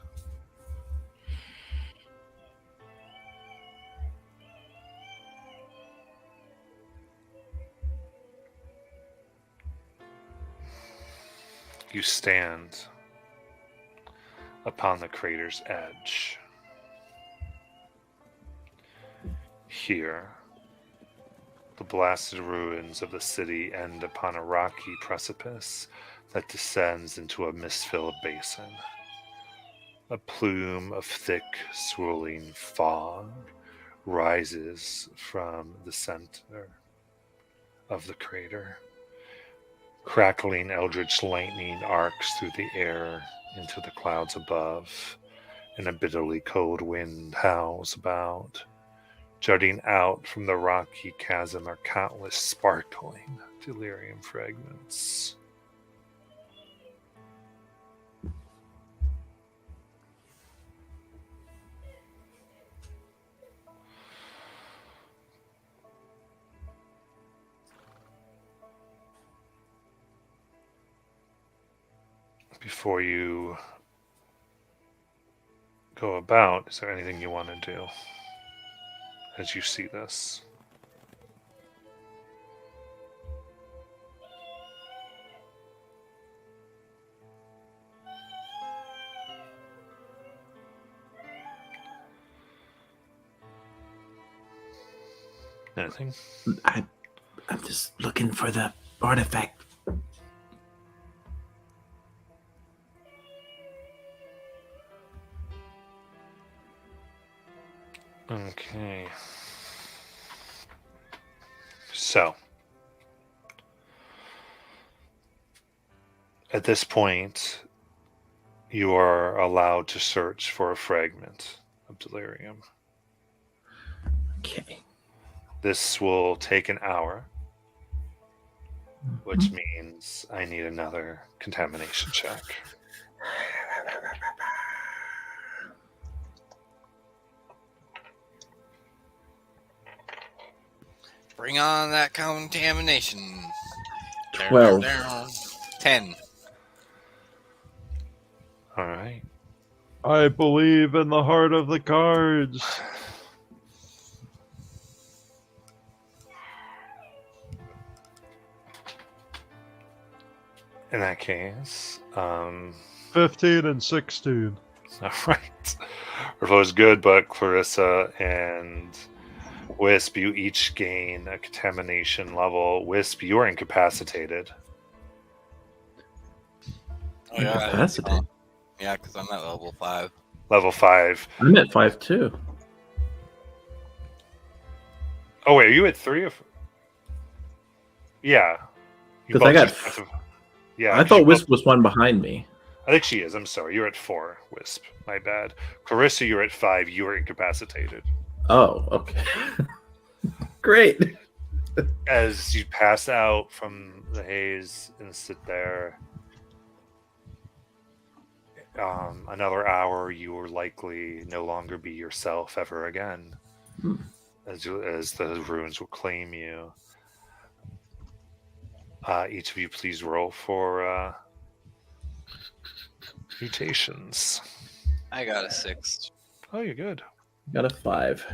You stand upon the crater's edge. Here, the blasted ruins of the city end upon a rocky precipice that descends into a mist-filled basin. A plume of thick, swirling fog rises from the center of the crater. Crackling eldritch lightning arcs through the air into the clouds above, and a bitterly cold wind howls about. Jutting out from the rocky chasm are countless sparkling delirium fragments. Before you go about, is there anything you want to do as you see this? Anything? I'm just looking for the artifact. Okay. So, at this point, you are allowed to search for a fragment of delirium. Okay. This will take an hour, which means I need another contamination check. Bring on that contamination. 12. 10. All right. I believe in the heart of the cards. In that case, 15 and 16. all right. Reflow is good, but Clarissa and Wisp, you each gain a contamination level. Wisp, you are incapacitated. Oh, yeah. Incapacitated. Yeah, because I'm at level 5. Level 5. I'm at 5 too. Oh, wait, are you at 3? Yeah. You 'Cause I both got just- yeah, I 'cause thought you Wisp both- was one behind me. I think she is. I'm sorry. You're at 4, Wisp. My bad. Clarissa, you're at 5. You are incapacitated. Oh, okay. Great. As you pass out from the haze and sit there, another hour, you will likely no longer be yourself ever again, Hmm. as the ruins will claim you. Each of you, please roll for mutations. I got a 6. Oh, you're good. Got a 5.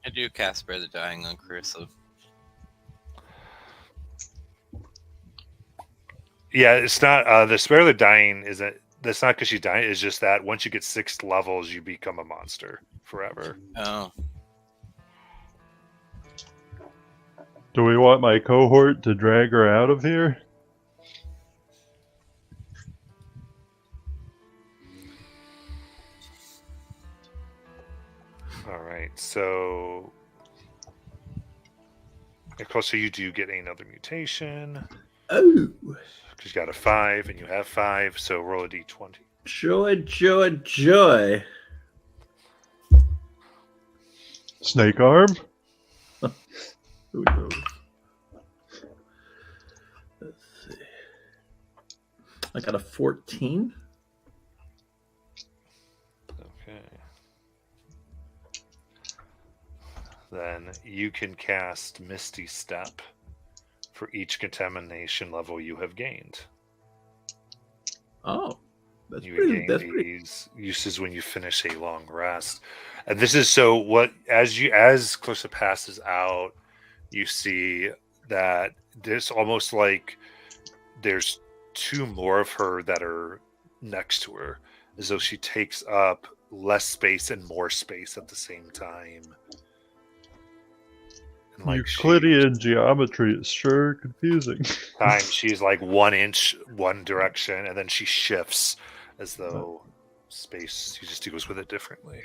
I do cast Spare the Dying on Carissa. Yeah, it's not the Spare the Dying isn't. That's not because she's dying. It's just that once you get 6 levels, you become a monster forever. Oh. Do we want my cohort to drag her out of here? All right, so of course, so you do get another mutation Oh, because you got a 5 and you have 5. So roll a d20. joy, joy, joy. Snake arm? Who knows? Let's see. I got a 14. Okay. Then you can cast Misty Step for each contamination level you have gained. Oh, that's You pretty. gain That's pretty. these uses when you finish a long rest. And this is so what as Clarissa passes out, you see that there's almost like there's 2 more of her that are next to her, as though she takes up less space and more space at the same time. And Euclidean geometry is sure confusing. she's like 1 inch one direction, and then she shifts as though space, she just deals with it differently.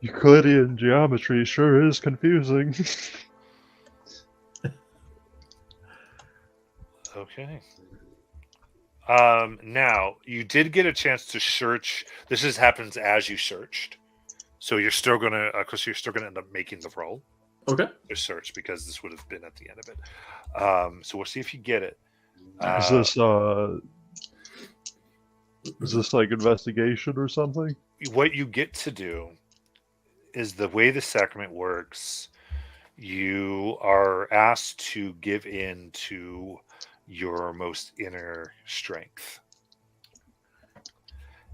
Euclidean geometry sure is confusing. Okay. Now you did get a chance to search. This just happens as you searched, so you're still gonna, because you're still gonna end up making the roll Okay. to search because this would have been at the end of it. So we'll see if you get it. Is this like investigation or something? What you get to do is the way the sacrament works. You are asked to give in to your most inner strength.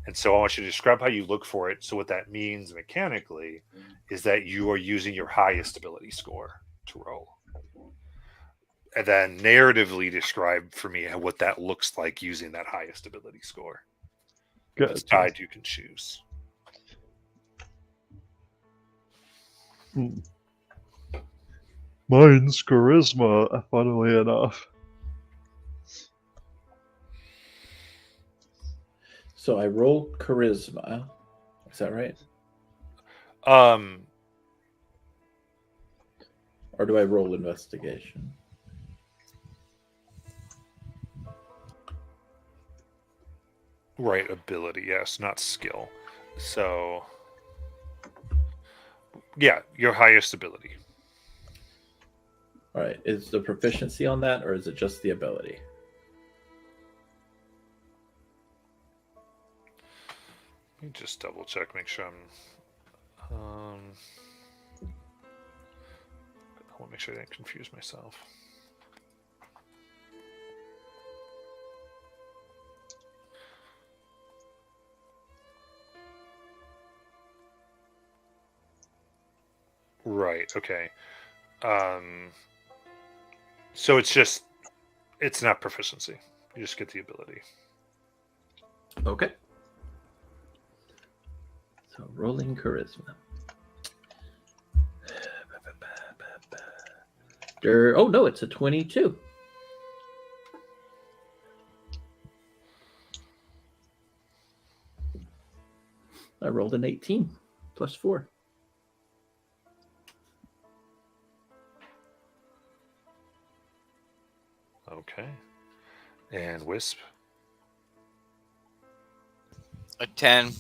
And so I want you to describe how you look for it. So what that means mechanically is that you are using your highest ability score to roll. And then narratively describe for me what that looks like using that highest ability score. If it's tied, you can choose. Mine's charisma, funnily enough. So I rolled charisma. Is that right? Um, Or do I roll investigation? right, ability, yes, not skill. So, yeah, your highest ability. All right. Is the proficiency on that, or is it just the ability? Let me just double check, make sure I'm. I want to make sure I didn't confuse myself. Right. Okay. So it's not proficiency. You just get the ability. Okay. So rolling charisma. Oh no, it's a 22. I rolled an 18 plus 4. Okay. And Wisp. A 10.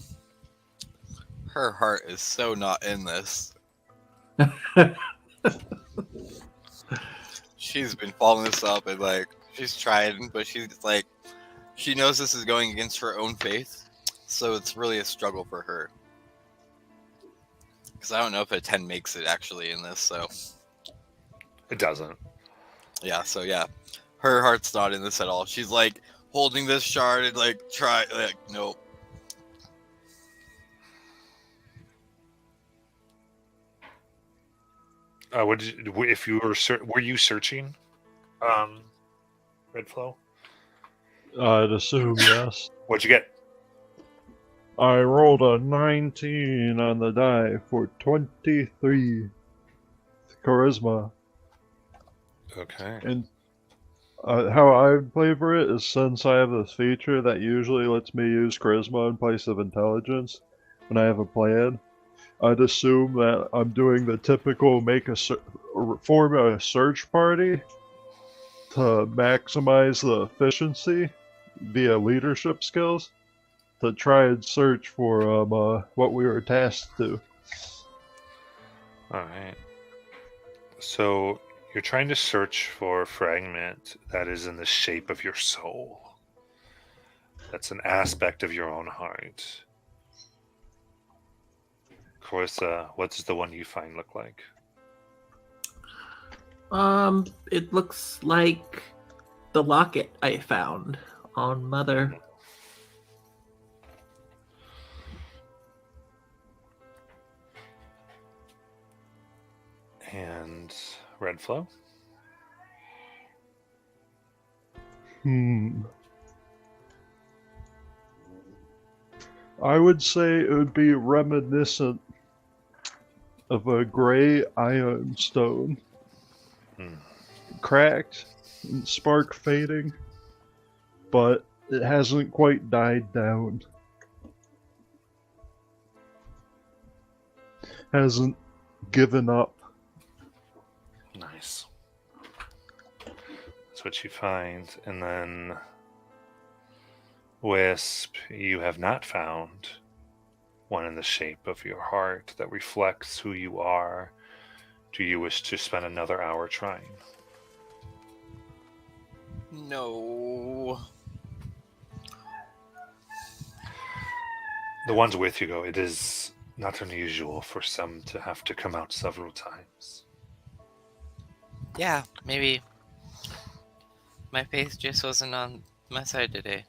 Her heart is so not in this. She's been following this up and like she's trying, but she's like she knows this is going against her own faith, so it's really a struggle for her. Because I don't know if a 10 makes it actually in this, so It doesn't. yeah, her heart's not in this at all. She's like holding this shard and like nope. If you were you searching, Red Flow? I'd assume yes. What'd you get? I rolled a 19 on the die for 23 charisma. Okay. And how I play for it is since I have this feature that usually lets me use charisma in place of intelligence when I have a plan, I'd assume that I'm doing the typical form a search party to maximize the efficiency via leadership skills to try and search for what we were tasked to. All right. So you're trying to search for a fragment that is in the shape of your soul. That's an aspect of your own heart. Carissa, what does the one you find look like? It looks like the locket I found on Mother. And Red Flow? I would say it would be reminiscent of a gray iron stone. Cracked and spark fading, but it hasn't quite died down. Hasn't given up. Nice. That's what you find. And then Wisp, you have not found one in the shape of your heart that reflects who you are. Do you wish to spend another hour trying? No. The ones with you go, it is not unusual for some to have to come out several times. Yeah, maybe my faith just wasn't on my side today.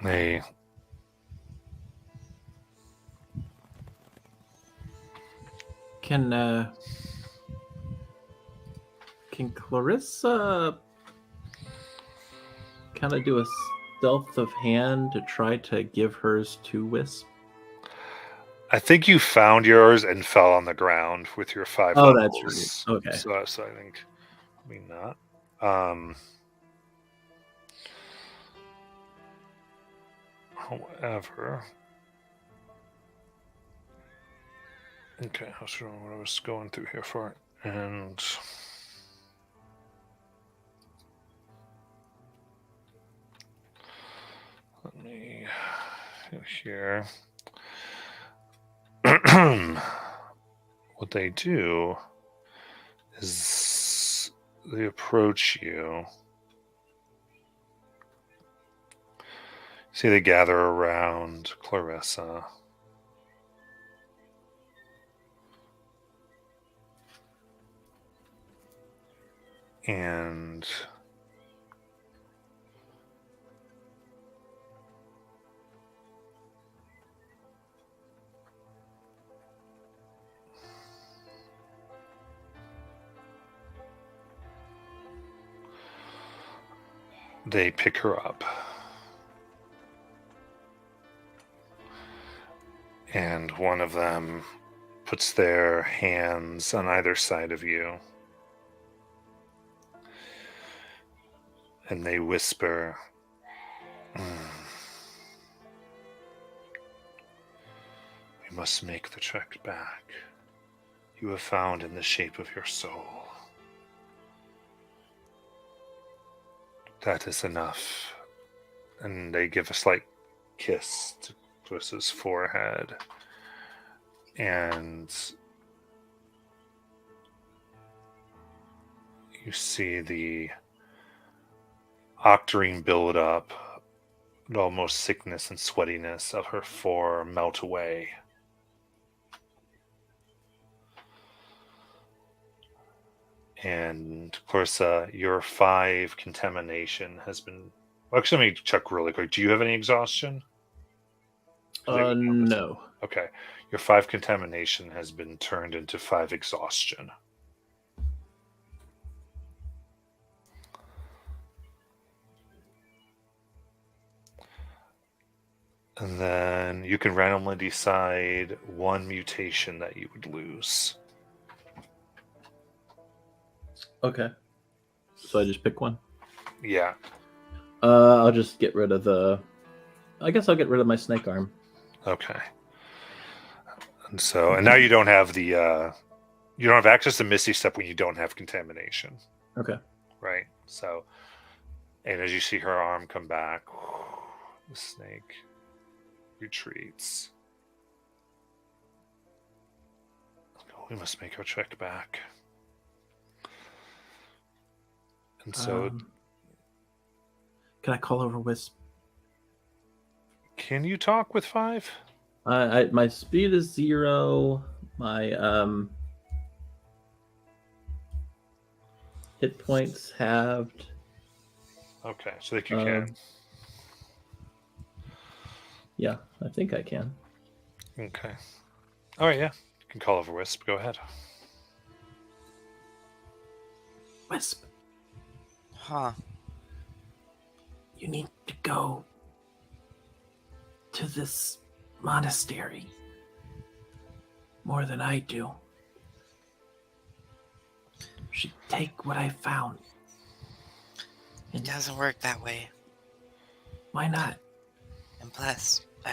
They Can Clarissa kind of do a stealth of hand to try to give hers to Wisp? I think you found yours and fell on the ground with your 5 Oh, levels. that's right. Okay. So I think maybe not. However, okay, I was wondering what I was going through here for, and let me go here. What they do is they approach you. See, they gather around Clarissa. And they pick her up. And one of them puts their hands on either side of you. And they whisper, "We must make the trek back. You have found in the shape of your soul. That is enough." And they give a slight kiss to Clarissa's forehead. And you see the octarine build up, and almost sickness and sweatiness of her form melt away. And Clarissa, your 5 contamination has been. Well, actually, let me check really quick. Do you have any exhaustion? No. Okay. Your 5 contamination has been turned into 5 exhaustion. And then you can randomly decide 1 mutation that you would lose. Okay. So I just pick one. Yeah. I'll just get rid of the. I guess I'll get rid of my snake arm. Okay. And so, and now you don't have the, you don't have access to Misty Step when you don't have contamination. Okay. Right? So, and as you see her arm come back, the snake retreats. We must make our trek back. And so, can I call over Wisp? can you talk with 5? My speed is 0. My hit points halved. Okay, so that you can. Yeah, I think I can. Okay. All right, yeah. You can call over Wisp. Go ahead. Wisp, Huh. you need to go to this monastery more than I do. You should take what I found. It doesn't work that way. Why not? And plus, I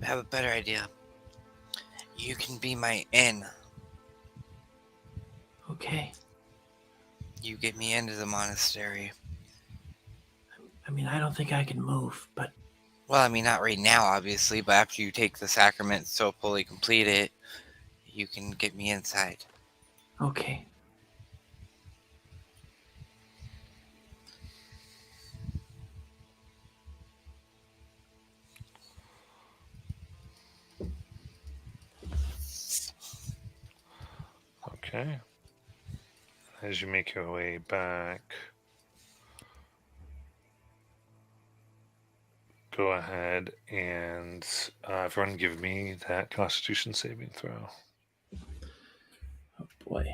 have a better idea. You can be my in. Okay. You get me into the monastery. I mean, I don't think I can move, but Well, I mean, not right now, obviously, but after you take the sacrament so fully complete it, you can get me inside. okay. Okay. As you make your way back, go ahead and everyone give me that Constitution saving throw. Oh boy.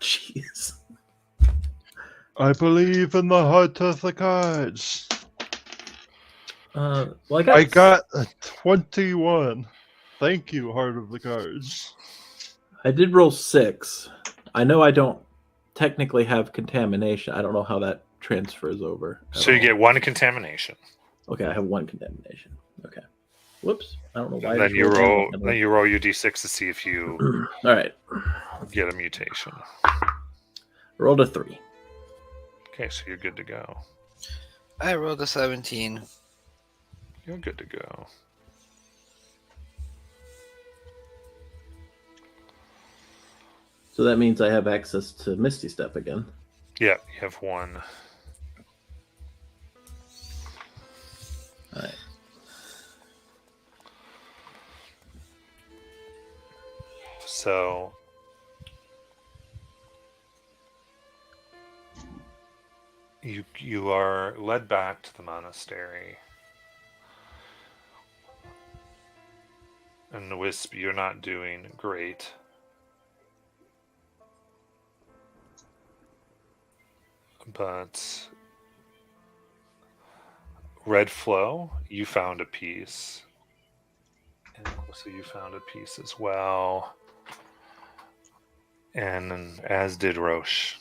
Jeez. I believe in the heart of the cards. Well, I got a 21. Thank you, heart of the cards. I did roll 6. I know I don't technically have contamination. I don't know how that transfers over. So you get 1 contamination. Okay, I have 1 contamination. Okay. Whoops. I don't know why. And I then just you rolled roll. one. Then you roll your d6 to see if you All right. get a mutation. Rolled a 3. Okay, so you're good to go. I rolled a 17. You're good to go. So that means I have access to Misty Step again. Yeah, you have 1. All right. So you are led back to the monastery. And the Wisp, you're not doing great. But Red Flow, you found a piece. And so you found a piece as well. And as did Roche.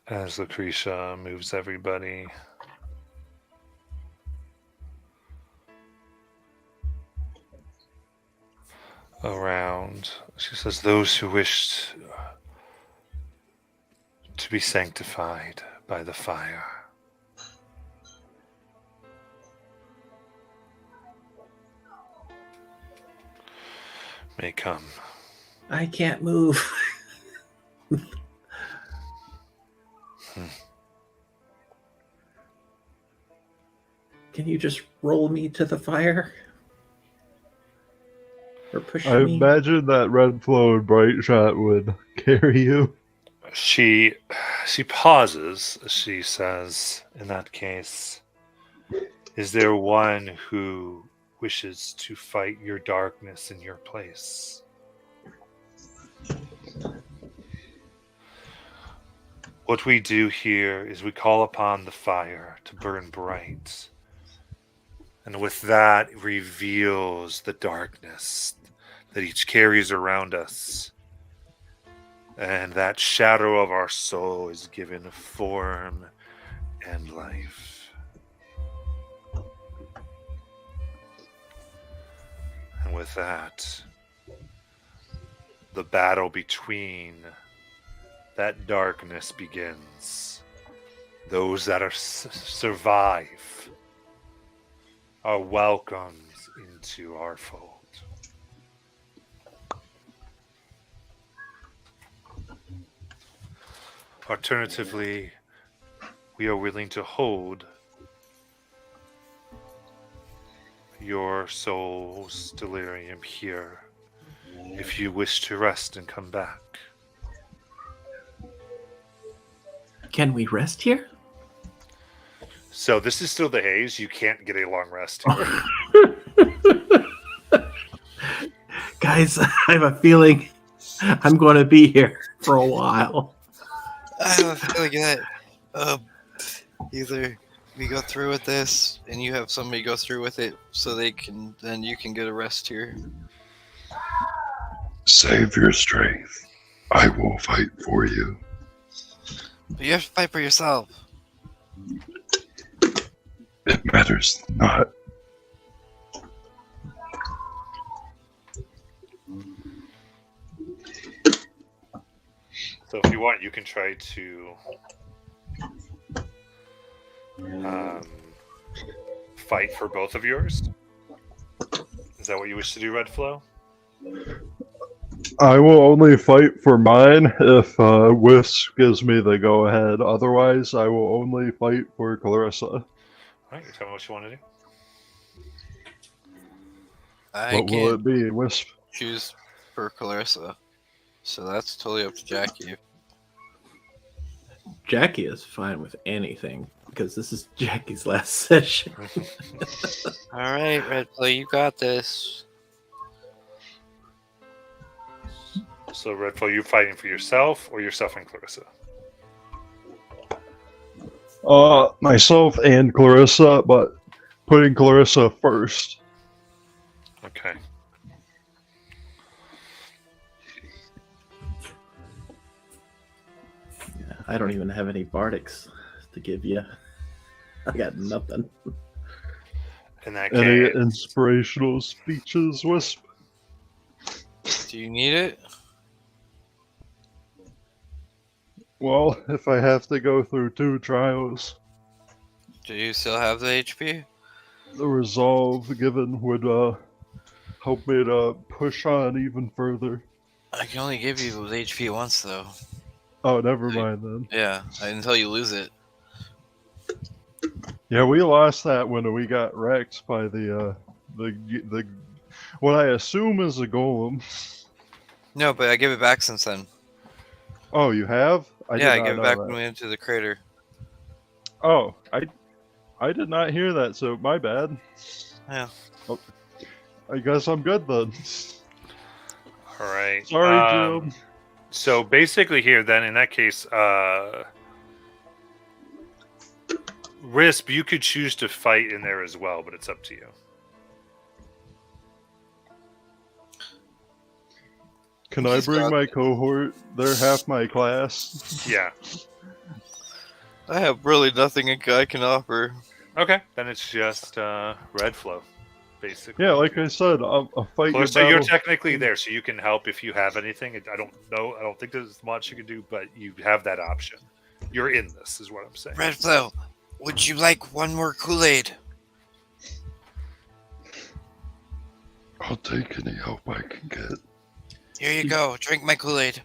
As Lucretia moves everybody. Around. She says, those who wished to be sanctified by the fire. May come. I can't move. Can you just roll me to the fire? Or push I me? imagine that Red Flow and Bright Shot would carry you. She pauses. She says, in that case, is there one who wishes to fight your darkness in your place? What we do here is we call upon the fire to burn bright. And with that, it reveals the darkness that each carries around us. And that shadow of our soul is given form and life. And with that, the battle between that darkness begins. Those that survive are welcomed into our fold. Alternatively, we are willing to hold your soul's delirium here if you wish to rest and come back. Can we rest here? So this is still the haze. You can't get a long rest here. Guys, I have a feeling I'm going to be here for a while. I have a feeling that either we go through with this and you have somebody go through with it so then you can get a rest here. Save your strength. I will fight for you. But you have to fight for yourself. It matters not. So if you want, you can try to fight for both of yours. Is that what you wish to do, Red Flow? I will only fight for mine if Wisp gives me the go-ahead. Otherwise, I will only fight for Clarissa. All right, you tell me what you want to do. I What will can't it be, Wisp? choose for Clarissa. So that's totally up to Jackie. Jackie is fine with anything because this is Jackie's last session. Alright, Red Play, you got this. So, Red Flow, you fighting for yourself or yourself and Clarissa? Myself and Clarissa, but putting Clarissa first. Okay. I don't even have any bardics to give you. I got nothing. In that Any case, inspirational speeches, Wisp? Do you need it? Well, if I have to go through 2 trials, Do you still have the HP? the resolve given would help me to push on even further. I can only give you the HP once, though. Oh, never mind then. Yeah, until you lose it. Yeah, we lost that when we got wrecked by the what I assume is a golem. No, but I give it back since then. Oh, you have? I did not gave it know back that. when we went to the crater. Oh, I did not hear that, so my bad. Yeah. Oh, I guess I'm good then. all right. Sorry, Jim. So basically, here then, in that case, Risp, you could choose to fight in there as well, but it's up to you. Can I He's bring got my it. cohort? They're half my class. Yeah. I have really nothing I can offer. Okay. Then it's just red flow, basically. Yeah, like I said, I'll fight your So you're battle. technically there, so you can help if you have anything. I don't know. I don't think there's much you can do, but you have that option. You're in this, is what I'm saying. Red Flow, would you like one more Kool-Aid? I'll take any help I can get. Here you go. Drink my Kool-Aid.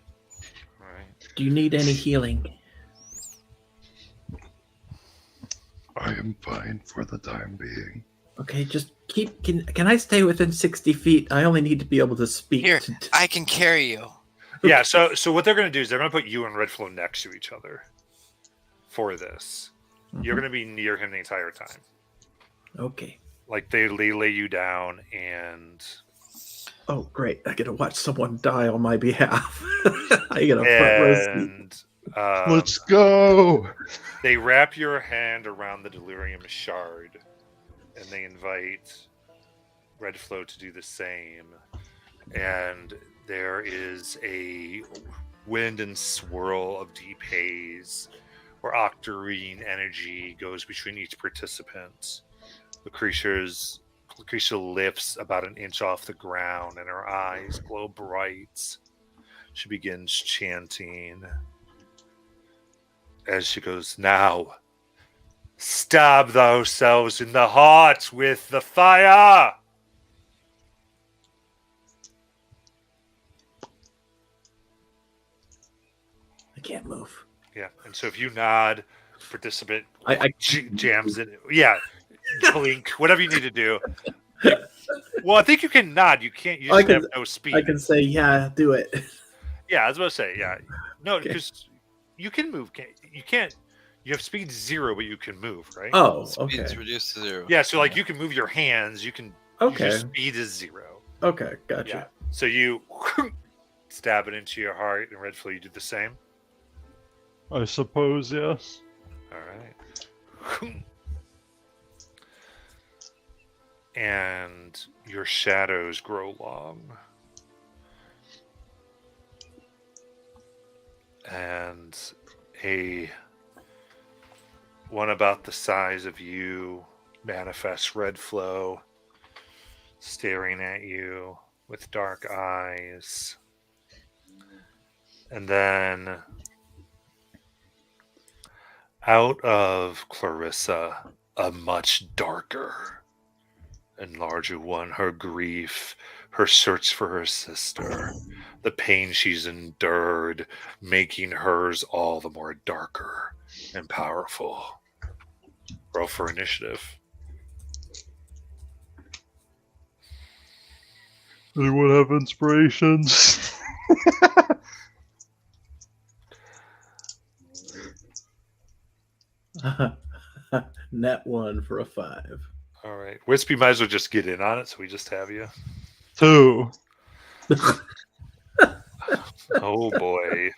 All right. Do you need any healing? I am fine for the time being. Okay, just keep. Can I stay within 60 feet? I only need to be able to speak. Here, I can carry you. Yeah. So what they're going to do is they're going to put you and Red Flow next to each other for this. You're going to be near him the entire time. Okay. Like they lay you down, and Oh, great! I get to watch someone die on my behalf. I get a front row seat. and Let's go! they wrap your hand around the delirium shard, and they invite Red Flow to do the same. And there is a wind and swirl of deep haze, where octarine energy goes between each participant. The creature lifts about an inch off the ground, and her eyes glow bright. She begins chanting as she goes, "Now, stab thyself in the heart with the fire!" I can't move. Yeah, and so if you nod, participant I jams it. Yeah, blink, whatever you need to do. Well, I think you can nod. You can't. You I just can- have no speed. I can say, yeah, do it. Yeah, I was about to say, yeah. No, Okay. because you can move. You can't. You have speed 0, but you can move, right? Oh, Speed's okay. reduced to 0. Yeah, so like you can move your hands. You can. Your Okay. speed is 0. Okay, gotcha. Yeah. So you stab it into your heart, and Red Flow, you do the same. I suppose, yes. All right. And your shadows grow long. And one about the size of you manifests Red Flow, staring at you with dark eyes. And then out of Clarissa, a much darker and larger one, her grief, her search for her sister, the pain she's endured, making hers all the more darker and powerful. Roll for initiative. Anyone have inspirations? Net 1 for a 5. All right. Wispy might as well just get in on it, so we just have you. 2. Oh, boy.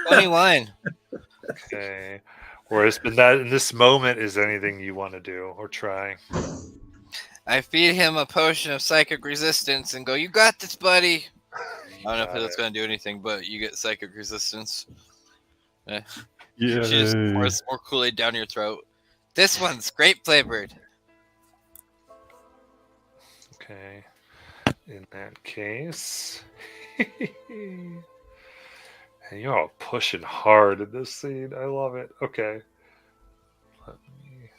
21. Okay. Whereas in this moment, is anything you want to do or try? I feed him a potion of psychic resistance and go, "You got this, buddy." I don't know if Got that's it. going to do anything, but you get psychic resistance. Yeah. She just pours more Kool-Aid down your throat. This one's grape flavored. Okay. In that case. And you're all pushing hard in this scene. I love it. Okay. Let me.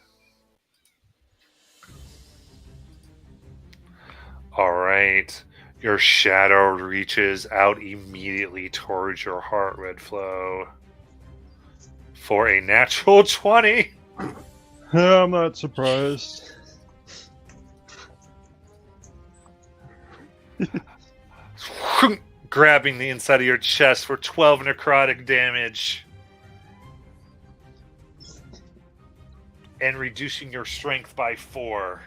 All right. Your shadow reaches out immediately towards your heart, Red Flow. For a natural 20. I'm not surprised. Grabbing the inside of your chest for 12 necrotic damage. And reducing your strength by 4.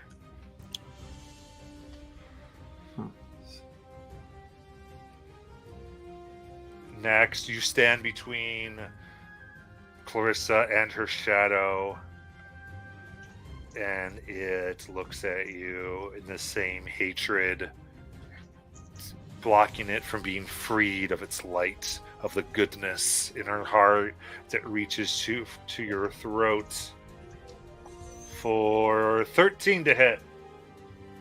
Next, you stand between Clarissa and her shadow, and it looks at you in the same hatred, blocking it from being freed of its light, of the goodness in her heart that reaches to your throat. For 13 to hit.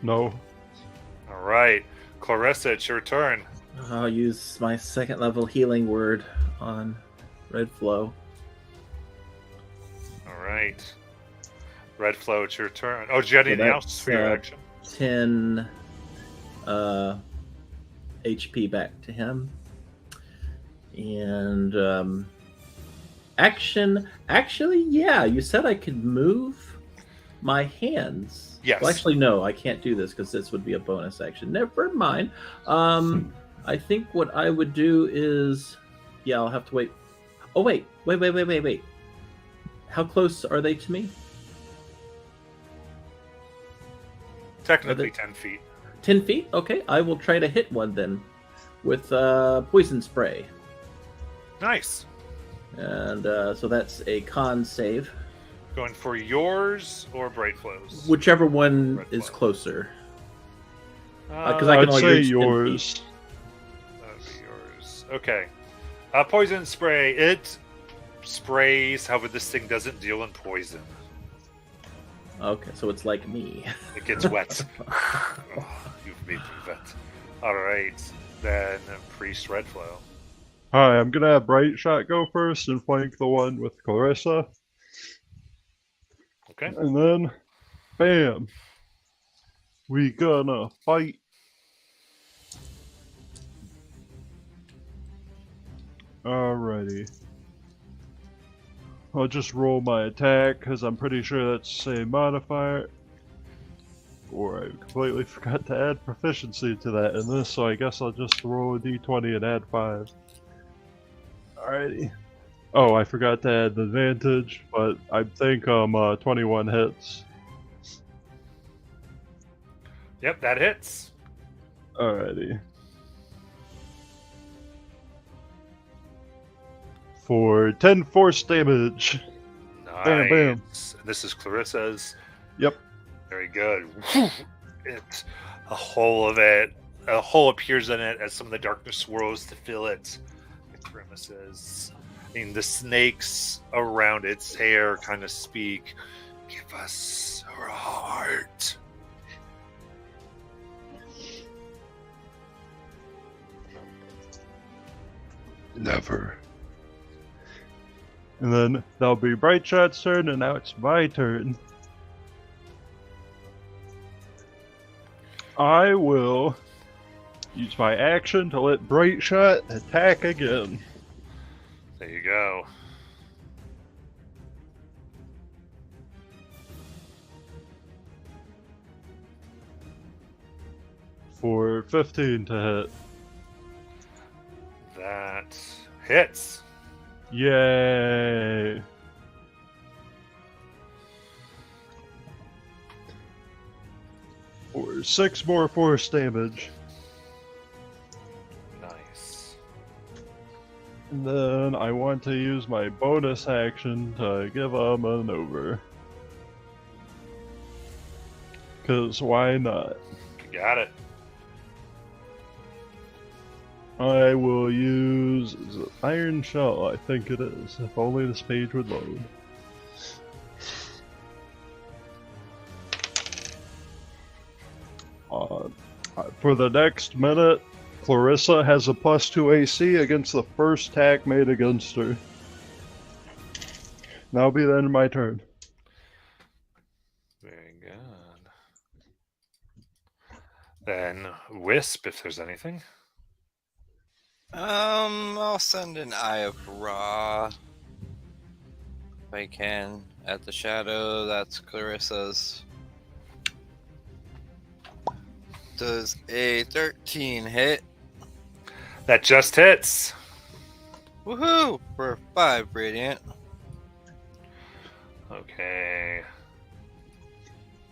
No. All right, Clarissa, it's your turn. I'll use my second level healing word on Red Flow. All right. Red Flow, it's your turn. Oh, did you have So anything else that's, for your action? 10 HP back to him. And action. Actually, yeah, you said I could move my hands. Yes. Well, actually, no, I can't do this because this would be a bonus action. Never mind. I think what I would do is, yeah, I'll have to wait. Oh, wait. How close are they to me? Technically 10 feet. 10 feet? Okay, I will try to hit one then with poison spray. Nice. And so that's a con save. Going for yours or Bright Flow's? Whichever one Red is Flow. closer. Uh, 'Cause I can I'd only say reach 10 yours. That would be yours. Okay. Poison spray. It sprays, however, this thing doesn't deal in poison. Okay, so it's like me. It gets wet. Oh, you've made me wet. Alright. Then Priest Red Flow. Hi, I'm gonna have Bright Shot go first and flank the one with Clarissa. Okay. And then, bam! We gonna fight. Alrighty. I'll just roll my attack, because I'm pretty sure that's the same modifier. Or I completely forgot to add proficiency to that in this, so I guess I'll just roll a d20 and add 5. Alrighty. Oh, I forgot to add the advantage, but I think 21 hits. Yep, that hits. Alrighty. For 10 force damage. Nice. Bam, bam. This is Clarissa's. Yep. Very good. It, a hole appears in it as some of the darkness swirls to fill it. It grimaces. And the snakes around its hair kind of speak. Give us her heart. Never. And then that'll be Bright Shot's turn, and now it's my turn. I will use my action to let Bright Shot attack again. There you go. For 15 to hit. That hits. Yay! For 6 more force damage. Nice. And then I want to use my bonus action to give him an over. 'Cause why not? You got it. I will use is it Iron Shell, I think it is. If only this page would load. For the next minute, Clarissa has a +2 AC against the first attack made against her. That'll be the end of my turn. Very good. Then Wisp, if there's anything. I'll send an Eye of Ra if I can at the shadow. That's Clarissa's. Does a 13 hit? That just hits. Woohoo! For 5 radiant. Okay.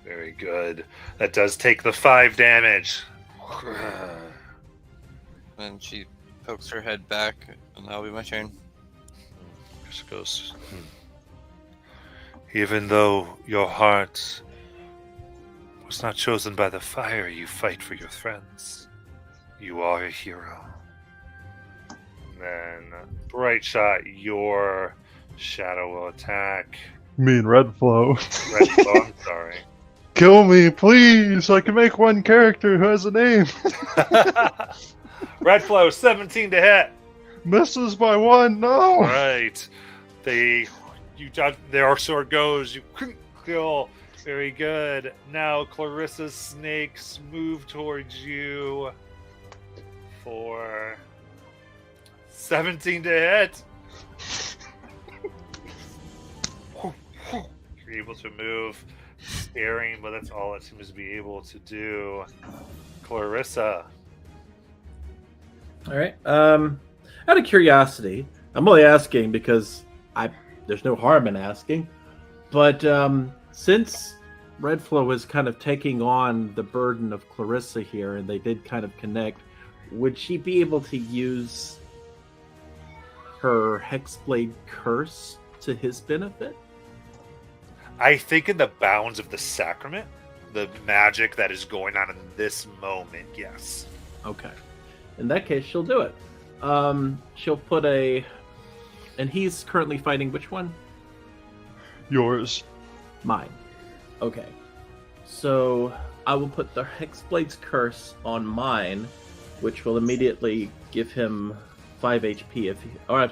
Very good. That does take the 5 damage. And she pokes her head back, and that'll be my turn. Just goes. Even though your heart was not chosen by the fire, you fight for your friends. You are a hero. And then, Bright Shot, your shadow will attack. You mean Red Flow. Red Claw, I'm sorry. Kill me, please! I can make one character who has a name. Red Flow, 17 to hit. Misses by 1, no! Right. You dodge, their sword goes, you kill. Very good. Now Clarissa's snakes move towards you for 17 to hit. You're able to move, staring, but that's all it seems to be able to do. Clarissa. All right. Out of curiosity, I'm only asking because there's no harm in asking, but since Redflow is kind of taking on the burden of Clarissa here, and they did kind of connect, would she be able to use her Hexblade curse to his benefit? I think in the bounds of the sacrament, the magic that is going on in this moment, yes. Okay. In that case, she'll do it. She'll put and he's currently fighting which one? Yours. Mine. Okay. So I will put the Hexblade's curse on mine, which will immediately give him 5 HP if he...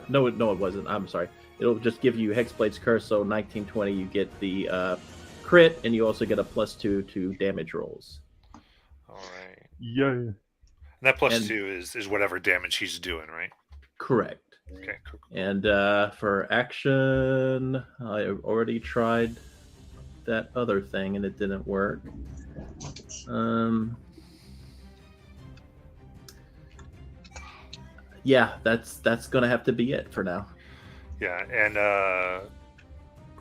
No, it wasn't. I'm sorry. It'll just give you Hexblade's curse, so 1920 you get the crit, and you also get a +2 to damage rolls. Alright. Yay. And that +2 is whatever damage he's doing, right? Correct. Okay, cool. And for action, I already tried that other thing and it didn't work. Yeah, that's gonna have to be it for now. Yeah, and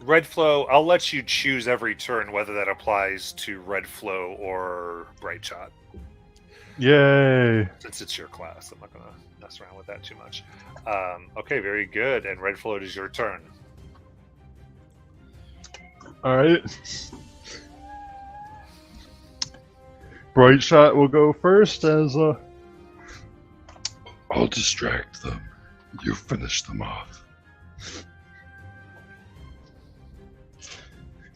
Redflow, I'll let you choose every turn whether that applies to Redflow or Bright Shot. Yay. Since it's your class, I'm not going to mess around with that too much. Okay, very good. And Redflow, it is your turn. Alright. Bright Shot will go first as I'll distract them. You finish them off.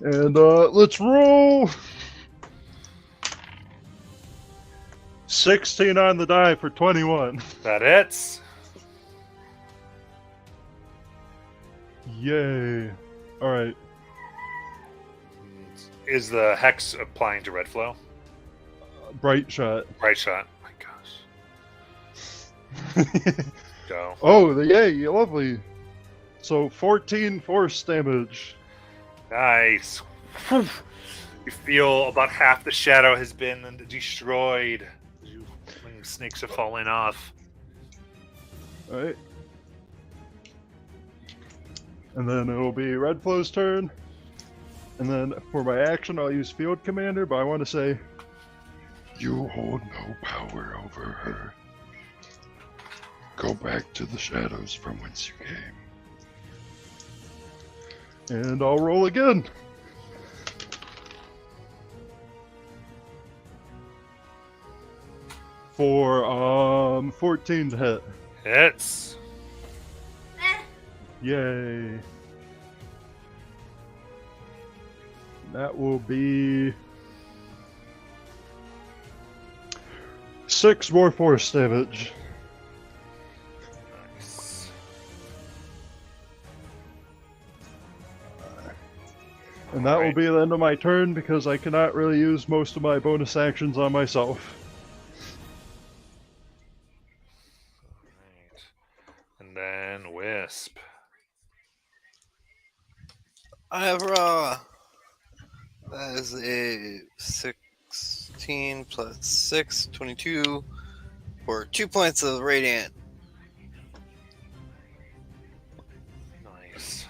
And let's roll. 16 on the die for 21. That hits. Yay. Alright. Is the hex applying to Redflow? Bright Shot. Bright Shot. My gosh. Go. Oh, yay, lovely. So 14 force damage. Nice. You feel about half the shadow has been destroyed. When snakes are falling off. Alright. And then it'll be Redflow's turn. And then for my action, I'll use Field Commander, but I want to say... You hold no power over her. Go back to the shadows from whence you came. And I'll roll again. For 14 to hit. Hits. Yay. That will be 6 more force damage. Nice. And that will Alright. be the end of my turn because I cannot really use most of my bonus actions on myself. Alright. And then Wisp. I have raw. That is a 16 plus 6, 22 for 2 points of radiant. Nice.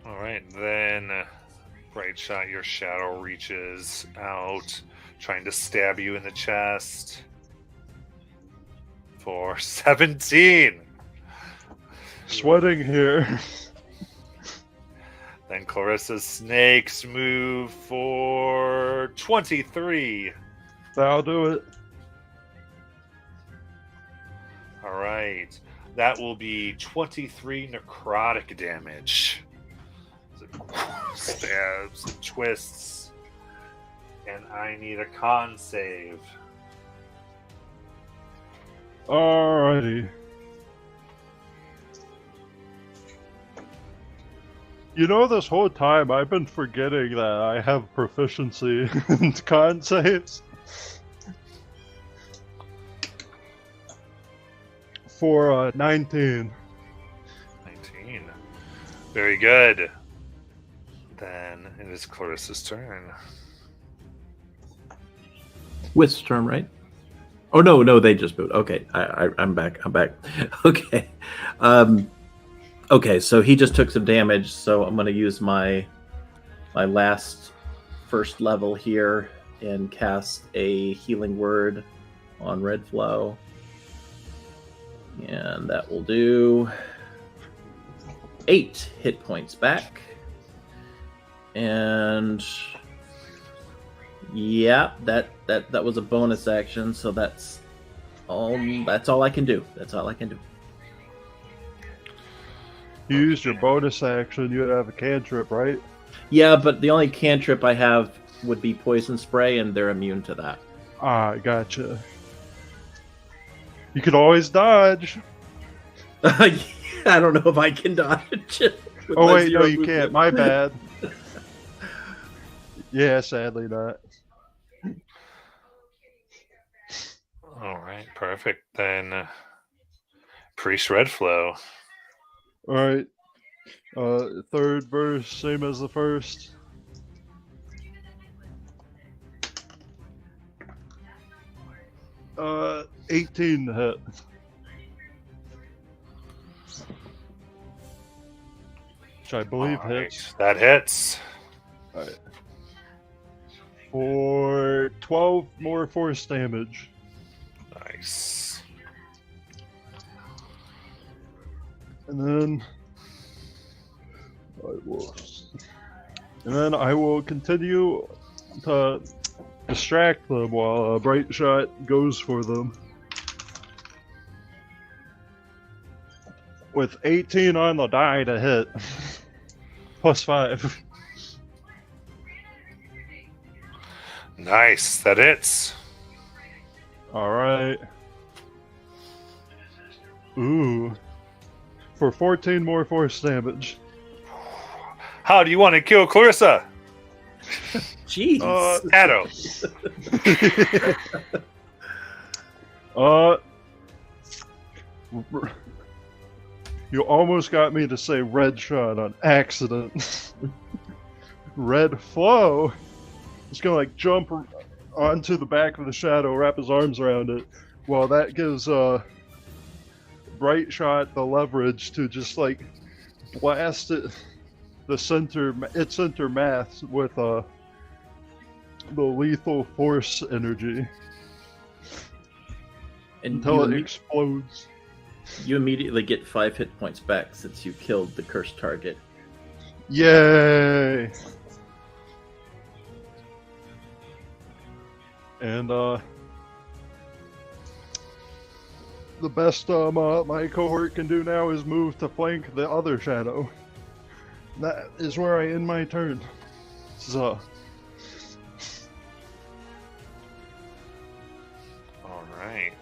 Alright, then Bright Shot, your shadow reaches out, trying to stab you in the chest for 17. Sweating here. Then Clarissa's snakes move for 23. That'll do it. Alright, that will be 23 necrotic damage. It stabs and twists. And I need a con save. Alrighty. You know, this whole time I've been forgetting that I have proficiency in con saves. For 19. 19. Very good. Then it is Clarissa's turn. Wisp's turn, right? Oh no, they just moved. Okay, I'm back. Okay, okay. So he just took some damage. So I'm going to use my last first level here and cast a healing word on Red Flow, and that will do 8 hit points back. And yeah, that was a bonus action, so that's all I can do. That's all I can do. You used your bonus action, you would have a cantrip, right? Yeah, but the only cantrip I have would be poison spray, and they're immune to that. Ah, gotcha. You could always dodge. I don't know if I can dodge. with Oh my wait, no, 0 you movement. can't. My bad. Yeah, sadly not. Alright, perfect. Then Priest Redflow. Alright. Third verse, same as the first. Uh, 18 to hit. Which I believe Alright, hits. that hits. Alright. For 12 more force damage. Nice. And then I will continue to distract them while a bright shot goes for them. With 18 on the die to hit. Plus 5. Nice, that hits. Alright. Ooh. For 14 more force damage. How do you want to kill Clarissa? Jeez. Addo. You almost got me to say red shot on accident. Red flow. He's gonna like jump onto the back of the shadow, wrap his arms around it. Well, that gives bright shot the leverage to just like blast it, its center mass with the lethal force energy And until you it explodes. You immediately get 5 hit points back since you killed the cursed target. Yay! And the best my cohort can do now is move to flank the other shadow. That is where I end my turn. So. All right.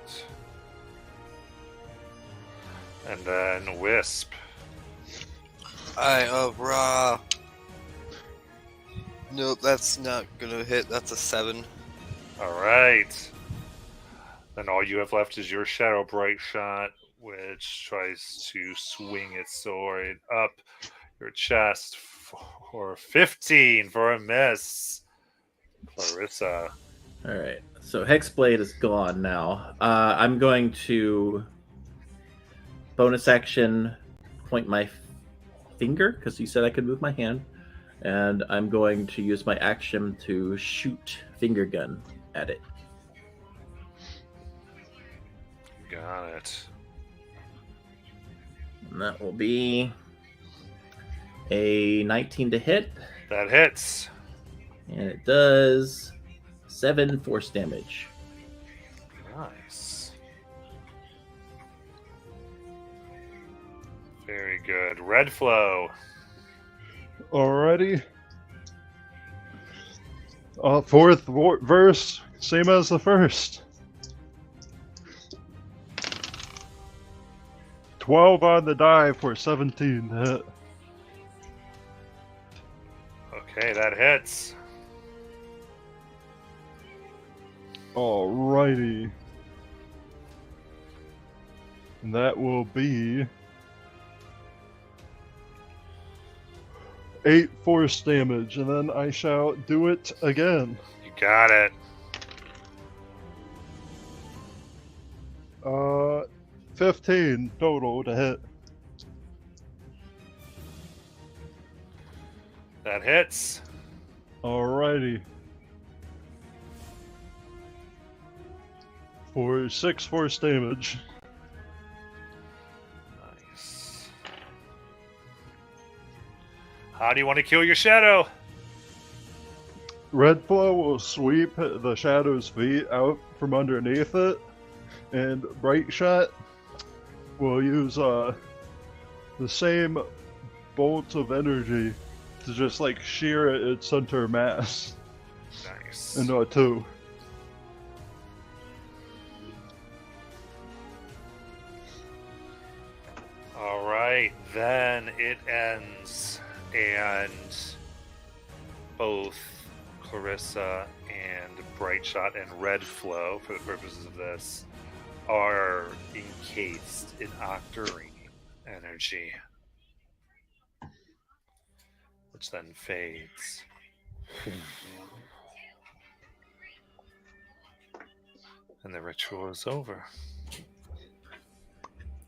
And then Wisp. Raw. Nope, that's not gonna hit. That's a 7. All right. Then all you have left is your Shadow Bright Shot, which tries to swing its sword up your chest for 15 for a miss. Clarissa. All right. So Hexblade is gone now. I'm going to bonus action point my finger because you said I could move my hand, and I'm going to use my action to shoot finger gun at it. Got it. And that will be a 19 to hit, That hits. and it does 7 force damage. Nice. Very good. Red Flow. Alrighty. Fourth verse, same as the first. 12 on the die for 17 to hit. Okay, that hits. Alrighty. And that will be 8 force damage, and then I shall do it again. You got it. 15 total to hit. That hits. Alrighty. For 6 force damage. Nice. How do you want to kill your shadow? Red Flow will sweep the shadow's feet out from underneath it, and Bright Shot will use the same bolt of energy to just like shear at its center mass Nice. into a 2. All right, then it ends, and both Clarissa and Bright Shot and Red Flow, for the purposes of this, are encased in octarine energy, which then fades. And the ritual is over.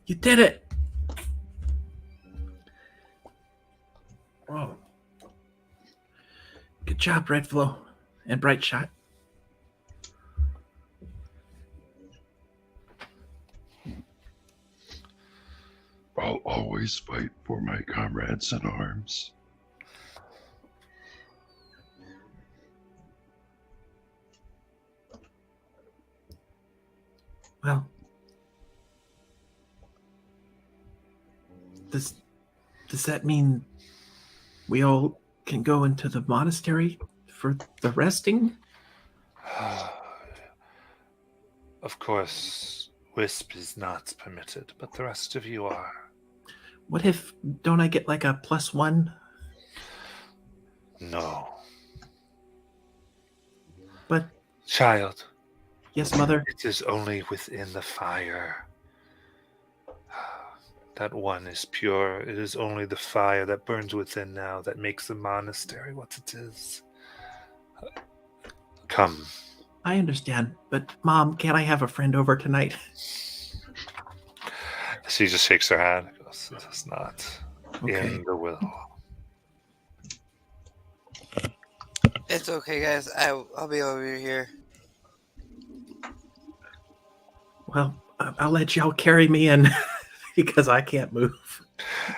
You did it! Oh. Good job, Red Flow and Bright Shot. I'll always fight for my comrades in arms. Well, does that mean we all can go into the monastery for the resting? Of course, Wisp is not permitted, but the rest of you are. What if, don't I get like a +1? No. But, Child, yes, Mother. it is only within the fire. That one is pure. It is only the fire that burns within now that makes the monastery what it is. Come. I understand, but Mom, can't I have a friend over tonight? She just shakes her head. Goes, this is not Okay. in the will. It's okay, guys. I'll be over here. Well, I'll let y'all carry me and because I can't move.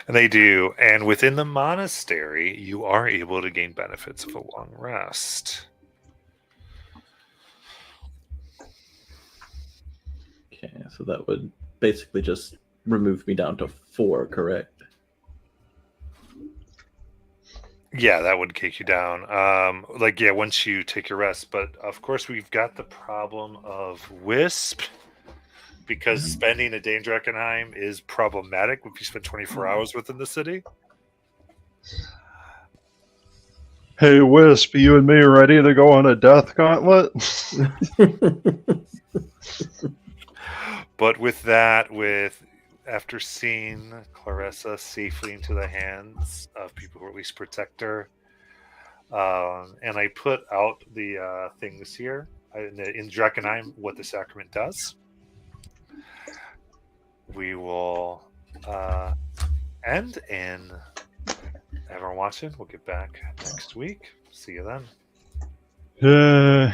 And they do. And within the monastery, you are able to gain benefits of a long rest. Okay, so that would basically just remove me down to 4, correct? Yeah, that would kick you down. Once you take your rest. But of course, we've got the problem of Wisp, because spending a day in Dreckenheim is problematic if you spend 24 hours within the city. Hey, Wisp, you and me ready to go on a death gauntlet? But with that, after seeing Clarissa safely into the hands of people who at least protect her, and I put out the things here in Dreckenheim, what the sacrament does. We will end, and everyone watching, we'll get back next week. See you then. Yeah.